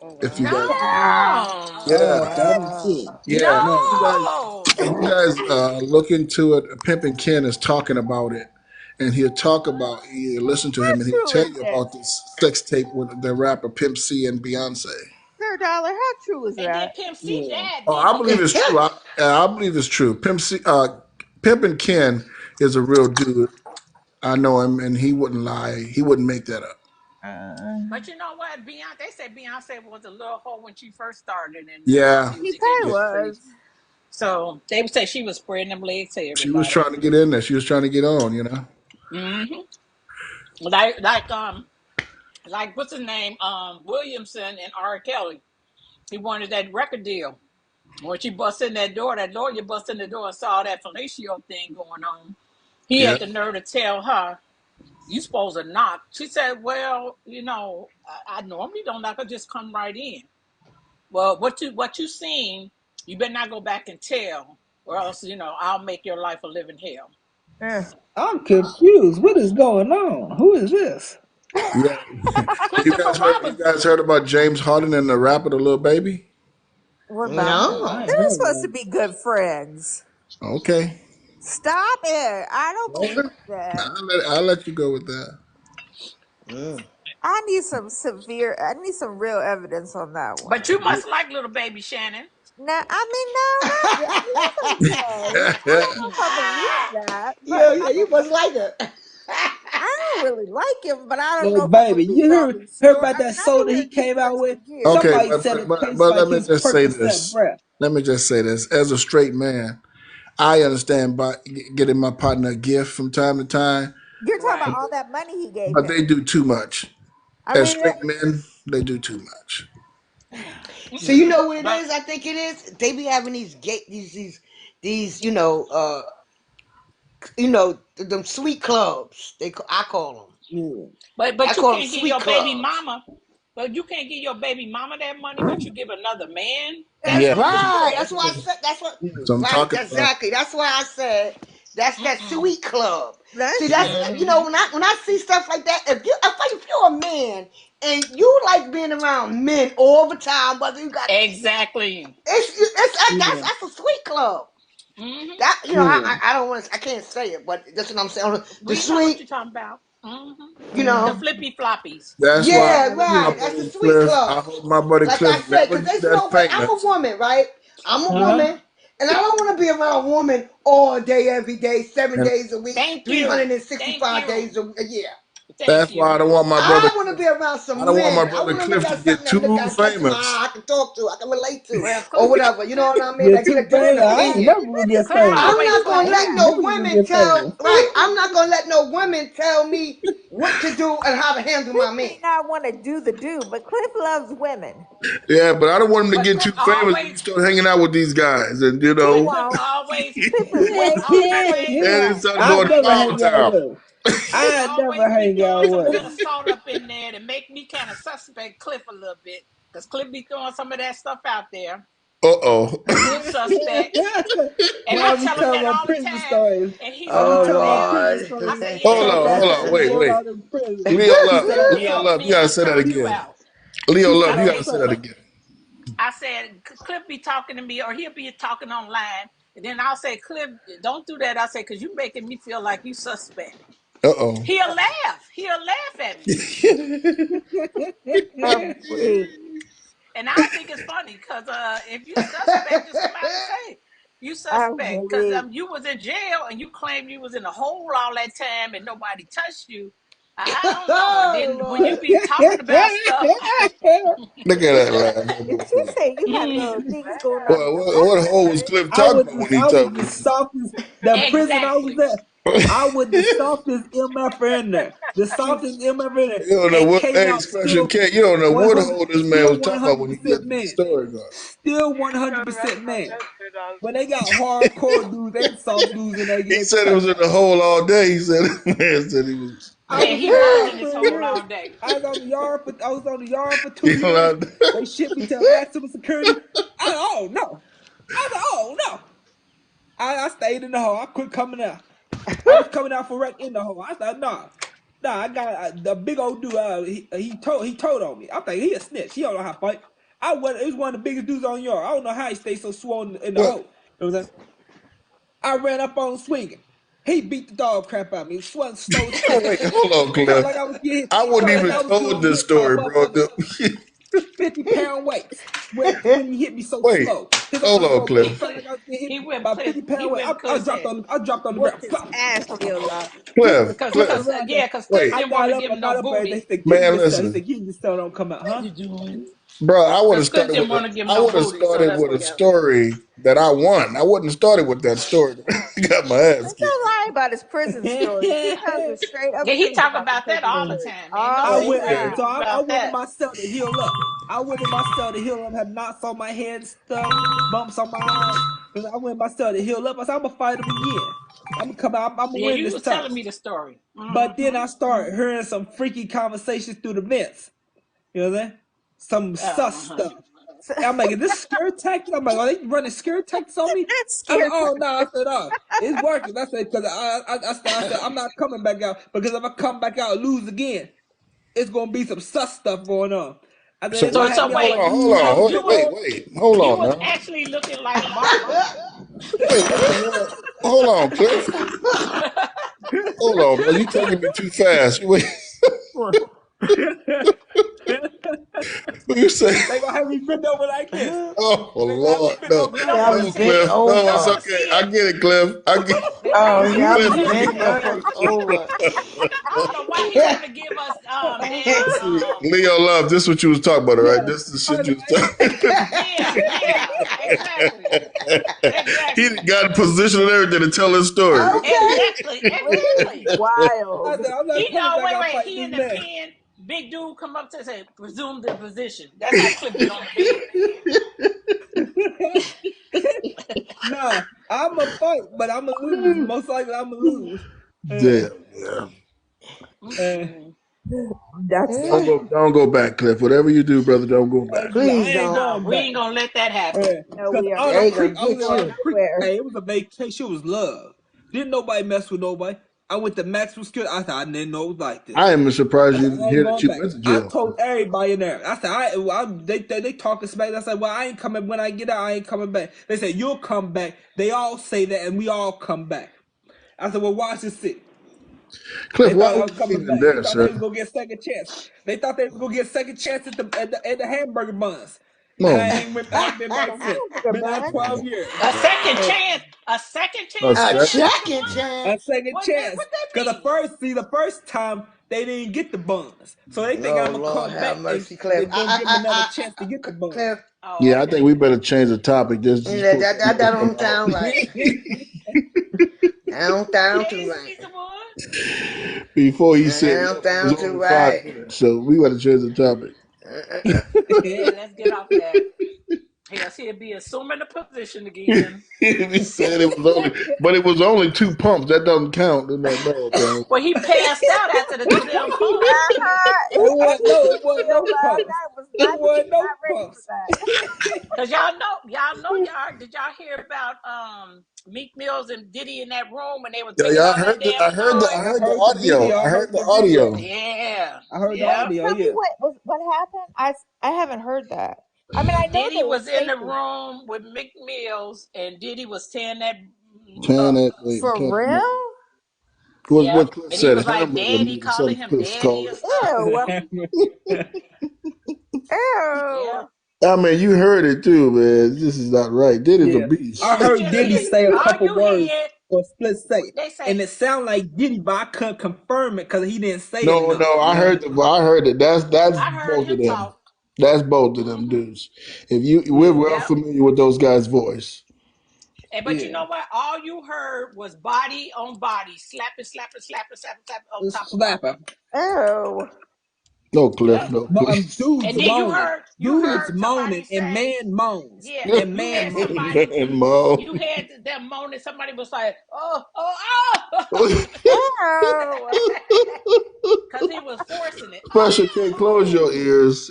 Oh, If you wow. guys, No, yeah, Oh, that is Wow. true. yeah. No. no. If you guys look into it, Pimp and Ken is talking about it, and he'll talk about you listen to How him, and he'll true tell is you that? about this sex tape with the rapper Pimp C and Beyonce. $100. How true is And then that? Pimp C Yeah. died, Oh, didn't I he? believe it's true. I believe it's true. Pimp and Ken is a real dude. I know him, and he wouldn't lie. He wouldn't make that up. Uh, But you know what? Beyonce, they say Beyonce was a little hoe when she first started in the Yeah, he music probably yeah. industry. was. So they would say she was spreading them legs to She was everybody. trying to get in there. She was trying to get on. hmm Like what's his name? Williamson and R. Kelly. He wanted that record deal. When she bust in that door, that lawyer bust in the door and saw that fellatio thing going on. He Yeah. had the nerve to tell her, "You supposed to knock." She said, "Well, I normally don't knock. I just come right in." Well, what you seen, you better not go back and tell, or else I'll make your life a living hell. Uh, I'm confused. What is going on? Who is this? Yeah. Christopher You Robinson. guys heard about James Harden and the rapper, the little baby? what about him? I No. ain't They're heard supposed to that. be good friends. Okay. Stop it. I don't Okay. believe that. I'll let you go with that. I need some real evidence on that But one. you must like little baby Shannon. Now, I mean, no, not really. I mean, it's okay. I don't know if I believe that, but Yeah, you must like it. I don't really like him, but I don't Well, know if I baby, believe you all heard these heard stories. about I that mean, I've been soda he hearing these came out stories with? for years. Okay, Somebody said it tastes but like let me his just say Percocet this. breath. Let me just say this. As a straight man, I understand by getting my partner a gift from time to time, You're talking about Right. all that money he gave but him. they do too much. I As mean, straight men, they do too much. So you know what it But is? I think it is. They be having these them sweet clubs. I call them. Yeah. I but you call them can't give sweet your baby clubs. mama. But you can't give your baby mama that money, but you give another man that that's Yeah, money. Right. ridiculous. That's why I said. That's what. Yeah. so I'm Right. talking about. Exactly. That's why I said that's that Mm-mm. sweet club. See, That's that's Mm-mm. when I see stuff like that. If you're a man and you like being around men all the time, whether you got Exactly. Yeah. that's a sweet club. hmm That Yeah. I don't want to. I can't say it, but that's what I'm saying. The We know what you're sweet, talking about. you The know. flippy floppies. That's why Yeah, my right. Yeah. That's the buddy sweet Cliff. I club. hope my buddy Like I Cliff said, never because get there's that no way. I'm a famous. woman, right? I'm a Huh? woman, and I don't want to be around a woman all day, every day, 7 days a week, Thank you. Thank 365 you. days a year. Thank That's why I you. don't want my brother I want to Cliff. be around I some don't want my men. I brother want to Cliff to got get something that look too I catch my famous. eye, I can talk to, I can relate to, Well, or whatever. You know what I mean? You're Like too get an famous. I ain't opinion. never gonna get Cliff famous. I'm always not full gonna of let crap. no Never gonna women get famous. tell right. I'm not gonna let no women tell me what to do and how to handle Cliff my man. may not want to do the do, but Cliff loves women. Yeah, but I don't want him to But get Cliff too famous and always, he start hanging out with these guys, and He but Cliff won't. always, Cliff is Cliff way too nice always, for and he that. start I'd going never Cliff, small hang out town. with him. Cliff I'd never always be hang throwing out some with him. Minnesota up in there to make me kind of suspect Cliff a little bit. Because Cliff be throwing some of that stuff out there. Uh-oh. A little suspect. And I Boy, we tell him tell that about all the prison time. stories. And he Boy, said, we Oh oh, tell about yeah. prison Lord. I stories. said, yeah, Tell he about helped that turn stuff me going out. on in prison. Leo He Love. said, He oh, Leo helped Love, you me gotta and say that turn you again. out. Leo he Love, said, I you gotta said, what's say that up? again. I said, Cliff be talking to me, or he'll be talking online, And then I'll say, Cliff, don't do that. I'll say, because you're making me feel like you suspect. Uh-oh. He'll laugh. He'll laugh at me. I'm weak. And I think it's funny because if you suspect, just come out and say you I'm suspect. Because weak. you was in jail and you claimed you was in a hole all that time and nobody touched you. I don't know. And then when you be talking about stuff, Look at that laugh. Did you say you had little things going on in Well, your what hole was Cliff talking about when he I was talking? the softest. The prison I was exactly. at, I was the softest MF in there. The softest MF in there, You don't know and what, came hey, out Special still K, you don't know what 100, hole this man still was talking about when he 100% got the man, story going. still 100% man. When they got hardcore dudes and soft dudes in there He getting said it was cut. in the hole all day. He said, man said he was. I Man, was he in was there in his for hole years. all day. I was on the yard for 2 You know, years. They shipped me to maximum security. I said, oh no. I stayed in the hole. I quit coming out. I was coming out for wreck in the hole. I said, nah. I got the big old dude. He told on me. I think he a snitch. He don't know how to fight. It was one of the biggest dudes on yard. I don't know how he stayed so swollen in the what? hole. You know what I'm saying? I ran up on him swinging. He beat the dog crap out of me. Slow as Wait, fuck. hold on, It felt Cliff. like I was getting. I It wouldn't felt like even I was told doing this hits by a story, bro. motherfucker 50-pound weights when he hit me so Wait, slow. His hold arm on, so big. It Cliff. felt like I was getting He hit whipped by Cliff. He 50-pound weight. whipped I Cliff's dropped head. on the whooped ground. his Flop. ass real loud. Cliff, Because Flip because around there. yeah, Cliff wait, I didn't want got to up. give I him no got up there. They booty. said, "Give me man, your cell." He listen. said, "Give me your cell. Don't come out, What huh?" you doing? Bro, I would have Because Cliff started didn't with want to give him I no would have booty, so started that's with what a got. story that I won. I wouldn't have started with that story. Got my ass But kicked. don't lie about his prison stories. He tells the straight up Yeah, he truth talk about the about that prison all the stories. time, man. Don't I All say the went. he ain't time. So I about went in that. my cell to heal up. I went in my cell to heal up. Had knots on my head and stuff, bumps on my eyes. Because I went in my cell to heal up. I said, "I'm gonna fight him again. I'm gonna come out. I'm gonna Yeah, win you this was telling time." me the story. But then I started hearing some freaky conversations through the vents. You know what I'm saying? Some sus stuff. So, I'm like, is this scare tactics? I'm like, are they running scare tactics on me? that's I said, scary. oh no. I said, oh, it's working. I said, because I said, I'm not coming back out because if I come back out and lose again, it's gonna be some sus stuff going on. I said, So they're gonna wait, have So me all wait, like, so hold you on, was hold you on was now. actually looking like Barbara. Wait, what the hell? Hold on, Cliff. Hold on, bro. You taking me too fast. Wait, what you say? they gonna have me bent over like this. Oh They gonna have me Lord, bent no, over We like don't want this. to no, see bent it. Cliff, no, We don't it's over. want to okay. see I it. get it, Cliff. I get. They Oh, don't want y'all to was see us bent do the that. fuck over. I don't know why he want to give us damn See, Leo Love, this is what you was talking about, right? Yeah. This is the I shit was you was talking. yeah, exactly. He Exactly. got in position and everything to tell his story. Okay. Exactly. Which is Exactly. wild. said, I'm not He coming back wait, out wait. fighting He this in the man. pen. Big dude come up to say, presume the position. That's how Cliff get on the Nah, I'm a fight, but I'm gonna lose. Most likely, I'm gonna lose. Damn, yeah. Uh, bed. That's funny. Don't go back, Cliff. Whatever you do, brother, don't go back. I Please ain't don't. No, going we back. ain't gonna let that happen. No, Cause we are Otter They not gonna Creek, I was get in going Otter you. Creek. nowhere. Hey, it was a vacation. It was love. Didn't nobody mess with nobody. I went to Maxwell Security. I said I didn't know it was like this. I am surprised I you said, didn't I ain't hear that going you back. went to I jail. told everybody in there. I said, they talking smack. I said, well, I ain't coming. When I get out, I ain't coming back. They said, you'll come back. They all say that, and we all come back. I said, well, watch this shit. Cliff, They why thought I were was you coming even back. They there, thought they was sir? gonna get second chance. They thought they was gonna get second chance at the hamburger buns. Come And on, man. I ain't been back The since. hamburger Been out bun. 12 years. A second Uh, chance. A second A chance at A the second? hamburger second bun. a chance. second What that? chance. What that Cause mean? the first time they didn't get the buns. So they think Oh I'm gonna Lord, come have back and mercy, Cliff. they're gonna give them another chance to get the buns. Cliff. Oh, Yeah, I think okay. we better change the topic. Just That, put that, that Cliff on don't sound right. That don't sound too Okay, right. Caesar Wood. before he That said don't it was sound too only right. 5 minutes. So we better change the topic. Yeah, let's get off that. Yes, he'll be assuming the position again. He said it was only 2 pumps. That doesn't count. No. Well, he passed out after the 10 pumps. Uh-huh. It wasn't He no still pumps. I was It not. He was wasn't no not ready for pumps. that. Cause y'all did y'all hear about Meek Mills and Diddy in that room when they were Yeah, drinking yeah, all that damn I I Patron? heard the heard the audio. video. I I heard heard the the video. audio. Yeah, I heard the yeah. audio. Tell me Yeah. what happened. I haven't heard that. I mean, I know Diddy they was in the taped it. room with Mick Mills, and Diddy was tearing that Tan up. that For can't remember. real? Yep. What Cliff And he said, was like hamburger daddy, meat or calling something. him Cliff daddy called and it. stuff. Ew. Yeah. Ew. I mean, you heard it too, man. This is not right. Diddy's a Yeah, I beast. You heard just Diddy hear say a all couple you words hear. for a split second, They say, and it sounded like Diddy, but I couldn't confirm it because he didn't say No, enough. no, You know. I heard it. That's I heard both of him them. talk. That's both of them Hmm. dudes. We're Yeah, well Yep. familiar with those guys' voice. But you yeah. know what? All you heard was body on body, slapping, slapping, slapping, slapping, slapping on top of top of. Slapper. Ew. No, Cliff, Yep. no, Cliff. And then you Dudes heard somebody moaning, and say, man moans, yeah, and you man had moans. somebody, And Mo. you had them moaning. Somebody was like, oh, oh, oh, Ew. because he was forcing it. Pressure can't close your Oh, ears.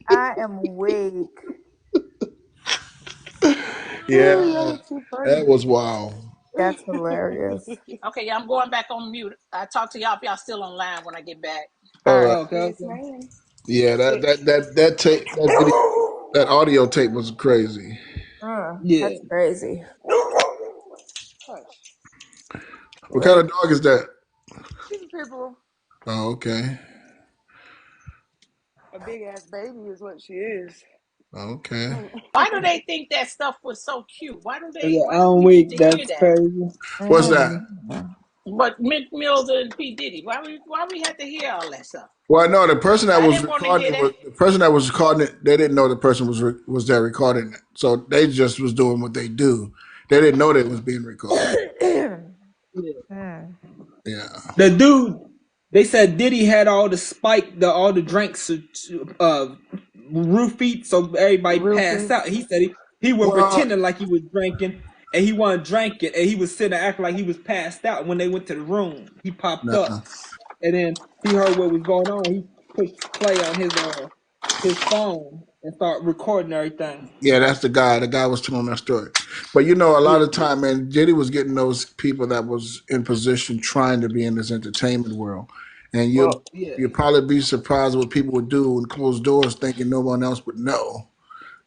I am weak. Yeah, Oh, y'all too funny. that was wild. That's hilarious. okay. Yeah, I'm going back on mute. I talk to y'all if y'all still online when I get back. All All right. right. Okay, Yes, okay. ma'am. Yeah, that tape, that video, that audio tape was crazy. Yeah. That's crazy. Hush. What kind Well, of dog is that? She's a pit bull. Oh, okay. A big ass baby is what she is. Okay. Why do they think that stuff was so cute? Why do they? yeah, Why do I'm we get weak. to hear That's that? crazy. What's that? But Mick Mills and P Diddy, why we had to hear all that stuff? Well, no, the person that I was didn't want to recording hear it that. was the person that was recording it. They didn't know the person was there recording it, so they just was doing what they do. They didn't know that it was being recorded. Yeah. Mm. Yeah. The dude, they said Diddy had all the drinks, roofied, so everybody passed Rufus. out. He said he was Well, pretending like he was drinking, and he wasn't drinking, and he was sitting there acting like he was passed out. When they went to the room, he popped nah. up, and then he heard what was going on. He pushed play on his phone and started recording everything. Yeah, that's the guy. The guy was telling that story. But you know, a lot Yeah, of time, man, Diddy was getting those people that was in position trying to be in this entertainment world, and Well, yeah, you'll probably be surprised what people would do and close doors, thinking no one else would know,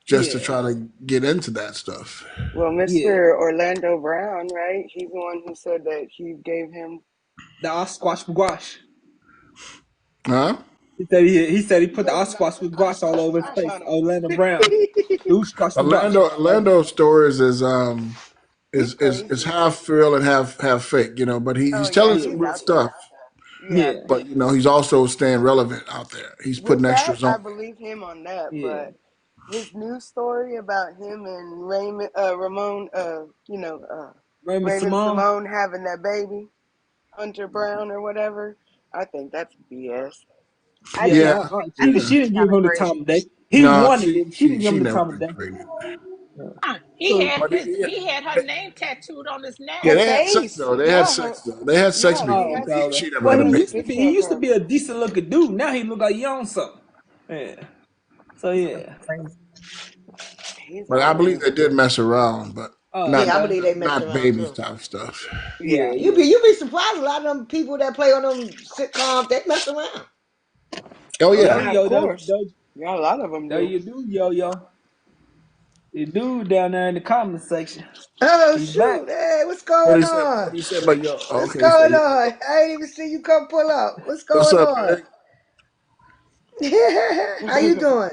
just to yeah, try to get into that stuff. well, yeah. Mr. Orlando Brown, right? He's the one who said that he gave him. The Osquash Squash. Huh? He said he He put the put the Osquash with I squash all squash over his squash face. on him. Orlando Brown. The Osquash squash. Orlando stories He's is crazy. half real and half fake, you know. But Oh he's telling yeah, Yeah, some he's real out there. stuff. Yeah, yeah, But you know, he's also staying relevant out there. He's with putting that, extras I on. believe him on that. yeah. But his news story about him and Ramon, Raymond Raymond Simone. Simone having that baby, Hunter Brown or whatever. I think that's BS. I Yeah, think Yeah, I she think yeah. she it's didn't give kind of him the crazy. time of day. He No, wanted it. She didn't give she him the never time of been day. pregnant. Yeah. He So, had But her name tattooed on his yeah, Her neck. they had sex face, though. They had yeah, sex though. They had sex he oh, before. has. okay, okay. She never Well, had a He he has used baby. to a be. picture He of used to her. be a decent looking dude. Now he look like he on something. Yeah. So That's yeah. crazy. He's But I on believe there. they did mess around, but Oh, not Yeah, I okay. believe they mess not around babies too. type stuff. Yeah, Yeah. Yeah. you be surprised. A lot of them people that play on them sitcoms, they mess around. Oh Oh, yeah, there Yeah, you of go. course. Yeah, a lot of them There do. you do, yo. You do down there in the comment section. Oh He's back. shoot! Hey, what's what do going you say? on? What do you say about yo? Oh, What's okay, you say going yo. on? I didn't even see you come pull up. What's What's going up, on? Greg? How you doing?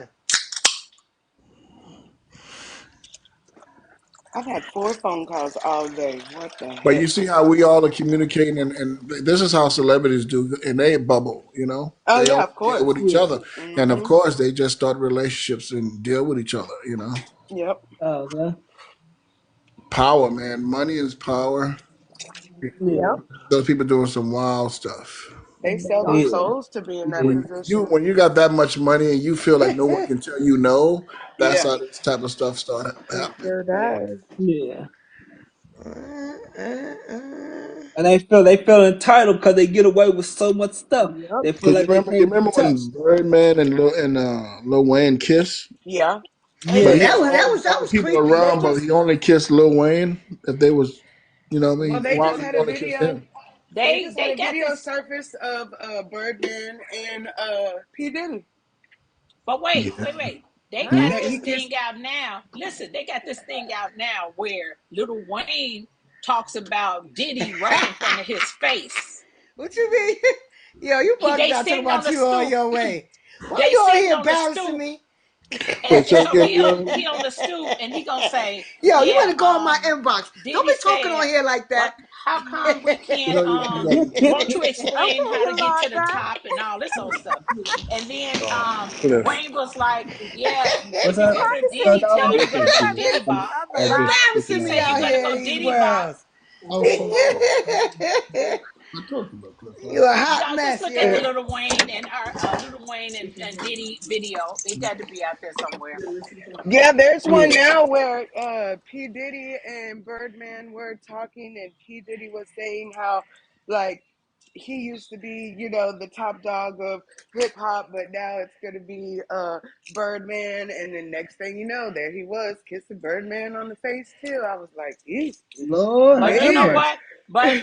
I've had 4 phone calls all day. What the But you heck? see how we all are communicating, and this is how celebrities do, and they bubble. You know, Oh they yeah, all of deal course. with each Yeah. other, and of Mhm. course, they just start relationships and deal with each other. You know, Yep. Oh, okay. power, man, money is power. Yeah. Yep. Those people doing some wild stuff. They They sell their are. Yeah. souls to be in that Yeah. position. When you got that much money and you feel like no one can tell you no, that's Yeah. how this type of stuff start It happening. sure Yeah. does. Yeah. Uh, uh. And they feel entitled because they get away with so much stuff. Yep. They feel Cause you like they remember, you can't be remember when touched. Birdman and Lil Wayne kissed, Yeah. Oh Yeah, but he Yeah. yeah. had that all was these that other was people creepy. They around, but just he only kissed Lil Wayne. If they was, you know, what I Well, mean, they why just would he had a only kiss video. him? They just had They a got video this. surface of Birdman and P Diddy. But wait, Yeah, wait. They Huh? got Hmm? That this he kissed. thing out now. Listen, they got this thing out now where Lil Wayne talks about Diddy right in front of his face. What you mean? Yo, you bugged They out talking sitting on about the you on stoop. your way. Why They you on sitting here on the embarrassing stoop, me? Wait, and say so again, he Young. on the stoop, and he gonna say, Yo, you "Yeah, better go in my inbox. Don't Diddy be talking on said, here like what? that. How come we can't? You Won't you Okay, explain how to get to the Yolanda. top and all this old stuff?" And then Cliff. Wayne was like, "Yeah, What's if you up? go to Honestly, Diddy, tell him to Yolanda, go you to might Diddy miss Bop." the You lot. He embarrassing me said, "You out better here go in these Diddy Bop." worlds. You a hot Y'all just mess, look at the yeah. Little Wayne and and Diddy video. It got to be out there somewhere. Yeah, there's one Yeah. now where P. Diddy and Birdman were talking, and P. Diddy was saying how, like, he used to be, the top dog of hip hop, but now it's gonna be Birdman, and then next thing you know, there he was kissing Birdman on the face too. I was like, eesh, Lord But you have know man. mercy. what? But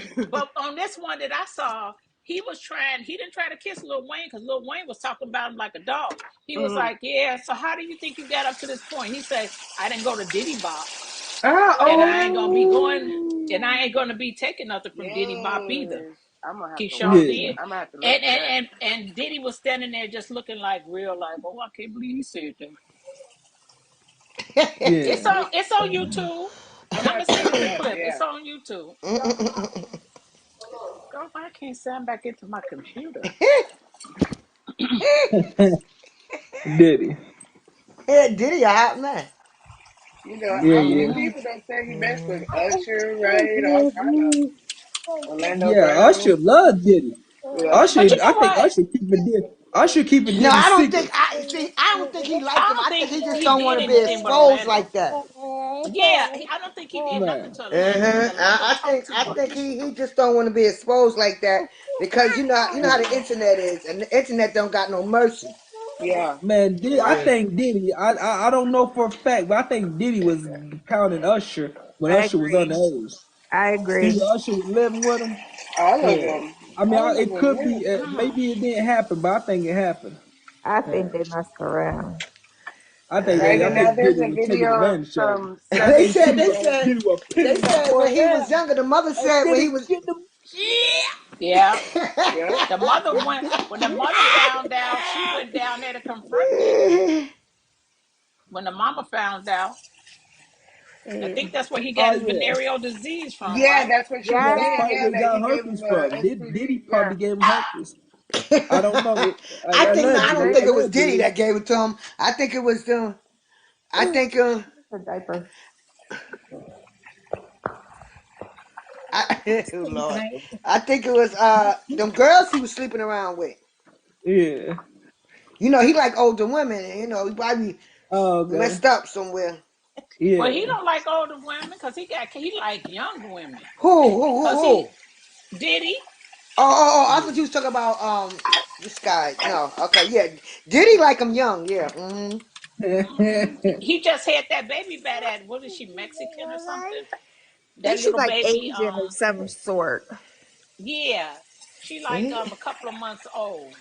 on this one that I saw, he was trying. He didn't try to kiss Lil Wayne because Lil Wayne was talking about him like a dog. He was Mm. like, "Yeah, so how do you think you got up to this point?" He said, "I didn't go to Diddy Bop, Ah, and I ain't gonna be going, and oh, I ain't gonna be taking nothing from Diddy Bop either." yes. I'm gonna have to Keyshawn watch. Yeah. did, I'm gonna have to look and for and that. and and Diddy was standing there just looking like real, like, "Oh, I can't believe he said that." It's Yeah. on it's on YouTube, I'm and gonna I'm have gonna to send look you it the up. clip. It's Yeah. on YouTube. Girl, I can't send back into my computer. Diddy. Yeah, Diddy a hot mess. Yeah, How many yeah. people that say he messed with Usher, right? All kind of Orlando Yeah, Brown. Usher loved Diddy. Yeah. But you I know think what? Usher keeping No, Diddy I don't think secret. I don't think he liked I him. don't I think think he just he don't want did to be anything with exposed Orlando. like that. Yeah, I don't think he did nothing Man. to Orlando. Uh-huh. Orlando I talked think too I think much. he just don't want to be exposed like that because you know how the Man. internet is, and the internet don't got no mercy. Yeah. Man, Diddy, I Yeah. think Diddy, I don't know for a fact, but I think Diddy was pounding Usher when I Usher was agree. underage. I See, agree. Usher was living with him. All of Yeah. them. I mean, All of it them. could Yeah. be, maybe it didn't happen, but I think it happened. I Yeah. think they messed around. Right, I and now think there's Diddy a was taking video of advantage of him. some I seven think people. Diddy was They pinning that said boy when he was ass. younger, the mother Hey, said when he Diddy was. getting them. Yeah. Yeah. The mother went when the mother found out, she went down there to confront Diddy. When the mama found out, I think that's where he got Oh his yeah. venereal disease from, Yeah, right? that's what she was That's saying. Yes. probably Yeah, where he that got he gave him herpes a from. Diddy STD. Yeah. probably gave him herpes. I don't know. I think no, I don't Allegedly, think it Agree. was Diddy allegedly. that gave it to him. I think it was the. I think A diaper. oh Lord, Right? I think it was them girls he was sleeping around with. Yeah. You know, he like older women, and he probably Oh, okay. messed up somewhere. Well, he Yeah. don't like older women because he like young women. Cause Who? he Diddy, I thought you was talking about this guy. No, okay, yeah. Did he like him young? Yeah. Hmm. he just had that baby by that. What is she, Mexican or something? I think That she's little like baby. Asian of some sort. Yeah, she like See? a couple of months old.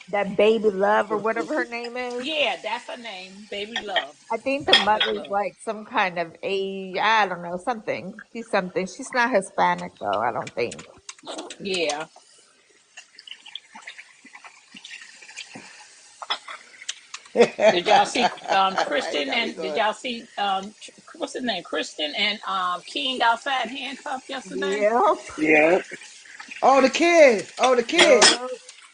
That baby love or whatever her name is. Yeah, that's her name, Baby Love. I think the Baby mother's Love. like some kind of I don't know, something. She's something. She's not Hispanic though, I don't think. Yeah. Did y'all see You Kristen got me and did going. y'all see what's his name? Kristen and King outside handcuffed yesterday? Yep. Yeah. Oh, the kids. Oh, the kids. Yep.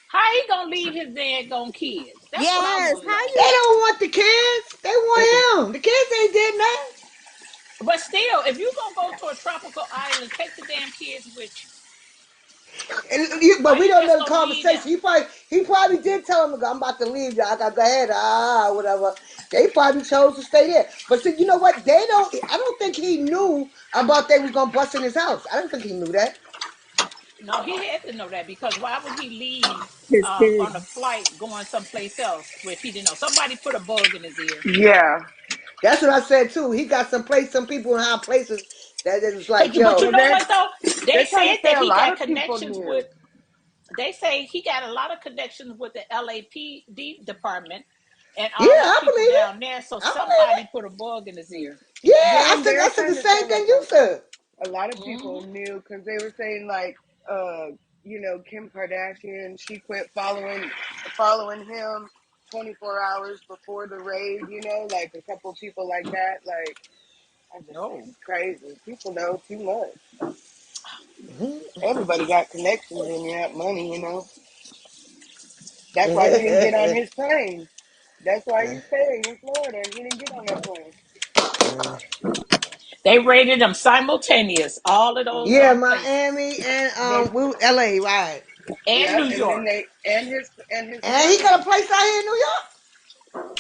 How he gonna leave his daggone kids? That's what I Yes. want to How know. They you don't want the kids. They want him. The kids ain't did nothing. But still, if you gonna go to a tropical island, take the damn kids with you. But Why we you don't just know the gonna leave them? conversation. He probably did tell him, I'm about to leave you. I got to go ahead, whatever. They probably chose to stay there. But see, you know what? I don't think he knew about they was going to bust in his house. I don't think he knew that. No, he had to know that because why would he leave his on a kids? flight going someplace else if he didn't know? Somebody put a bug in his ear. Yeah. That's what I said, too. He got some people in high places that is like, But yo. you Well, know they're, what though? They they're trying to said say that a he lot got of people connections knew. with. They say he got a lot of connections with the LAPD department and Yeah, all them I people believe it. down there. So I believe somebody it. put a bug in his ear. Yeah, Then I they're said trying the to say same like thing you said. a lot of people Hmm. knew because they were saying like, uh, Kim Kardashian, she quit following him 24 hours before the raid. Like a couple of people like that. Like I just say No. it's crazy. People know too much. Mhm. Everybody got connections and you have money. That's why he didn't get on his plane. That's why he's staying in Florida and he didn't get on that plane. They raided them simultaneous, all of those Yeah, places, Miami and They LA, right? and Yeah, New and then York. they and his And he got a plane. place out here in New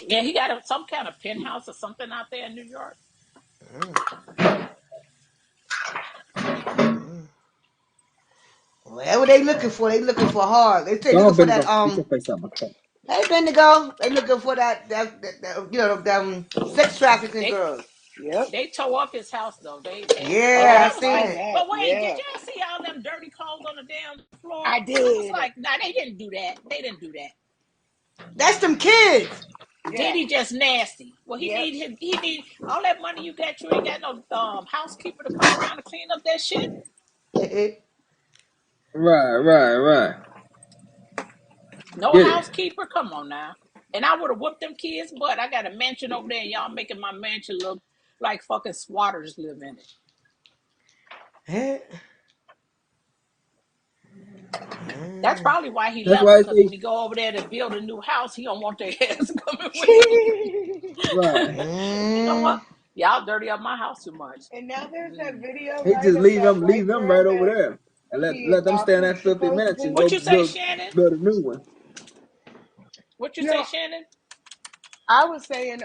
Yeah, he got some kind of penthouse or something out there in New York. York. Whatever they looking for hard. They looking Don't for bend that go. Get your face out my car. Hey Bendigo, they looking for that sex trafficking They girls. Yep. they tore up his house though. Oh, Yeah, I I That was seen saw like, it. that. but wait, did Yeah, y'all see all them dirty clothes on the damn floor? I I was did. like, nah, they didn't do that. They didn't do that. That's them kids. Yeah. Diddy just nasty. Well, Yep. he need all that money you got. You ain't got no housekeeper to come around to clean up that shit. Right. No Get it. housekeeper. Come on now. And I would have whooped them kids, but I got a mansion over there, and y'all making my mansion look like fucking squatters live in it. That's probably why he That's left, why I because when say he go over there to build a new house, he don't want their ass coming with him. right. You know what? Mm. Y'all dirty up my house too much. And now there's that Mm. video, He right, just of that leave white them girl right over that there and he let them stay in adopted that filthy mansion. supposedly. What Go you say, build Shannon? build a new one. What you say, No, Shannon? I was saying,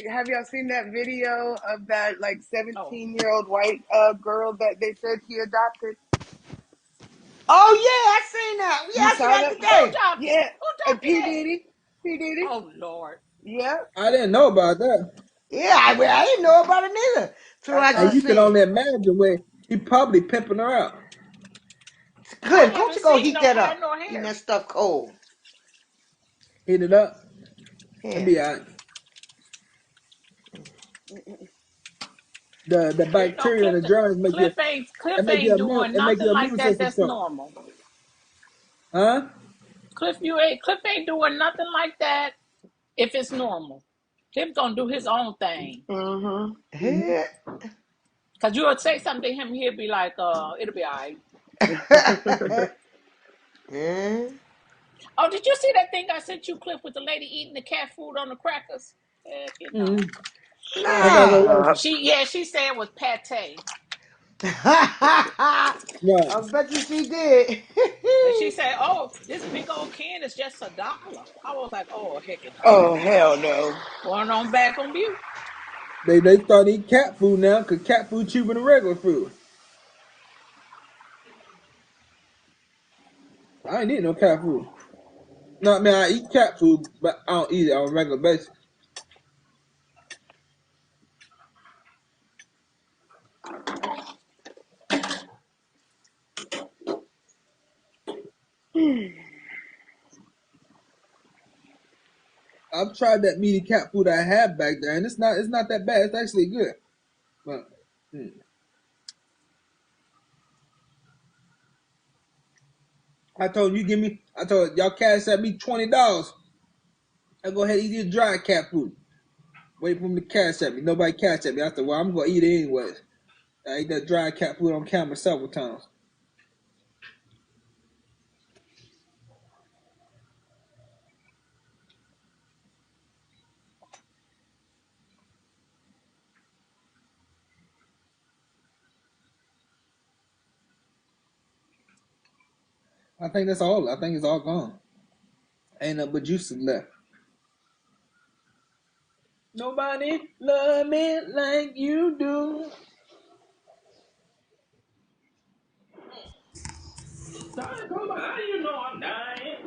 have y'all seen that video of that like Oh, 17-year-old white girl that they said he adopted? Oh yeah, I seen that. Yeah, You I see saw that that? who today. adopted? Yeah. Who And adopted P that? Diddy, P Diddy. Oh Lord. Yeah, I didn't know about that. Yeah, I didn't know about it neither. So I I saw And it. just you can seen. only imagine where he probably pimping her out. I Cliff, don't haven't you go seen heat no that hair up. nor Eating hair. that stuff cold. Heat it up and Yeah. be out. The You know, bacteria in the germs make you Cliff ain't doing it make nothing your like immune that. system That's strong. normal. Huh? Cliff ain't doing nothing like that if it's normal. Cliff gonna do his own thing. Mm-hmm. Mm-hmm. Yeah. Cause you would say something to him, he'll be like, it'll be all right. Yeah. Oh, did you see that thing I sent you, Cliff, with the lady eating the cat food on the crackers? Heck, you know. Mm-hmm. Man, How's that Nah. gonna stop. She said it was pate. Right. I bet you she did. And she said, oh, this big old can is just $1. I was like, oh, heck no. Oh hell no. Going on back on mute. They start eating cat food now because cat food cheaper than regular food. I ain't eating no cat food. No, I mean I eat cat food, but I don't eat it on a regular basis. I've tried that meaty cat food I had back there, and it's not that bad. It's actually good. But I told y'all cash at me $20. I go ahead and eat this dry cat food. Wait for them to cash at me. Nobody cash at me. I said, well, I'm gonna eat it anyways. I ate that dry cat food on camera several times. I think that's all. I think it's all gone. Ain't nothing but juices left. Nobody love me like you do. How you know I'm dying?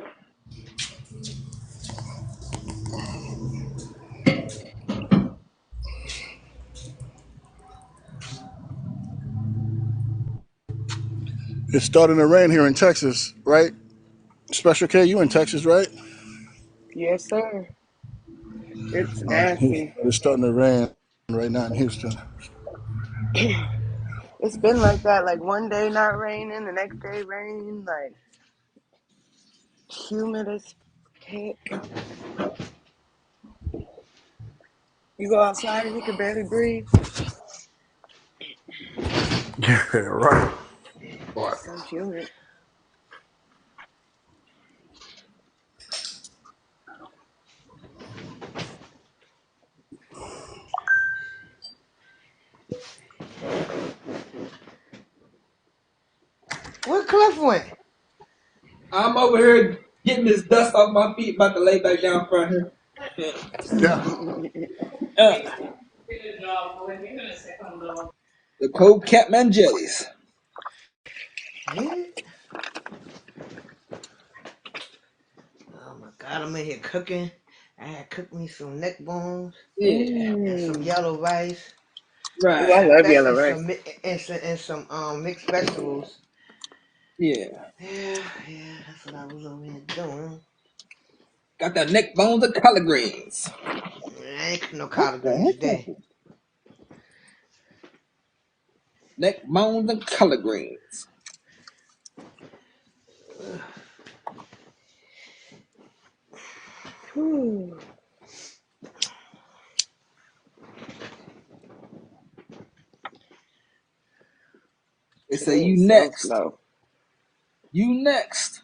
It's starting to rain here in Texas, right? Special K, you in Texas, right? Yes, sir. It's nasty. It's starting to rain right now in Houston. It's been like that. Like one day not raining, the next day rain. Like humid as heck. You go outside and you can barely breathe. Yeah, right. Boy. It's so humid. Where Cliff went? I'm over here getting this dust off my feet, about to lay back down front here. Yeah. Uh, the cold Catman jellies. Yeah. Oh my God, I'm in here cooking. I had cooked me some neck bones Yeah, and some yellow rice Ooh, I right. love yellow rice. and some mixed vegetables. Yeah. Yeah, that's what I was over here doing. Got the neck bones of collard greens. I ain't cooking no What collard the greens heck today. happened? Neck bones and collard greens. Whew. They say Today you is so next. slow. You next.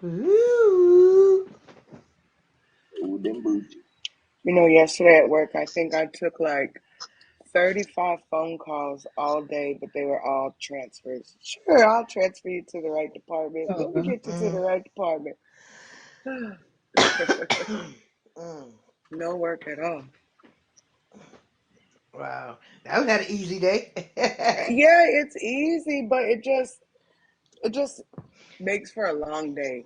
Ooh. Ooh, them bougie. You know, yesterday at work, I think I took like 35 phone calls all day, but they were all transfers. Sure, I'll transfer you to the right department. Let me Uh-huh. get you to the right department. Mm. No work at all. Wow, that was had an easy day. Yeah, it's easy, but it just makes for a long day.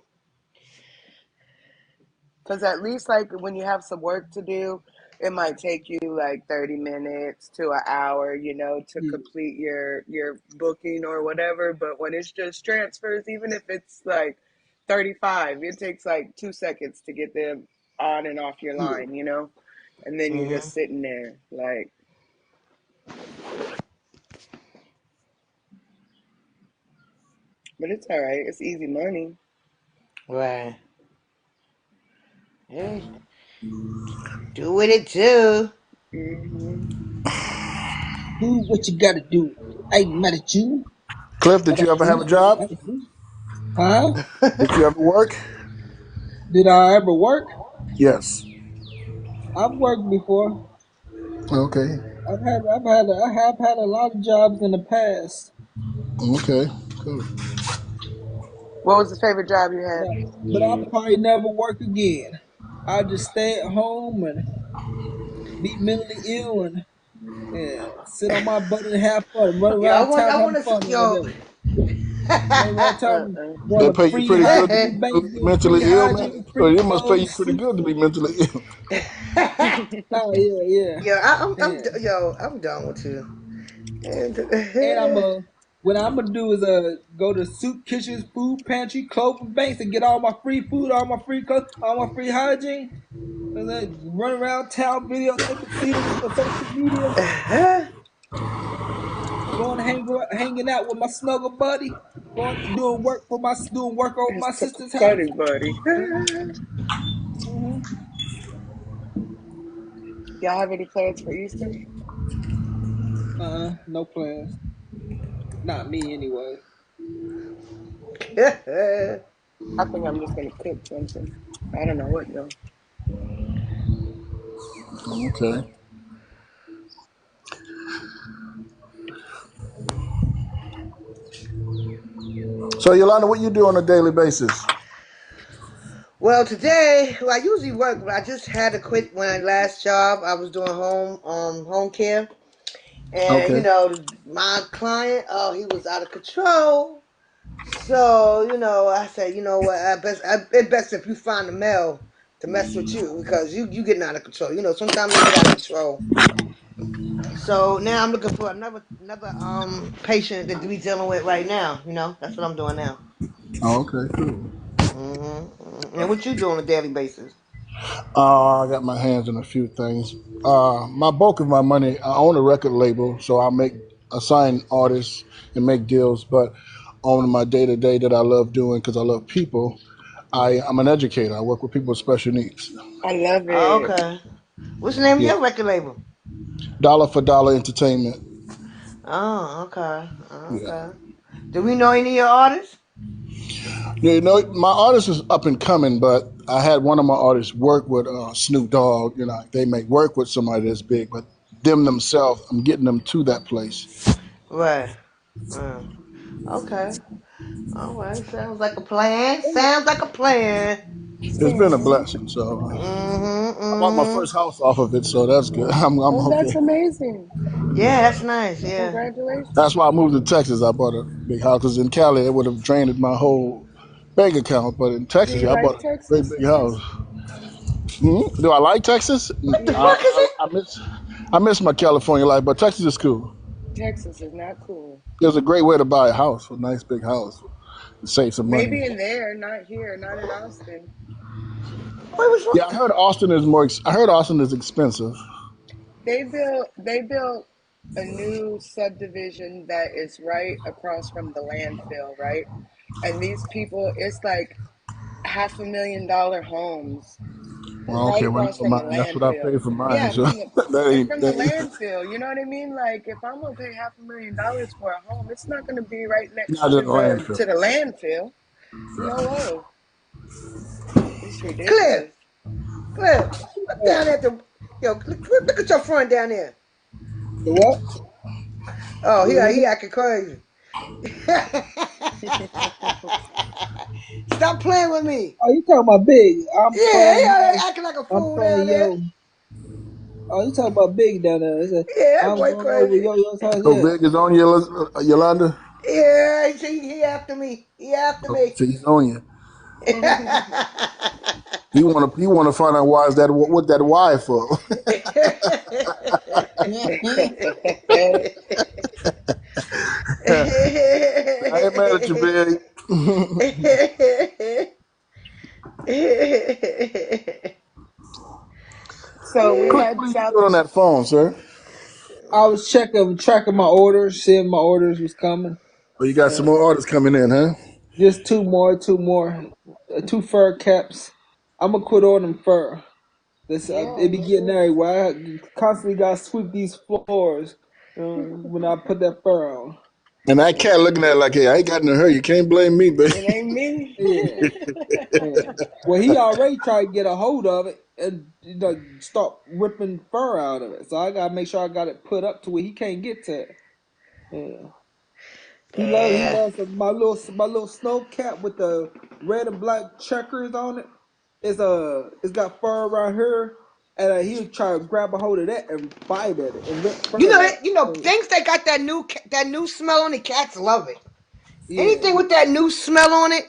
Because at least like when you have some work to do, it might take you like 30 minutes to an hour, to Yeah. complete your booking or whatever. But when it's just transfers, even if it's like 35, it takes like 2 seconds to get them on and off your Yeah. line. And then you're hmm just sitting there like, but it's all right. It's easy money. Right. Hey, do what it do. Hmm. Do what you gotta do. I ain't mad at you. Cliff, did But I you ever have a ain't job? mad at you. Huh? Did you ever work? Did I ever work? Yes. I've worked before. Okay. I have had a lot of jobs in the past. Okay. Cool. What was the favorite job you But had? I'll probably never work again. I'll just stay at home and be mentally ill and sit on my butt and have fun, run Yo, around town I having want to, fun all yo. day. Run around town, Uh-uh. They going to pay you free pretty good to hygiene, be banks, doing free mentally ill, man. hygiene, Or free it must pay you clothes, pretty free. good to be mentally ill. Oh yeah, Yo, yeah. I'm done with you. And And what I'm gonna do is go to soup kitchens, food pantry, clothing banks, and get all my free food, all my free clothes, all my free hygiene, and then run around town, videotaping, scenery for social media, hanging out with my snuggle buddy, doing work over His my sister's house. study buddy. Hmm. Y'all have any plans for Easter? No plans. Not me anyway. I think I'm just gonna cook something. I don't know what though. Okay. So Yolanda, what you do on a daily basis? well, today, I usually work, but I just had to quit my last job. I was doing home care, and Okay. my client, oh, he was out of control. So I said, you know what, it's best if you find a male to mess with you because you getting out of control. Sometimes they get out of control. So now I'm looking for another patient that we dealing with right now. That's what I'm doing now. Oh, okay, cool. And what you do on a daily basis? I got my hands in a few things. My bulk of my money, I own a record label, so I assign artists and make deals. But on my day to day that I love doing because I love people, I'm an educator. I work with people with special needs. I love Oh, it. okay. What's the name of Yeah, your record label? Dollar for Dollar Entertainment. Oh, okay. Yeah. Okay. Do we know any of your artists? You know, my artist is up and coming, but I had one of my artists work with Snoop Dogg. You know, they may work with somebody that's big, but them themselves, I'm getting them to that place. Right. Okay. All right. Sounds like a plan. Sounds like a plan. It's been a blessing. So I bought my Mm-hmm. first house off of it, so that's good. I'm Oh, that's okay. amazing. Yeah, that's nice. Yeah. That's Congratulations. why I moved to Texas. I bought a big house because in Cali it would have drained my whole bank account, but in Do Texas, you yeah, I like bought a great Texas? big house. Do I like Texas? What the Yeah. fuck is it? I miss my California life, but Texas is cool. Texas is not cool. It's a great way to buy a house, a nice big house, and save some money. Maybe in there, not here, not in Austin. Wait, what's Yeah, wrong? I heard Austin is expensive. They built a new subdivision that is right across from the landfill, right? And these people, it's like $500,000 homes Well, right okay, well, across never from the mind. That's what I landfill. paid for mine, Yeah, so from the that it's ain't from the that ain't landfill. You know what I mean? Like if I'm gonna pay $500,000 for a home, it's not gonna be right not next in the landfill. to the landfill. No Yeah. way. It's Cliff. ridiculous. Cliff. Look down at the. Yo, look at your front down there. The what? Oh, What is he it? acting crazy. Stop playing with me. Oh, you talking about big? I'm Yeah, playing he yo. acting like a I'm fool playing down there. yo. Oh, you talking about big down there? Yeah, that I'm boy going over crazy. Yo-Yo's house. So Yeah. big is on you, Yolanda. Yeah, he after me. He after Okay, me. so he's on you. He wanna find out why is that what that Y for. I ain't mad at you, big. So we Cliff, had what are you South. doing on that phone, sir? I was tracking my orders, seeing my orders was coming. Oh, you got some more orders coming in, huh? Just two more, two fur caps. I'm gonna quit ordering fur. This Yeah, it be you getting should. everywhere. I constantly gotta sweep these floors when I put that fur on. And that cat looking at it like, hey, I ain't got no hair. You can't blame me, but It ain't me. Yeah, yeah. Well, he already tried to get a hold of it and start ripping fur out of it. So I gotta make sure I got it put up to where he can't get to it. Yeah. He Yeah. loves my little snow cap with the red and black checkers on it. It's got fur around here, and he'll try to grab a hold of that and bite at it and rip You know fur that. out. You know things that got that new smell on it. Cats love it. Yeah, Anything with that new smell on it,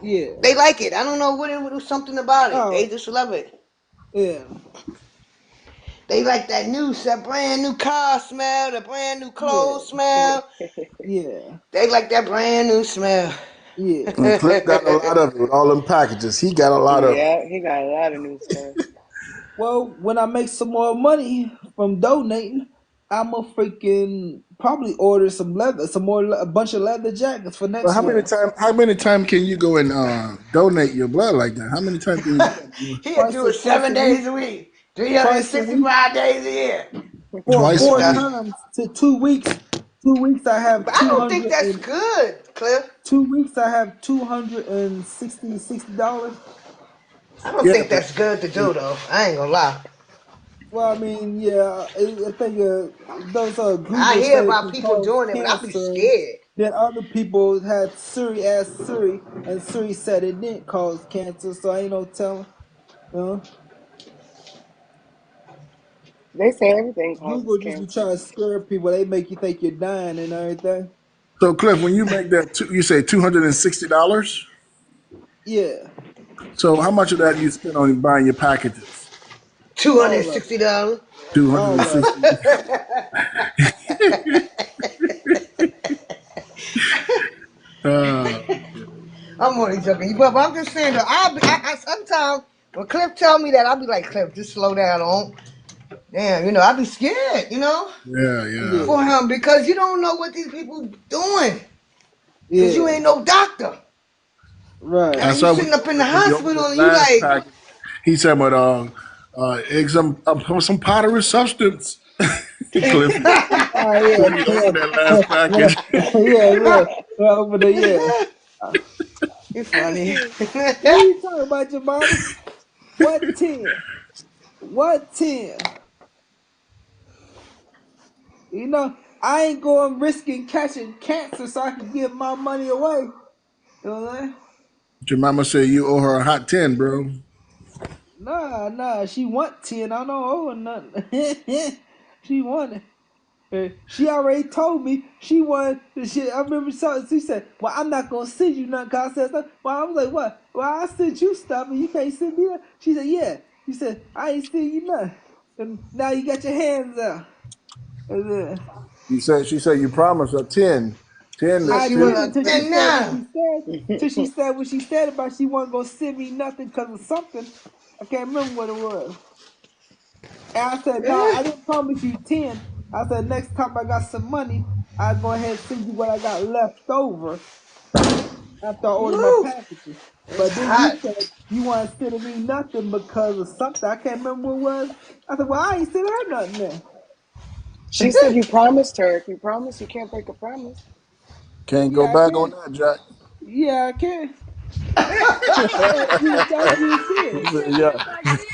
yeah. they like it. I don't know what it was. Something about it. They Oh, just love it. yeah, They like that brand new car smell, the brand new yeah, clothes smell. yeah, They like that brand new smell. yeah. and Cliff got a lot of it with all them packages. He got a lot of it. Yeah, he got a lot of new stuff. Well, when I make some more money from donating, I'ma freaking probably order some leather, a bunch of leather jackets for But next year. how many times can you go and donate your blood like that? How many times can you do that? He'll Twice do a it twice a seven week, days a week, twice a week, 365 days a year. Twice a four week. times to 2 weeks. 2 weeks I have But I don't think that's good, Cliff. 2 weeks I have $260. I don't Yeah, think but that's good to do, though. I ain't gonna lie. Well, I mean, yeah, I think those I Google hear said it about can people cause doing it, but I be cancer. scared. Then other people had Siri asked Siri, and Siri said it didn't cause cancer. So ain't no telling. You They say everything causes Google just be cancer. trying to scare people. They make you think you're dying and everything. so Cliff, when you make that, you say $260. Yeah, So how much of that you spend on buying your packages? all of it, $260. Two hundred all and of sixty. it. uh, I'm only joking. But I'm just saying, though, I sometimes when Cliff tell me that, I'll be like, Cliff, just slow down on. Damn, I'll be scared, Yeah, yeah. Yeah, for him because you don't know what these people doing. Because you yeah, ain't no doctor. right. Now I you saw when sitting up in the you opened hospital the and you last like, package. He said, "But some powdery substance." Cliff, Oh when he yeah, opened that last yeah, package, yeah, yeah. Well, but yeah. you're funny. What are you talking about, Jemima? What 10? What 10? I ain't going risking catching cancer so I can give my money away. You know what I'm saying? Jemima said you owe her a hot 10, bro. Nah, she want 10. I don't owe her nothing. She want it. She already told me she wanted the shit. I remember she said, "Well, I'm not gonna send you nothing." Cause I said, "Well," I was like, "What? Well, I sent you stuff and you can't send me that." She said, "Yeah." She said, "I ain't send you nothing." And now you got your hands out. And then She said you promised her 10. 10 So to I she 10. want did a until she 10 said what now. she said. Till she said what she said about she wasn't gonna send me nothing because of something. I can't remember what it was. And I said, "No, I didn't promise you 10. I said next time I got some money, I'll go ahead and send you what I got left over after I order my Woo! packages." It's But then you hot. said you want to send me nothing because of something. I can't remember what it was. I said, "Well, I ain't sending her nothing then." She said you promised her. If you promise, you can't break a promise. Can't go Yeah, I back on can. that, Jack. Yeah, I can. That's you He serious. said, yeah.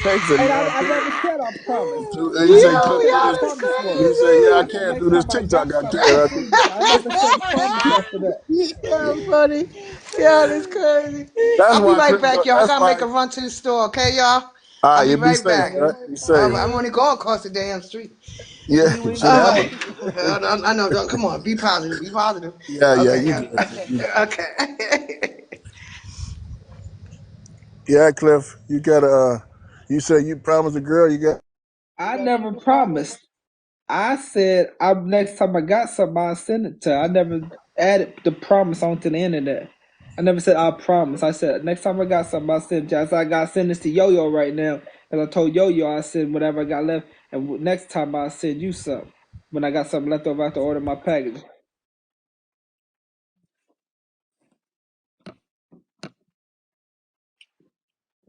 Jack said, And yeah, I I can't. never said I promised. He I said, never Yo, can't said do the y'all this. is promise was. He said, yeah, I I crazy. said can't do next this time I TikTok got I something, I'll can't. send you. I never said the promise after that. Yeah, funny. Y'all is crazy. That's I'll be why right Cliff, back, y'all. I that's gotta why. make a run to the store, okay, y'all? All I'll right, be you be right safe, back. Okay. Jack. Be safe. I'm only going across the damn street. Yeah, See you when you shit get All back. right. happen. I know. Come on. Be positive. Be positive. Yeah, yeah, Okay, you yeah. good. You good. Okay. Yeah, Cliff, you got you said you promised the girl you got. I never promised. I said I next time I got something, I'll send it to her. I never added the promise onto the end of that. I never said I promise. I said next time I got something, I'll send it to her. I said I got to send this to Yo Yo right now. Because I told Yo Yo I send whatever I got left. And next time I'll send you something. When I got something left over, I have to order my package.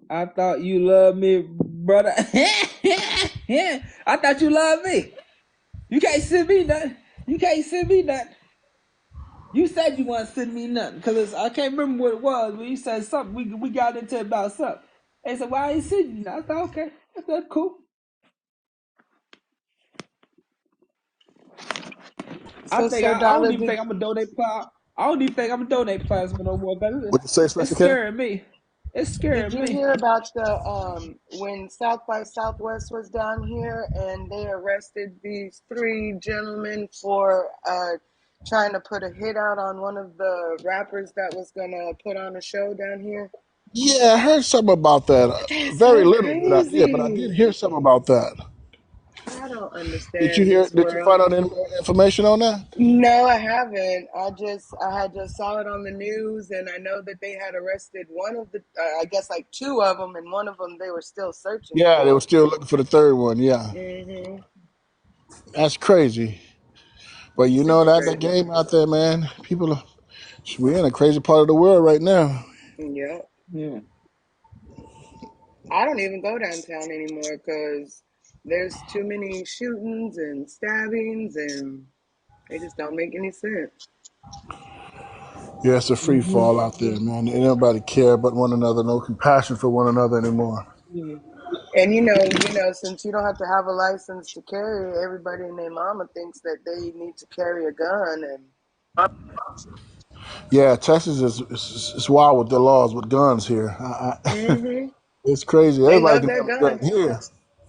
I thought you loved me, brother. I thought you loved me. You can't send me nothing. You can't send me nothing. You said you want to send me nothing because I can't remember what it was, but you said something. We got into it about something. They said, "Why ain't send you nothing?" I thought, okay, that's cool. I So, think so I don't Dollar, even think I'm gonna donate plasma. I don't even think I'm gonna donate plasma no more. Cause What you say, it's Special K? scaring me. It's did scaring you me. hear about the when South by Southwest was down here and they arrested these three gentlemen for trying to put a hit out on one of the rappers that was gonna put on a show down here? Yeah, I heard something about that. That's Very so little, but I did crazy. hear something about that. I don't Did you understand hear? this Did you world. find out any more information on that? No, I haven't. I had just saw it on the news, and I know that they had arrested one of the, I guess like two of them, and one of them they were still searching Yeah, they were for. still looking for the third one. Yeah, Hmm. that's crazy. But you know Super that crazy. game out there, man. We're in a crazy part of the world right now. Yeah, Yeah. I don't even go downtown anymore because there's too many shootings and stabbings, and they just don't make any sense. Yeah, it's a free Mm-hmm. fall out there, man. Ain't nobody care about one another, no compassion for one another anymore. Yeah. And since you don't have to have a license to carry, everybody and their mama thinks that they need to carry a gun, and Yeah, Texas is wild with the laws with guns here. hmm It's crazy. they Everybody love can their have a gun guns, here.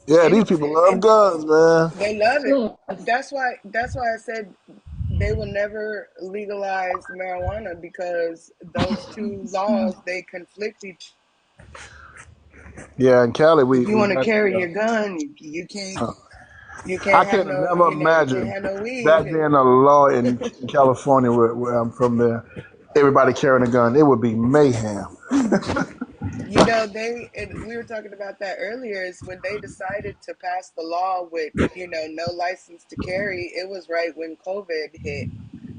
Yeah, and these people love guns, man. they love it. Sure. That's why I said they will never legalize marijuana because those two laws they conflict each. Yeah, in Cali, If you we want to got carry the. your gun, you can't you I can't have can no never you can't imagine have no weed that and being a law in California, where I'm from there. everybody carrying a gun, it would be mayhem. You know, and we were talking about that earlier, is when they decided to pass the law with, no license to carry, it was right when COVID hit.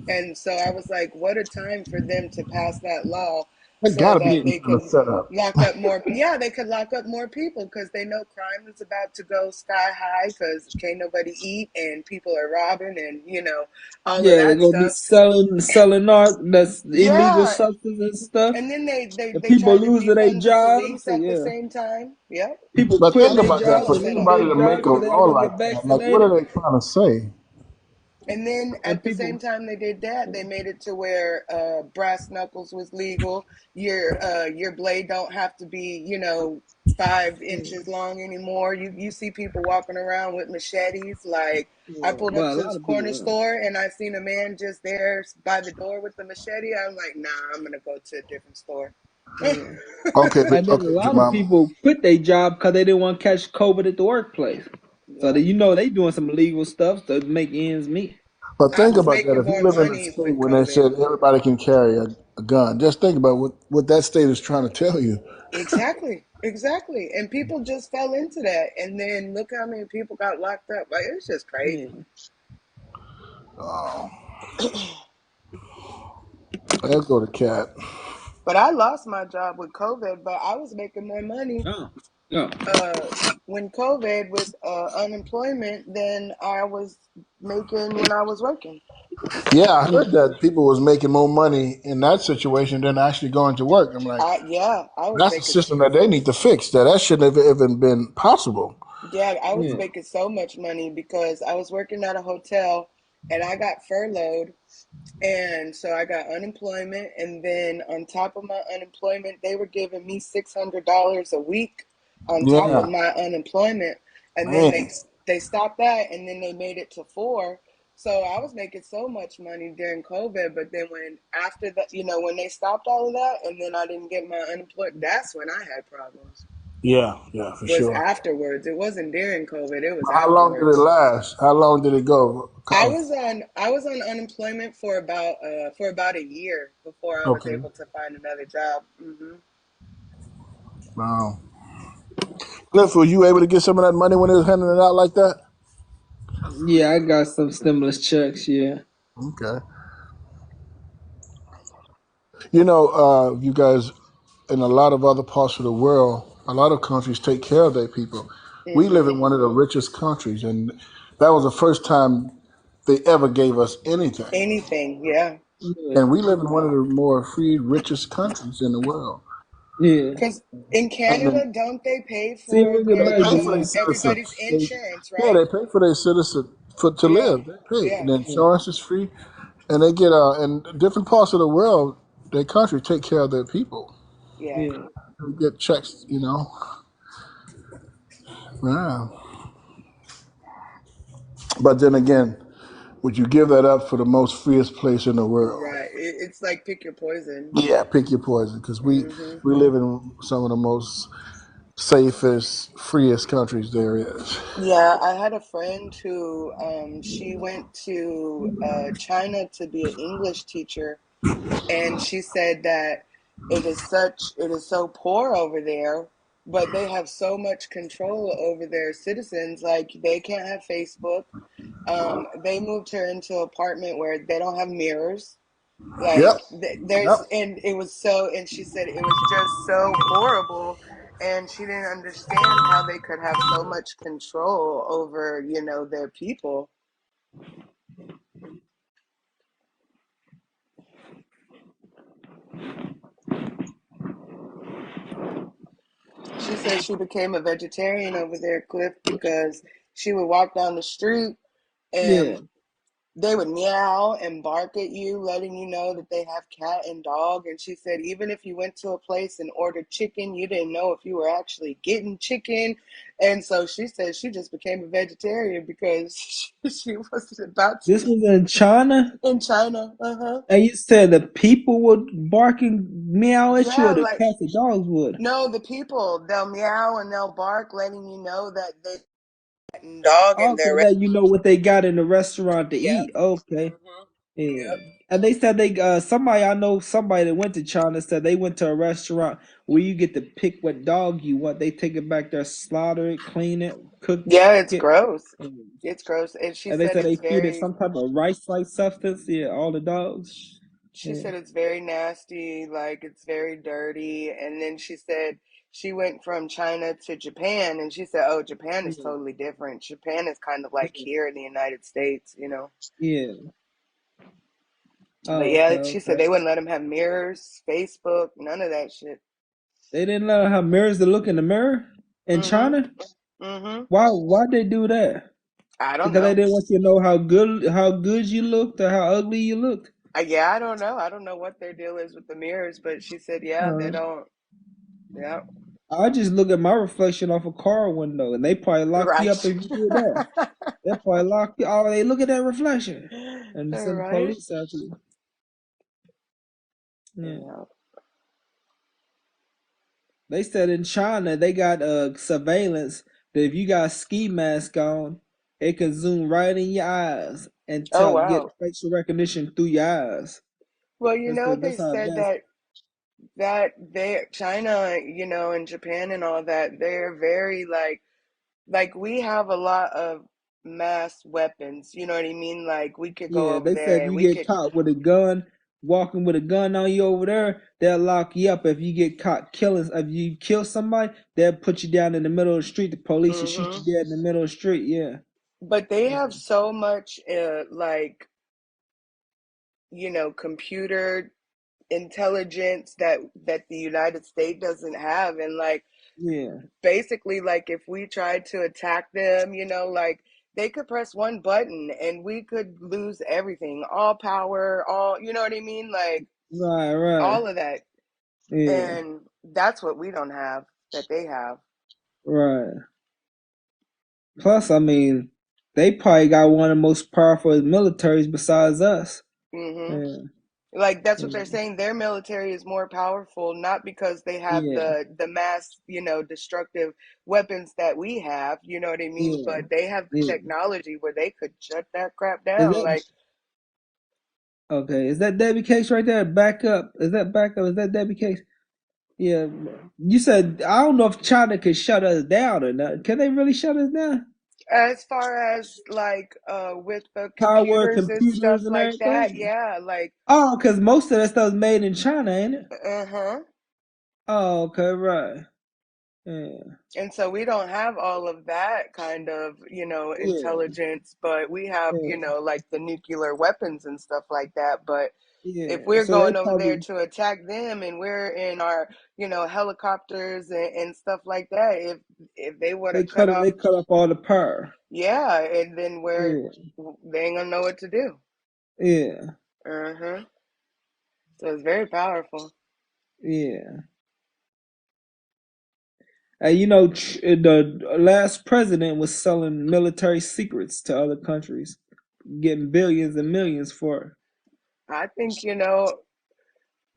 And so I was like, what a time for them to pass that law That so gotta be that Yeah. some they kind of could setup. lock up more. Yeah, they could lock up more people because they know crime is about to go sky high because can't nobody eat and people are robbing and, all of Yeah, they're that gonna be stuff. selling art that's illegal Yeah. substance and stuff. And then And they people tried to losing their defund the jobs. police So at the yeah, same time. Yep. people But quitting think their It about was that. jobs all For or set losing up. anybody their to make jobs a because they law don't want to like get that, like what vaccinated. are they trying to say? And then And at the people, same time they did that, they made it to where brass knuckles was legal. Your blade don't have to be, 5 inches long anymore. You see people walking around with machetes. Like I yeah, pulled up well, a to lot this of corner people. store and I seen a man just there by the door with the machete. I'm like, nah, I'm gonna go to a different store. Yeah. Okay, And then a okay, lot of Jemima. people quit their job because they didn't want to catch COVID at the workplace. So that Yep. they doing some illegal stuff to make ends meet. But I think was about that. making If you more live in a money state with when they COVID. said everybody can carry a gun, just think about what that state is trying to tell you. Exactly, exactly. And people just fell into that. And then look how many people got locked up. Like, it's just Yeah. crazy. Oh, let's go to Cat. But I lost my job with COVID, but I was making more money Oh. Yeah. uh, when COVID with unemployment than I was making when I was working. Yeah, I heard that people was making more money in that situation than actually going to work. I'm like, I was that's a making, system that they need to fix. That shouldn't have even been possible. yeah, I was Yeah. making so much money because I was working at a hotel and I got furloughed. And so I got unemployment, and then on top of my unemployment, they were giving me $600 a week on top of Yeah, my unemployment. And then man. they stopped that, and then they made it to four. So I was making so much money during COVID, but then when after that, when they stopped all of that, and then I didn't get my unemployment, that's when I had problems. Yeah, yeah, for Was sure. afterwards. It wasn't during COVID. It was How long did it afterwards. last? How long did it go? I was on unemployment for about a year before I was Okay. able to find another job. Wow. Cliff, were you able to get some of that money when they was handing it out like that? Yeah, I got some stimulus checks. Yeah. Okay. You guys, in a lot of other parts of the world, a lot of countries take care of their people. We live Hmm. in one of the richest countries, and that was the first time they ever gave us anything. Anything, yeah. Yeah. And we live in one of the more free, richest countries in the world. Yeah. Because in And Canada, don't they pay See, for look at they their pay Biden for their now. everybody's citizens. insurance, Yeah, right? they pay for their citizens to Yeah, live. They pay. yeah, The Yeah. insurance is free, and they get in different parts of the world, their country take care of their people. yeah. Yeah. They get checks. Yeah. But then again, would you give that up for the most freest place in the world? Right. It's like pick your poison. Yeah, pick your poison, because Hmm. we live in some of the most safest, freest countries there is. Yeah, I had a friend who she went to China to be an English teacher. And she said that it is so poor over there, but they have so much control over their citizens. Like they can't have Facebook. They moved her into an apartment where they don't have mirrors. Yep. Like Yep. and it was so, and she said it was just so horrible. And she didn't understand how they could have so much control over, their people. She said she became a vegetarian over there, Cliff, because she would walk down the street Yeah. and they would meow and bark at you, letting you know that they have cat and dog. And she said even if you went to a place and ordered chicken, you didn't know if you were actually getting chicken. And so she said she just became a vegetarian because she wasn't about This to. was in China, In China, uh-huh. and you said the people would bark and meow at you, Yeah, or the like cats and dogs would. no, the people, they'll meow and they'll bark, letting you know that they cat and dog and Okay, they're. that you know what they got in the restaurant to Yep. eat. Okay. Yeah. And they said somebody I know somebody that went to China said they went to a restaurant where you get to pick what dog you want. They take it back there, slaughter it, clean it, cook Yeah, it's it. gross. And It's gross. And she and they said said they it's feed it very, some type of rice-like substance. Yeah, all the dogs. she Yeah. said it's very nasty, like it's very dirty. And then she said she went from China to Japan, and she said, "Oh, Japan is Yeah. totally different. Japan is kind of like Yeah. here in the United States, you know." Yeah. But Oh, yeah, okay, she said okay. they wouldn't let them have mirrors, Facebook, none of that shit. They didn't let her have mirrors to look in the mirror in Mm-hmm. China. Mm-hmm. Why they do that? I don't Because they know. didn't want you to know how good you looked or how ugly you looked. Yeah, I don't know. I don't know what their deal is with the mirrors, but she said, yeah, they Uh, don't. Yeah, I just look at my reflection off a car window, and they probably lock you up right. if you do that. They probably lock you. Oh, they look at that reflection and All send the right. police after you. Yeah. Yeah. They said in China they got surveillance that if you got a ski mask on, it can zoom right in your eyes and Oh, get wow. facial recognition through your eyes. Well, you know, they That's how said advanced. that they China, and Japan and all that, they're very like we have a lot of mass weapons. You know what I mean? Like we could go Yeah, over they said there if and you we get could. caught with a gun, walking with a gun on you over there, they'll lock you up. If you get caught killing, if you kill somebody, they'll put you down in the middle of the street. The police will shoot you Mm-hmm. dead in the middle of the street. Yeah. But they Yeah. have so much like computer intelligence that the United States doesn't have, and like Yeah. basically like if we tried to attack them, like they could press one button and we could lose everything, all power, all, you know what I mean, like Right, right. all of that. Yeah. And that's what we don't have that they have. Right. Plus, I mean, they probably got one of the most powerful militaries besides us. Hmm. Yeah. Like that's what they're Yeah. saying, their military is more powerful, not because they have Yeah. the mass, destructive weapons that we have, you know what I mean, Yeah. but they have the Yeah. technology where they could shut that crap Is down, that like. okay? Is that Debbie Case right there? Back up. Is that back up? Is that Debbie Case? Yeah. You said I don't know if China can shut us down or not. Can they really shut us down? As far as like with the Power, computers and stuff computers, and like that, everything. yeah, like Oh, because most of that stuff's made in China, ain't it? uh-huh. Oh, okay, right. Yeah. And so we don't have all of that kind of, Yeah. intelligence, but we have, Yeah. like the nuclear weapons and stuff like that. But if Yeah. we're So they going over there probably to attack them and we're in our, helicopters and stuff like that, if they would have cut off, they cut off all the power. yeah, and then Yeah. they ain't gonna know what to do. Yeah. Uh-huh. So it's very powerful. Yeah. And the last president was selling military secrets to other countries, getting billions and millions for it. I think,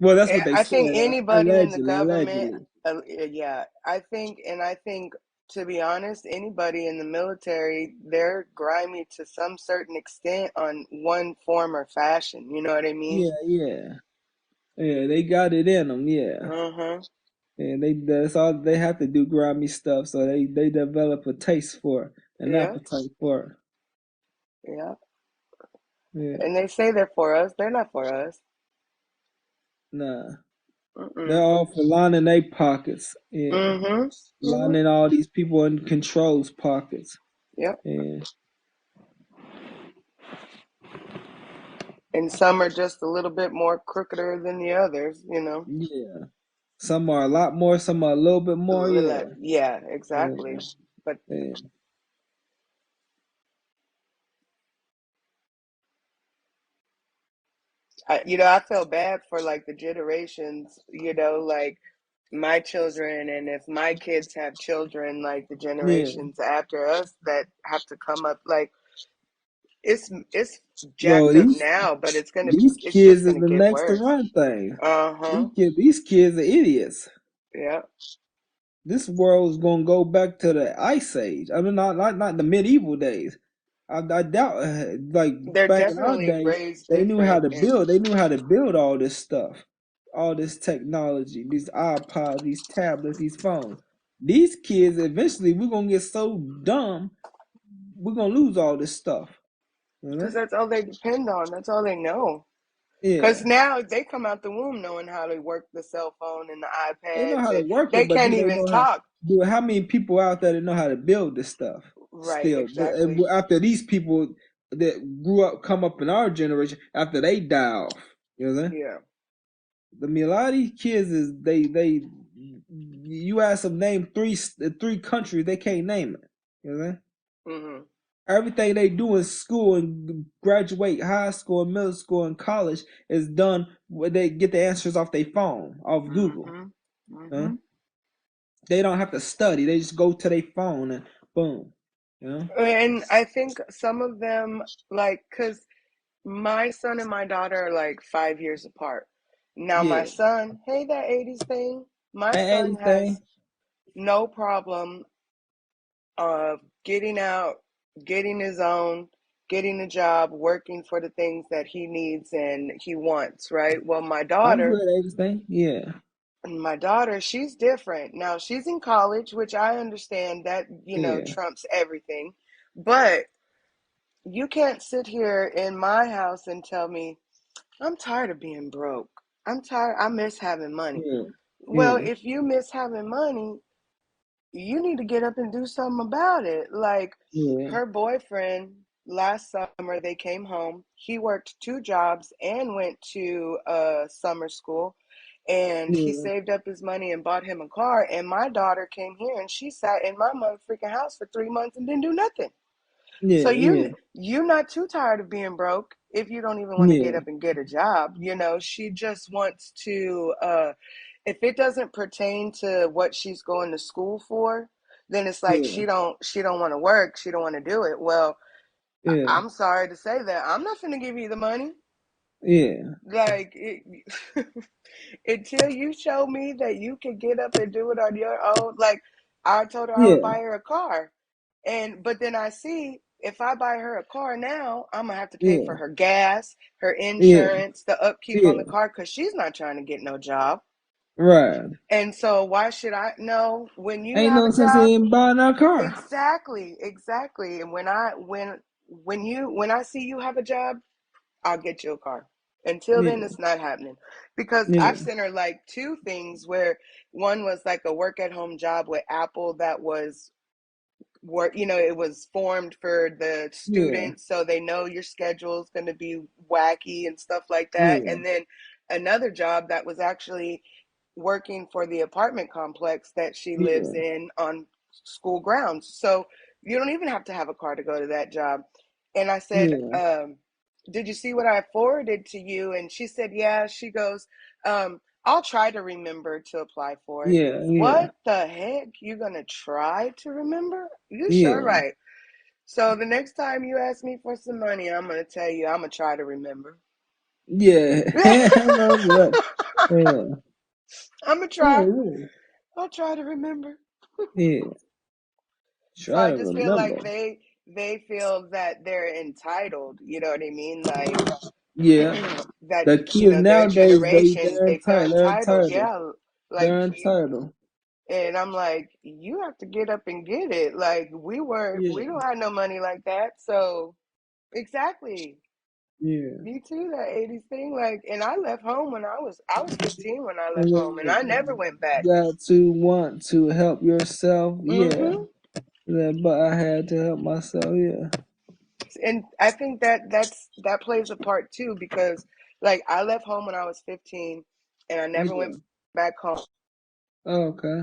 Well, that's what they I said, think anybody in the allegedly, government, allegedly. yeah, I think, to be honest, anybody in the military, they're grimy to some certain extent on one form or fashion. You know what I mean? Yeah, yeah, yeah. They got it in them. Yeah, Uh-huh. and that's all they have to do, grimy stuff. So they develop a taste for it, an Yeah, appetite for yeah. it. Yeah, And they say they're for us. They're not for us. nah, they're Mm-mm. all for lining their pockets. Yeah, Mm-hmm. Mm-hmm. lining all these people in control's pockets. Yep. Yeah, And some are just a little bit more crookeder than the others. yeah. Some are a lot more, some are a little bit more. Yeah, Yeah, yeah, exactly. But yeah. I feel bad for like the generations, like my children, and if my kids have children, like the Yeah. generations after us that have to come up, like it's Well, jacked up now, but these it's kids just is gonna the get next to worse. run thing. Uh-huh. These kids are idiots. Yeah. This world's gonna go back to the ice age. I mean, not the medieval days. I doubt, like They're back in our definitely day, raised they knew how different, to and build. They knew how to build all this stuff, all this technology, these iPods, these tablets, these phones. These kids, eventually, we're gonna get so dumb, we're gonna lose all this stuff. You know? because that's all they depend on. That's all they know. Because Yeah, now they come out the womb knowing how to work the cell phone and the they know iPads, how to and work they it, but do can't they even know how? talk. Do how many people out there that know how to build this stuff? Right, Still, exactly. after these people that grew up, come up in our generation, after they die off, you know what I'm saying? Yeah. I mean, a lot of these kids is they. You ask them name three countries, they can't name it. You know what I'm saying? Mhm. Everything they do in school and graduate high school, middle school, and college is done where they get the answers off their phone, off Google. Mhm. Huh? Mhm. They don't have to study. They just go to their phone and boom. You know? And I think some of them, like, because my son and my daughter are like 5 years apart. Now, my Yeah. son, hey, that 80s thing, my son has Anything. no problem of getting out, getting his own, getting a job, working for the things that he needs and he wants, right? Well, I'm good at anything. Yeah. my daughter, she's different. Now, she's in college, which I understand that, Yeah. trumps everything. But you can't sit here in my house and tell me, I'm tired of being broke. I'm tired. I miss having money. Yeah. Well, Yeah. if you miss having money, you need to get up and do something about it. Like Yeah. her boyfriend last summer, they came home. He worked two jobs and went to summer school. And he Yeah. saved up his money and bought him a car. And my daughter came here and she sat in my motherfucking house for 3 months and didn't do nothing. So Yeah. Yeah. you're not too tired of being broke if you don't even want to get Yeah. up and get a job. She just wants to if it doesn't pertain to what she's going to school for, then it's like Yeah. she don't want to work, she don't want to do it. Well, Yeah. I'm sorry to say that I'm not going to give you the money. Yeah. Like until you show me that you can get up and do it on your own. Like I told her I would Yeah. buy her a car. But then I see if I buy her a car now, I'm gonna have to pay for Yeah. her gas, her Yeah. insurance, the upkeep on the Yeah. car because she's not trying to get no job. Right. And so why should I know when you Ain't have no a sense job? in buying our car. Exactly, exactly. And when I see you have a job, I'll get you a car. Until then, Yeah. it's not happening because Yeah. I've sent her like two things where one was like a work at home job with Apple that was work, it was formed for the Yeah. students so they know your schedule is going to be wacky and stuff like that. Yeah. And then another job that was actually working for the apartment complex that she lives Yeah. in on school grounds. So you don't even have to have a car to go to that job. And I said, Yeah. did you see what I forwarded to you? And she said, yeah. She goes, I'll try to remember to apply for it. Yeah. Yeah. What the heck? You gonna try to remember? You sure Yeah. right. So the next time you ask me for some money, I'm gonna tell you I'm gonna try to remember. Yeah. I know what. Yeah. I'm gonna try. Yeah. I'll try to remember. Yeah. So Try I to just feel like remember. they feel that they're entitled. You know what I mean? Like Yeah. that. The kids Their nowadays, generations they're they feel entitled. They're entitled. entitled. Yeah, like They're you. entitled. And I'm like, you have to get up and get it. Like we Yeah. don't have no money like that. So exactly. Yeah. Me too, that 80s thing. Like, and I left home when I was 15 when I left And home, and I never then went back. got to want to help yourself. Yeah. Hmm. Yeah, but I had to help myself. Yeah. And I think that plays a part too because, like, I left home when I was 15, and I never Yeah. went back home. Okay.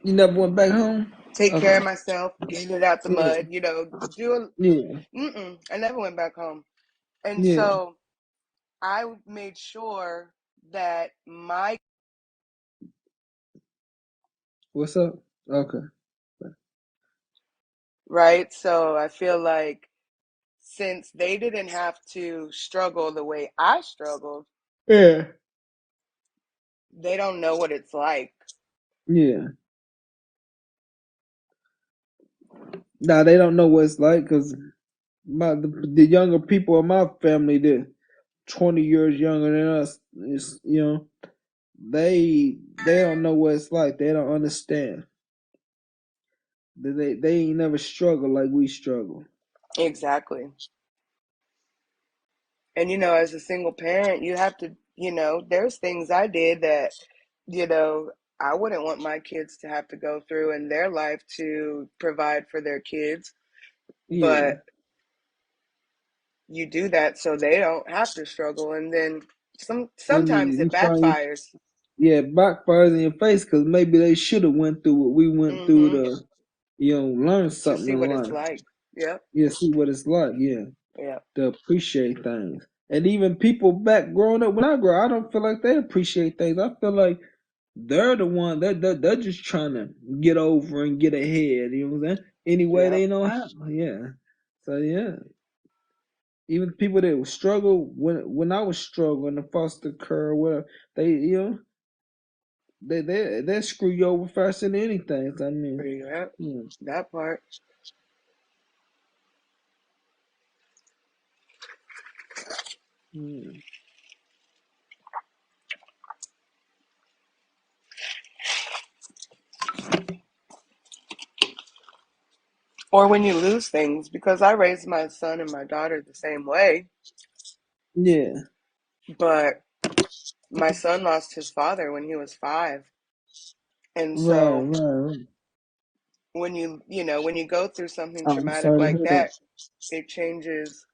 You never went back home? Take care Okay. of myself, get it out the Yeah. mud, do a. Yeah. I never went back home, and Yeah. so I made sure that my What's up? Okay. right. So I feel like since they didn't have to struggle the way I struggled, Yeah. they don't know what it's like. Yeah. Nah, they don't know what it's like because the younger people in my family, they're 20 years younger than us. It's, they don't know what it's like. They don't understand. They ain't never struggled like we struggle. Exactly. And as a single parent, you have to, there's things I did that, you know, I wouldn't want my kids to have to go through in their life to provide for their kids, Yeah, but you do that so they don't have to struggle, and then I mean, sometimes it you trying, backfires. yeah, backfires in your face because maybe they should have went through what we went through Mm-hmm. to, learn To something see in what it's life. like. Yep. Yeah, see what it's like. Yeah, Yeah. to appreciate things. And even people back growing up when I grow, I don't feel like they appreciate things. I feel like they're the one they're just trying to get over and get ahead. You know what I'm saying? Any way Yep. they know how. Yeah. So yeah, even people that struggle when I was struggling to foster care, whatever, they they screw you over faster than anything. So, I mean, Yep. yeah, That part. yeah, Or when you lose things, because I raised my son and my daughter the same way, yeah. but my son lost his father when he was 5. And Right, so right, right. when you go through something I'm traumatic sorry to like hear that. that, it changes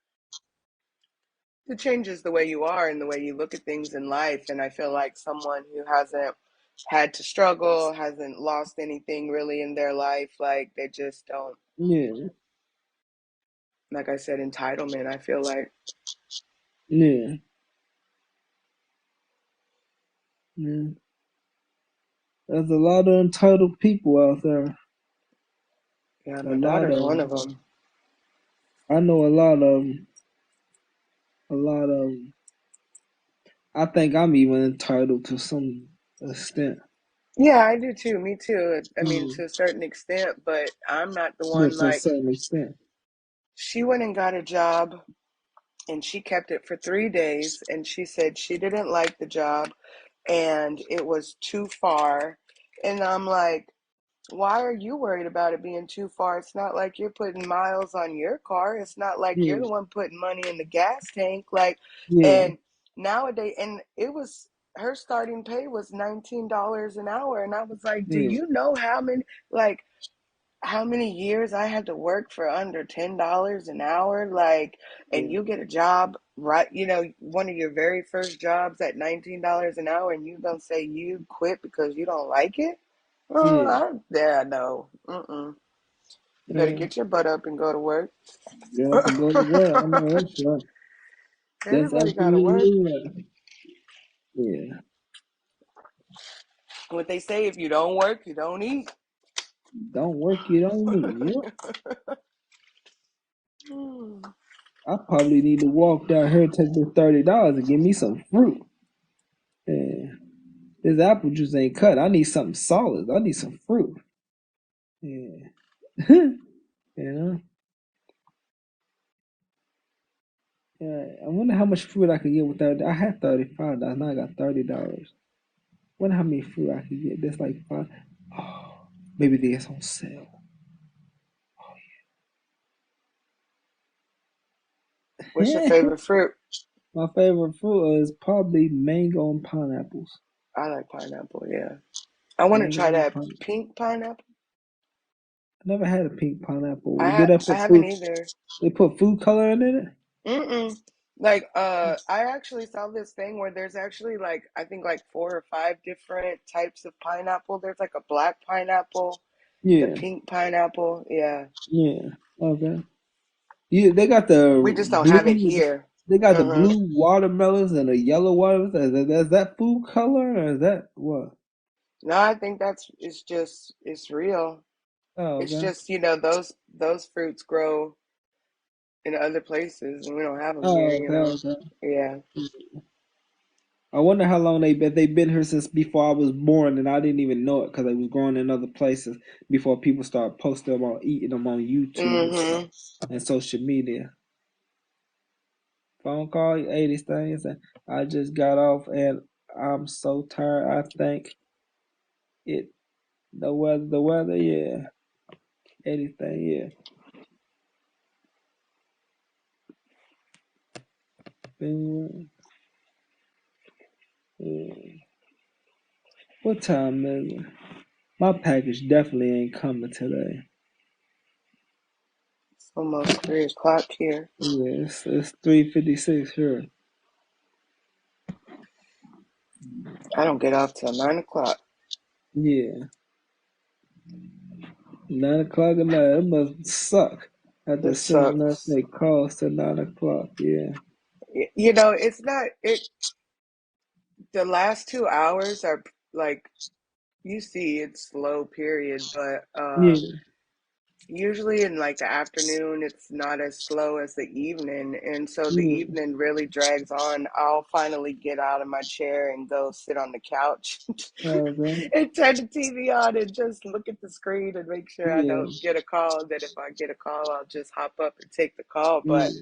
it changes the way you are and the way you look at things in life. And I feel like someone who hasn't had to struggle, hasn't lost anything really in their life, like they just don't, Yeah, like I said, entitlement, I feel like. yeah, yeah. There's a lot of entitled people out there. Yeah, A my lot daughter's of one 'em. of them. I know a lot of 'em. A lot of 'em. I think I'm even entitled to some extent. Yeah, I do too. Me too. I mean, Mm. to a certain extent, but I'm not the Yeah, one to a like certain extent. she went and got a job and she kept it for 3 days and she said she didn't like the job and it was too far. And I'm like, why are you worried about it being too far? It's not like you're putting miles on your car. It's not like you're Yeah, the one putting money in the gas tank. Like, yeah, and nowadays, and it was her starting pay was $19 an hour. And I was like, do yeah, you know how many years I had to work for under $10 an hour? Like, and yeah, you get a job, right? One of your very first jobs at $19 an hour, and you gonna say you quit because you don't like it? yeah, Yeah, no. Mm-mm. You better yeah. get your butt up and go to work. Get up and go to work. I know that's right. That's Everybody gotta work. absolutely right. Yeah. What they say, if you don't work, you don't eat. Don't work, you don't need. Yep. Hmm. I probably need to walk down here, take the $30 and give me some fruit. Yeah. This apple juice ain't cut. I need something solid. I need some fruit. Yeah. you know? Yeah. I wonder how much fruit I could get with that. I had $35. Now I got $30. Wonder how many fruit I could get. That's like five. Oh, maybe there's on sale. What's your favorite fruit? My favorite fruit is probably mango and pineapples. I like pineapple, yeah. I want to Mango try and that pineapple. pink pineapple. I never had a pink pineapple. I Did ha- I I put haven't food? either. They put food coloring in it? Mm-mm. Like, I actually saw this thing where there's actually like I think like 4 or 5 different types of pineapple. There's like a black pineapple, the Yeah, pink pineapple. Yeah, yeah. Okay. Yeah, they got the we just don't have it blue. here. They got the Uh-huh. blue watermelons and the yellow watermelons. Is that food color or is that what? No, I think it's real. Oh, It's okay. just, those fruits grow in other places and we don't have them here, Oh, okay. Okay. Yeah. I wonder how long they've been here since before I was born, and I didn't even know it because they was growing in other places before people started posting them on eating them on YouTube and stuff Mm-hmm. and social media. Phone call, 80 things, and I just got off, and I'm so tired. I think it the weather, yeah, 80 yeah. Yeah. What time is it? My package definitely ain't coming today. It's almost 3 o'clock here. Yeah, it's 3:56 here. I don't get off till 9 o'clock. Yeah, 9 o'clock at night. It must suck. After This sending us sucks. they calls to 9 o'clock. Yeah, You know, it's not it. The last 2 hours are like you see it's slow period, but yeah, usually in like the afternoon it's not as slow as the evening, and so the yeah. evening really drags on. I'll finally get out of my chair and go sit on the couch Okay. and turn the TV on and just look at the screen and make sure I Yeah, don't get a call. That if I get a call, I'll just hop up and take the call. But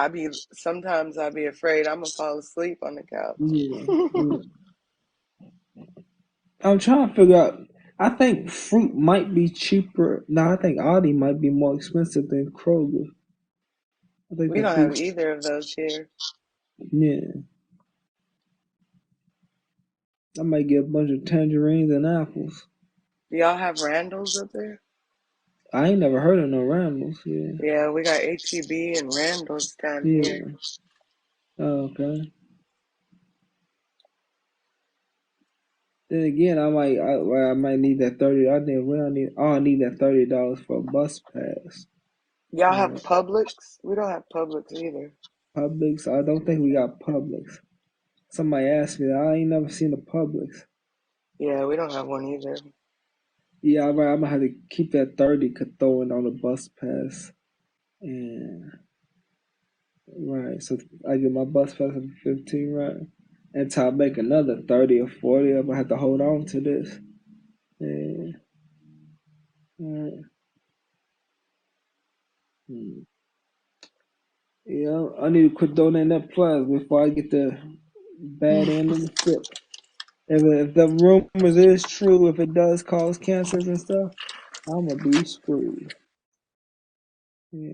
yeah, sometimes I'll be afraid I'm gonna fall asleep on the yeah, couch. yeah. I'm trying to figure out. I think fruit might be cheaper. No, I think Aldi might be more expensive than Kroger. I think We the don't fruit. have either of those here. Yeah, I might get a bunch of tangerines and apples. Do y'all have Randall's up there? I ain't never heard of no Rambles. Yeah, Yeah, we got HEB and Randall's down here. yeah. Oh, okay. Then again, I might need that 30. I think we don't need. Oh, I need that $30 for a bus pass. Y'all have Yeah. Publix? We don't have Publix either. Publix. I don't think we got Publix. Somebody asked me that. I ain't never seen a Publix. Yeah, we don't have one either. Yeah, I'm gonna have to keep that 30 could throw in on the bus pass. And right, so I get my bus pass at 15, right? Until I make another 30 or 40, I'm gonna have to hold on to this. Yeah. Right. Hmm. Yeah, I need to quit donating that plasma before I get the bad end of the stick. If the rumors is true, if it does cause cancers and stuff, I'm gonna be screwed. Yeah,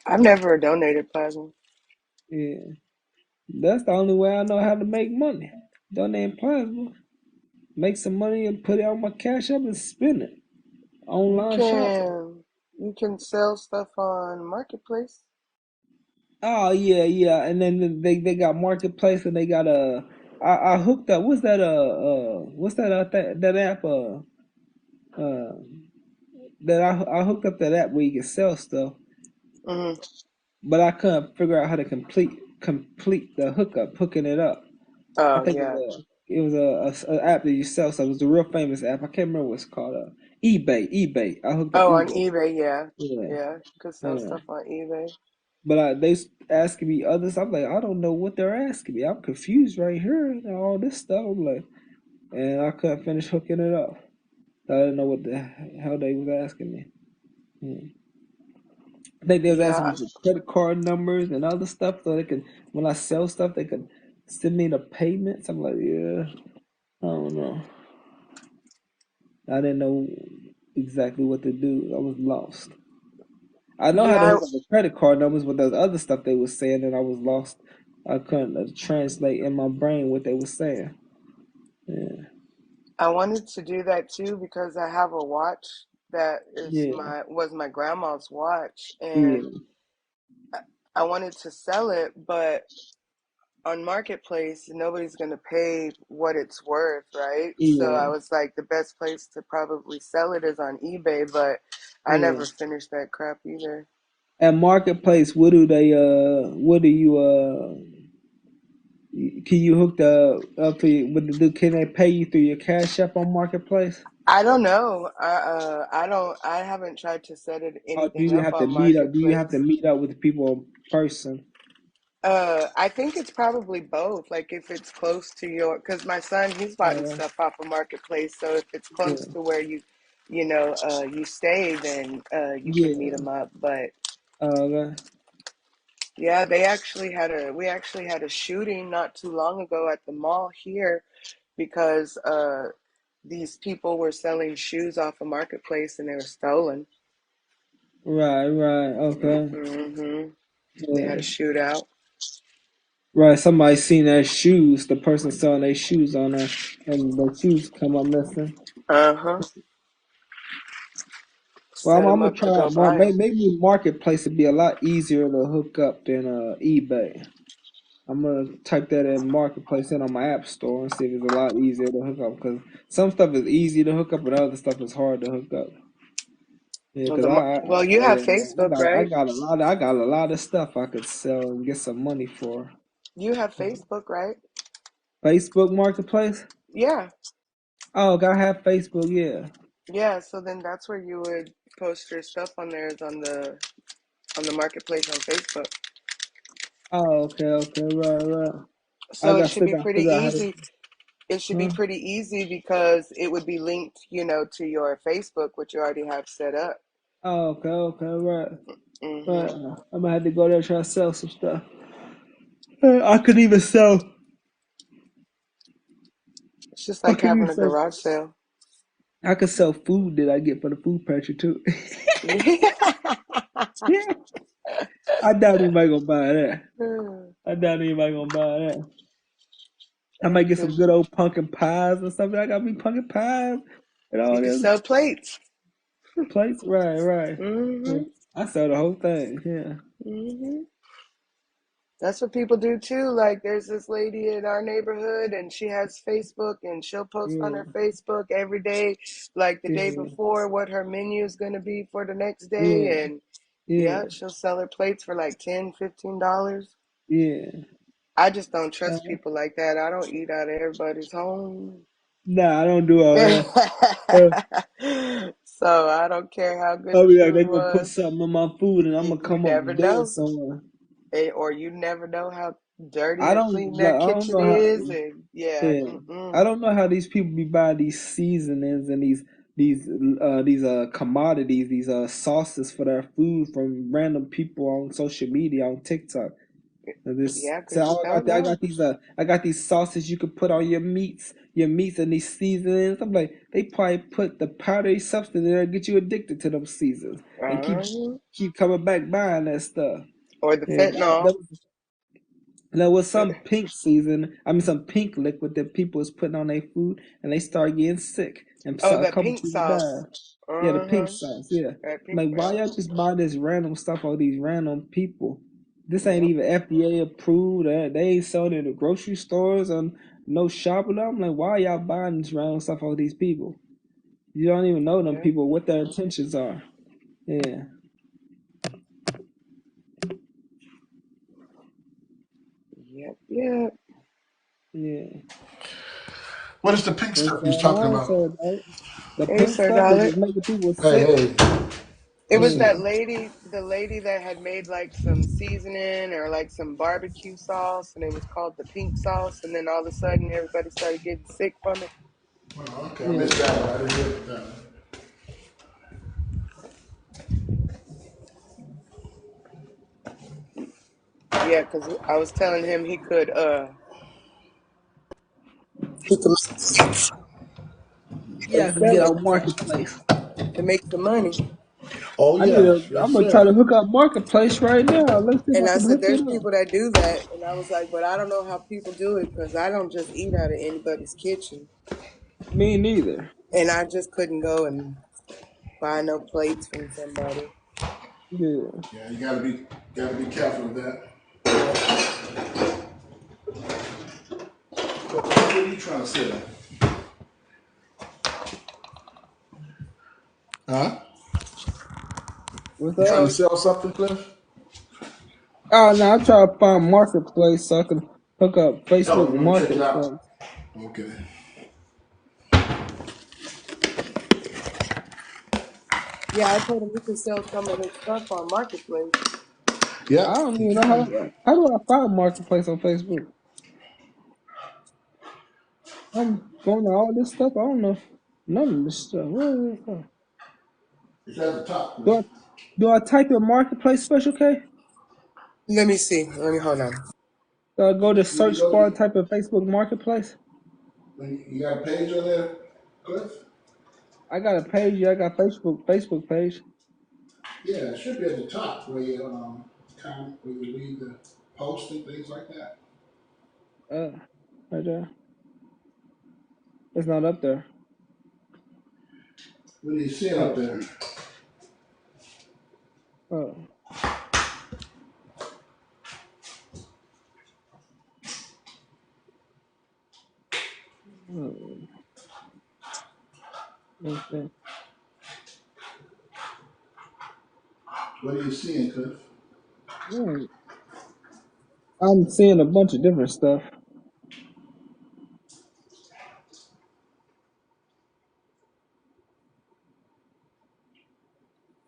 I've never donated plasma. yeah. That's the only way I know how to make money. Donate plasma, make some money and put it on my cash app and spend it. You Online shopping. can you can sell stuff on Marketplace. Oh yeah, yeah. And then they got marketplace and they got I hooked up. What's that that app uh that I hooked up that app where you can sell stuff, Hmm. but I couldn't figure out how to complete the hooking it up. I Oh think yeah. it was a app that you sell stuff. It was a real famous app. I can't remember what it's called. eBay. eBay. I hooked up Oh, on eBay. eBay, yeah. Yeah. Yeah. You could sell Yeah. stuff on eBay. But asking me others. I'm like, I don't know what they're asking me. I'm confused right here and all this stuff. I'm like, and I couldn't finish hooking it up. I didn't know what the hell they was asking me. Yeah. I think they was asking Yeah. me for credit card numbers and other stuff so they could, when I sell stuff, they could send me the payments. I'm like, yeah, I don't know. I didn't know exactly what to do. I was lost. I know how to Yeah, hook up the credit card numbers, but there's other stuff they was saying, and I was lost. I couldn't translate in my brain what they were saying. Yeah, I wanted to do that too because I have a watch that is yeah, my grandma's watch, and yeah, I wanted to sell it, but on Marketplace, nobody's going to pay what it's worth, right? So I yeah, was like, the best place to probably sell it is on eBay, but I yeah. never finished that crap either. At Marketplace, what do you can you hook the up to you? Can they pay you through your Cash App on Marketplace? I don't know. I haven't tried to set Or do anything you up have to on meet up? Do you have to Marketplace. meet up with the people in person? I think it's probably both. Like if it's close to your, because my son, he's buying stuff off a marketplace. So if it's Yeah, close to where you stay, then you can meet yeah. him up. But Okay. yeah, we actually had a shooting not too long ago at the mall here because these people were selling shoes off a marketplace and they were stolen. Right, right. Okay. Mm-hmm. They had a Yeah. shootout. Right. Somebody seen their shoes. The person selling their shoes on there, and the shoes come up missing. Uh-huh. Well, Set I'm them gonna up to try. go Well, buy them. maybe marketplace would be a lot easier to hook up than eBay. I'm gonna type that in marketplace in on my app store and see if it's a lot easier to hook up because some stuff is easy to hook up, and other stuff is hard to hook up. Yeah, Well, because well, you have yeah, Facebook, I right? got a lot of stuff I could sell and get some money for. You have Facebook, right? Facebook Marketplace. Yeah. Oh, gotta have Facebook. Yeah. Yeah, so then that's where you would post your stuff on there is on the marketplace on Facebook. Oh, okay, okay, right, right. I So it got should still be got to pretty figure out how to. easy. It should be Huh? pretty easy because it would be linked, to your Facebook, which you already have set up. Oh, okay, okay, right, right. Hmm I'm gonna have to go there and try to sell some stuff. I could even sell. It's just I like could having even a sell. garage sale. I could sell food that I get for the food pantry too. Yeah, I doubt anybody gonna buy that. I doubt anybody gonna buy that. I might get some Because good old pumpkin pies or something. I got me pumpkin pies and you all can this sell plates. plates. Right, right. Yeah. Hmm I sell the whole thing. Yeah. hmm That's what people do too. Like there's this lady in our neighborhood and she has Facebook and she'll post on Yeah. her Facebook every day, like the day Yeah. before, what her menu is going to be for the next Yeah. day. And Yeah. yeah, she'll sell her plates for like $10, $15. Yeah. I just don't trust Uh, people like that. I don't eat out of everybody's home. nah, I don't do all that. Uh, So I don't care how good I'll the be like, they food gonna put was. something in my food and I'm You, gonna you come up never dead know. somewhere. Or you never know how dirty I or don't clean their like. I don't kitchen know how. is. And yeah, Yeah, I don't know how these people be buying these seasonings and these commodities, these sauces for their food from random people on social media on TikTok. And this, yeah, so because you don't know. I got these sauces you could put on your meats and these seasonings. I'm like, they probably put the powdery substance in there to get you addicted to them seasons and Uh-huh. keep coming back buying that stuff. Or the Yeah, fentanyl. there was some pink season, I mean some pink liquid that people was putting on their food and they started getting sick and Oh, so a that couple pink people sauce. died. Yeah, the pink Uh-huh. sauce, yeah. That pink, Like why yeah. y'all just buy this random stuff on these random people? This ain't Yep. even FDA approved. They ain't selling it in the grocery stores and no shopping. I'm like, why y'all buying this random stuff off these people? You don't even know them Yep. people what their intentions are. Yeah, Yep. Yep. yeah. What is the pink What's stuff you're going talking on, about? sir? The Hey, pink Sir stuff that Dollar. is making people Hey, sick. hey, It let's was see. that lady, the lady that had made like some seasoning or like some barbecue sauce, and it was called the pink sauce. And then all of a sudden, everybody started getting sick from it. Oh, okay, I missed Yeah. that one. I didn't hear that one. Yeah, because I was telling him he could and Yeah, I can sell get it on marketplace. to make some money. Oh yeah, I'm yes gonna try sir. to hook up marketplace right now. Let's see if And I I can said, hook it there's up. people that do that. And I was like, but I don't know how people do it because I don't just eat out of anybody's kitchen. Me neither. And I just couldn't go and buy no plates from somebody. Yeah. Yeah, you gotta be careful with that. Yep. What are you trying to say? Huh? What's You trying up? to sell something, Cliff? Oh no, I'm trying to find marketplace so I can hook up Oh, Facebook you want to check it out? Marketplace. Okay. Yeah, I told him he could sell some of his stuff on Marketplace. I Yep, don't you even know can. how do I find marketplace on Facebook? I'm going to all this stuff. I don't know none of this stuff. Where is it from? It's at the top. Do I do I type in marketplace special K? Let me see. Let me hold on. Do I go to When you search go bar to, and type in Facebook marketplace? when you got a page on there, Cliff? I got a page. Yeah, I got Facebook page. Yeah, it should be at the top where you where you read the post and things like that. Right there. It's not up there. What do you see up Oh, there? oh, oh. Okay. What are you seeing, Cliff? Hmm. I'm seeing a bunch of different stuff.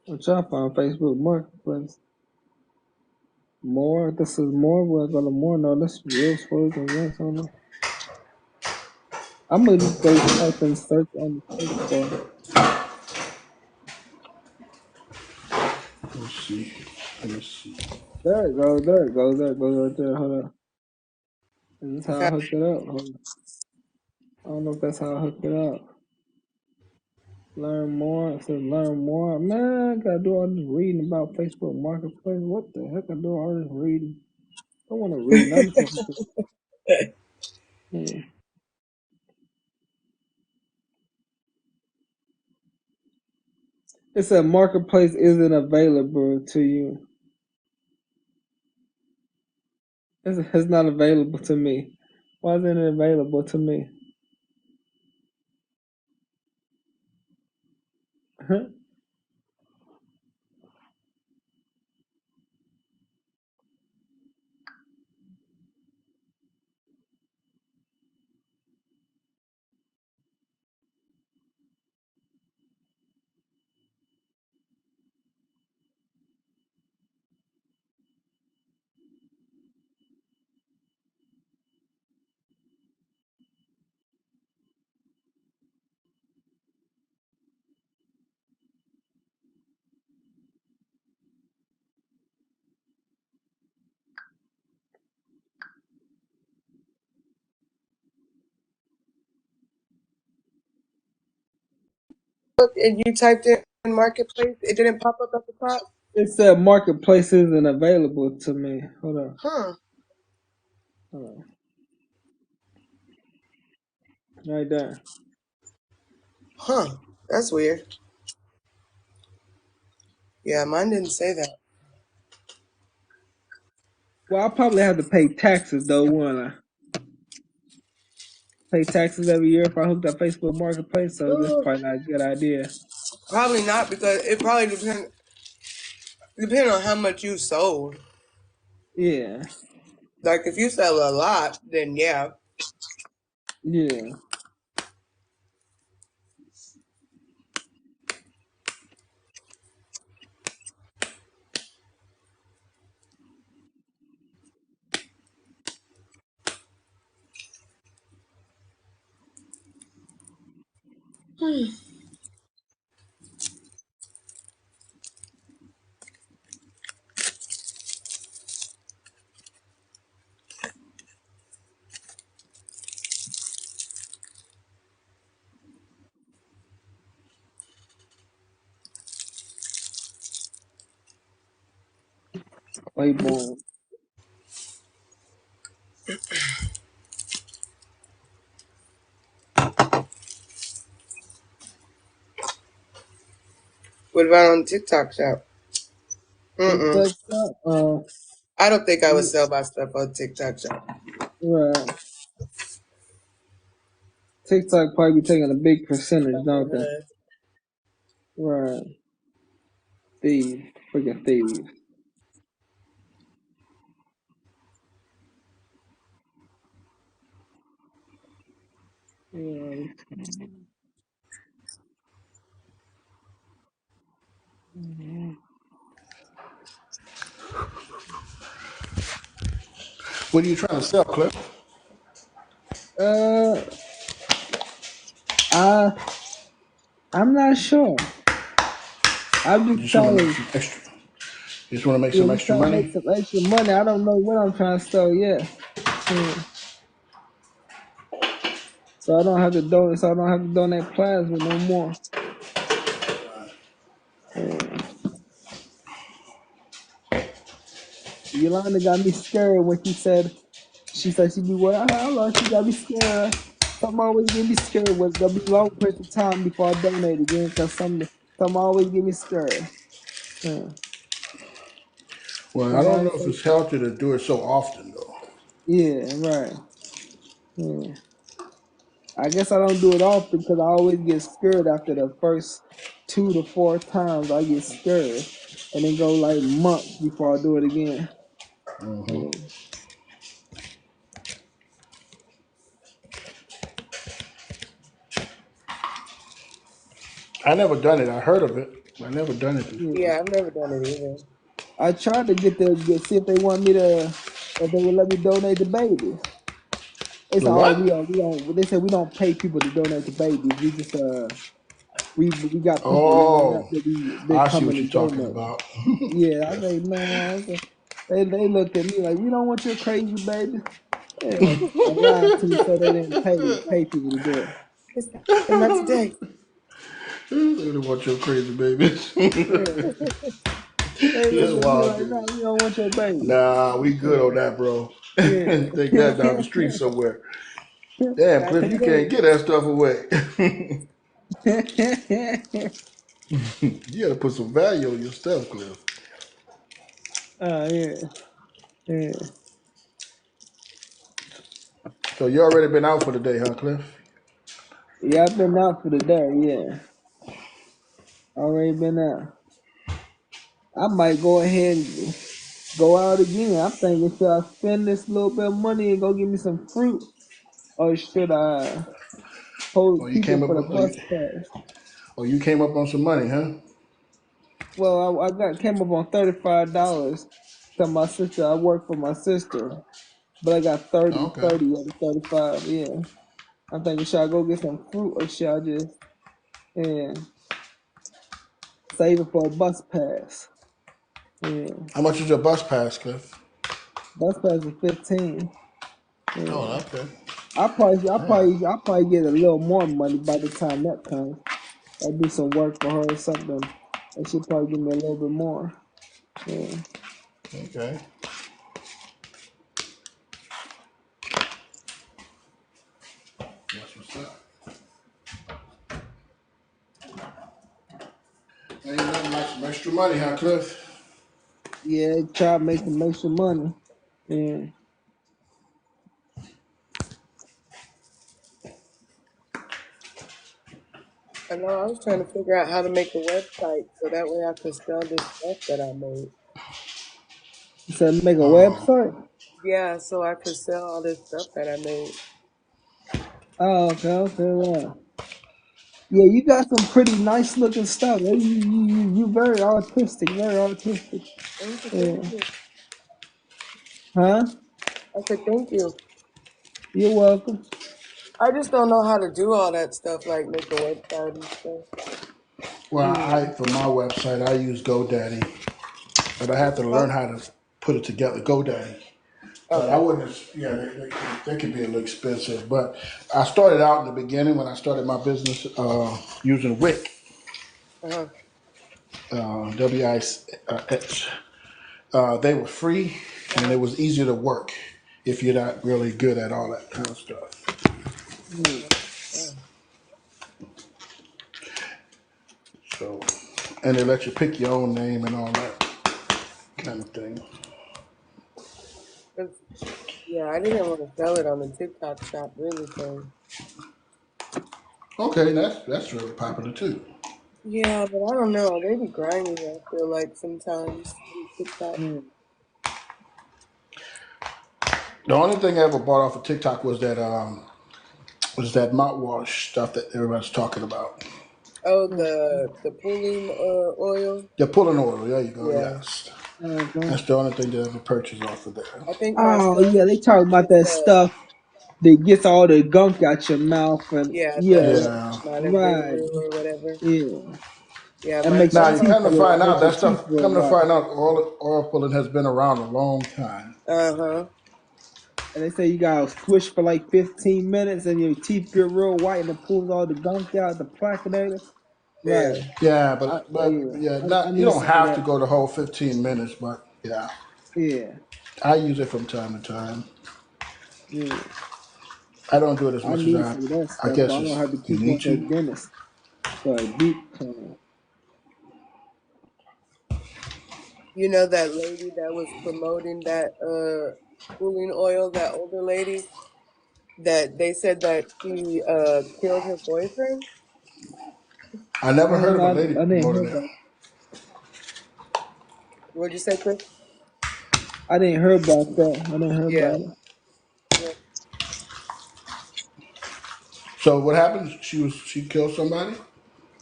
I'm trying to find Facebook marketplace. More. This is more. Where I go to more? No, this is real photos and links. I don't know. I'm gonna just go type in search on the search bar. Let's see. Let me see. There it goes. There it goes. There it goes right there. Hold on. Is this how I Okay. hooked it up? Hold on. I don't know if that's how I hooked it up. Learn more. It says learn more. Man, I gotta do all this reading about Facebook Marketplace. What the heck I do all this reading? I don't want to read nothing from it. Yeah. It said Marketplace isn't available to you. It's not available to me. Why isn't it available to me? Huh? Look, and you typed in marketplace. It didn't pop up at the top. It said Marketplace isn't available to me. Huh. Hold on. Right there. Huh. That's weird. Yeah, mine didn't say that. Well, I'll probably have to pay taxes though, won't I? Pay taxes every year if I hooked up Facebook Marketplace, so that's Mm, probably not a good idea. probably not because it probably depend on how much you sold. Yeah, Like if you sell a lot, then yeah. yeah. Playboy. What about on TikTok shop? Mm-mm. TikTok shop. I don't think I would sell my stuff on TikTok shop. Right. TikTok probably be taking a big percentage, don't they? Uh-huh. Right. Thieves. Freaking thieves. Yeah. What are you trying to sell, Cliff? Uh, I I'm not sure. I'm You just just want to make trying some extra. You just want to make yeah, some just extra trying to make money. some extra money. I don't know what I'm trying to sell yet. Yeah. So I don't have to donate. So I don't have to donate plasma no more. Yeah. Yolanda got me scared when she said she'd be well. How long she got me scared? Something always get me scared. Was gonna be a long period of time before I donate again because something always get me scared. Yeah. Well, So I I don't gotta know if say, it's healthy to do it so often, though. yeah, right. Yeah. I guess I don't do it often because I always get scared after the first 2 to 4 times. I get scared, and then go like months before I do it again. Hmm. Yeah. I never done it. I heard of it. I never done it Yeah. before. Yeah, I've never done it either. I tried to see if they want me to, if they would let me donate the babies. They The said, oh, what? we don't. They said we don't pay people to donate the babies. We just we got people lined up Oh, that they I see coming what to you're talking donate. about. Yeah, I say man, they looked at me like we don't want your crazy baby. Yeah, and lied to me so they didn't pay people to do it. It's not today. They don't want your crazy babies. Yeah, they That's looked at me wild, like, dude. no, we don't want your baby. Nah, we good Yeah, on that, bro. Take that down the street yeah. somewhere. Damn, Not Cliff, you today. can't get that stuff away. You gotta put some value on your stuff, Cliff. Oh yeah, yeah. So you already been out for the day, huh, Cliff? Yeah, I've been out for the day. Yeah, already been out. I might go ahead and go out again. I'm thinking, should I spend this little bit of money and go get me some fruit, or should I Or you keep it came up, for the bus pass? or you came up on some money, huh? Well, I came up on $35 to my sister. I work for my sister, but I got 30, Okay. 30 out of 35. Yeah, I'm thinking, should I go get some fruit or should I just yeah save it for a bus pass? Yeah, How much is your bus pass, Cliff? bus pass is 15. Yeah. Oh, okay. Yeah. I'll probably get a little more money by the time that comes. I do some work for her or something, and she'll probably give me a little bit more. Yeah. Okay. That's what's up. Ain't nothing like some extra money, huh, Cliff? Yeah, try to make some extra money. Yeah. I know I was trying to figure out how to make a website so that way I could sell this stuff that I made. You said make a Um, website? Yeah, so I could sell all this stuff that I made. Oh, okay, yeah. Yeah, you got some pretty nice looking stuff. You very artistic, very artistic. Thank you, Yeah. thank you. Huh? I said thank you. You're welcome. I just don't know how to do all that stuff, like make a website and stuff. well, Yeah. for my website, I use GoDaddy, but I have What's to it learn called? how to put it together. GoDaddy. But I Okay. wouldn't, yeah, they could be a little expensive. But I started out in the beginning when I started my business using Wix, Uh-huh. WIX. They were free and Uh-huh. it was easy to work if you're not really good at all that kind of stuff. Yeah. Uh-huh. So, and they let you pick your own name and all that kind of thing. 'Cause, yeah, I didn't want to sell it on the TikTok shop really, so Okay, that's really popular too. yeah, but I don't know. They be grimy, I feel like sometimes on TikTok. Yeah. The only thing I ever bought off of TikTok was that mouthwash stuff that everybody's talking about. Oh, the pulling oil. The pulling oil. There you go. Yeah, Yes. Okay. That's the only thing they ever purchase off of there. I think my Oh son yeah, they talk about just that stuff that gets all the gunk out your mouth and yeah, yeah, the Yeah. right, Monobril or whatever. yeah. Yeah, That my makes Now your son you has teeth come to some. real, find out makes your that teeth stuff. real Come to white. find out, oil pulling has been around a long time. Uh-huh. And they say you gotta swish for like 15 minutes and your teeth get real white and it pulls all the gunk out, the plaque and everything. Yeah. Right. Yeah, I, but yeah, yeah, I not you need don't some of have to that. go the whole 15 minutes, but yeah, Yeah, I use it from time to time. yeah. I don't do it as I much as need some of that I stuff so guess I don't it's have to you keep going need to the to. dentist for a deep clean. You know that lady that was promoting that cooling oil, that older lady that they said that she killed her boyfriend? I never heard of a lady I didn't hear promoting it. about What'd you say, Chris? I didn't hear about that. I didn't hear Yeah. about it. Yeah. So what happened? She killed somebody.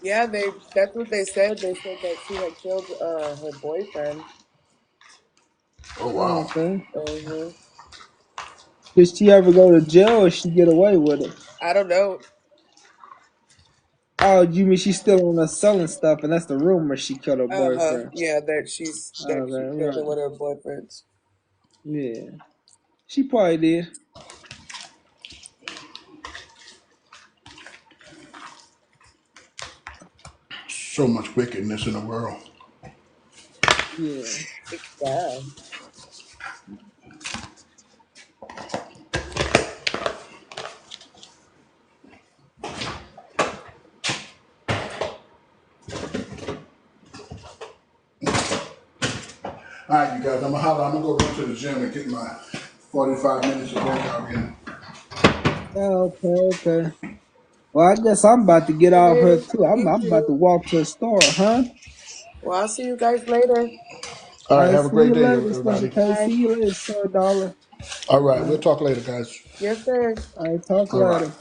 Yeah, that's what they said. They said that she had killed her boyfriend. Oh Oh, wow. okay. Uh-huh. Did she ever go to jail or she get away with it? I don't know. Oh, you mean she's still on us selling stuff and that's the rumor she killed her Uh-huh. boyfriend. Yeah, that she Okay, killed right. one of her boyfriends. Yeah. She probably did. So much wickedness in the world. Yeah. Yeah. All right, you guys. I'm gonna holler. I'm gonna go run to the gym and get my 45 minutes of workout in. Oh, okay, okay. Well, I guess I'm about to get See you off her later. too. I'm You about to too. walk to the store, huh? Well, I'll see you guys later. All All right. right, Have a see great you day, later, Slim everybody. K. Bye. See you later, Sir Dollar. All All right. We'll right, talk later, guys. Yes, sir. all right, talk All right. later.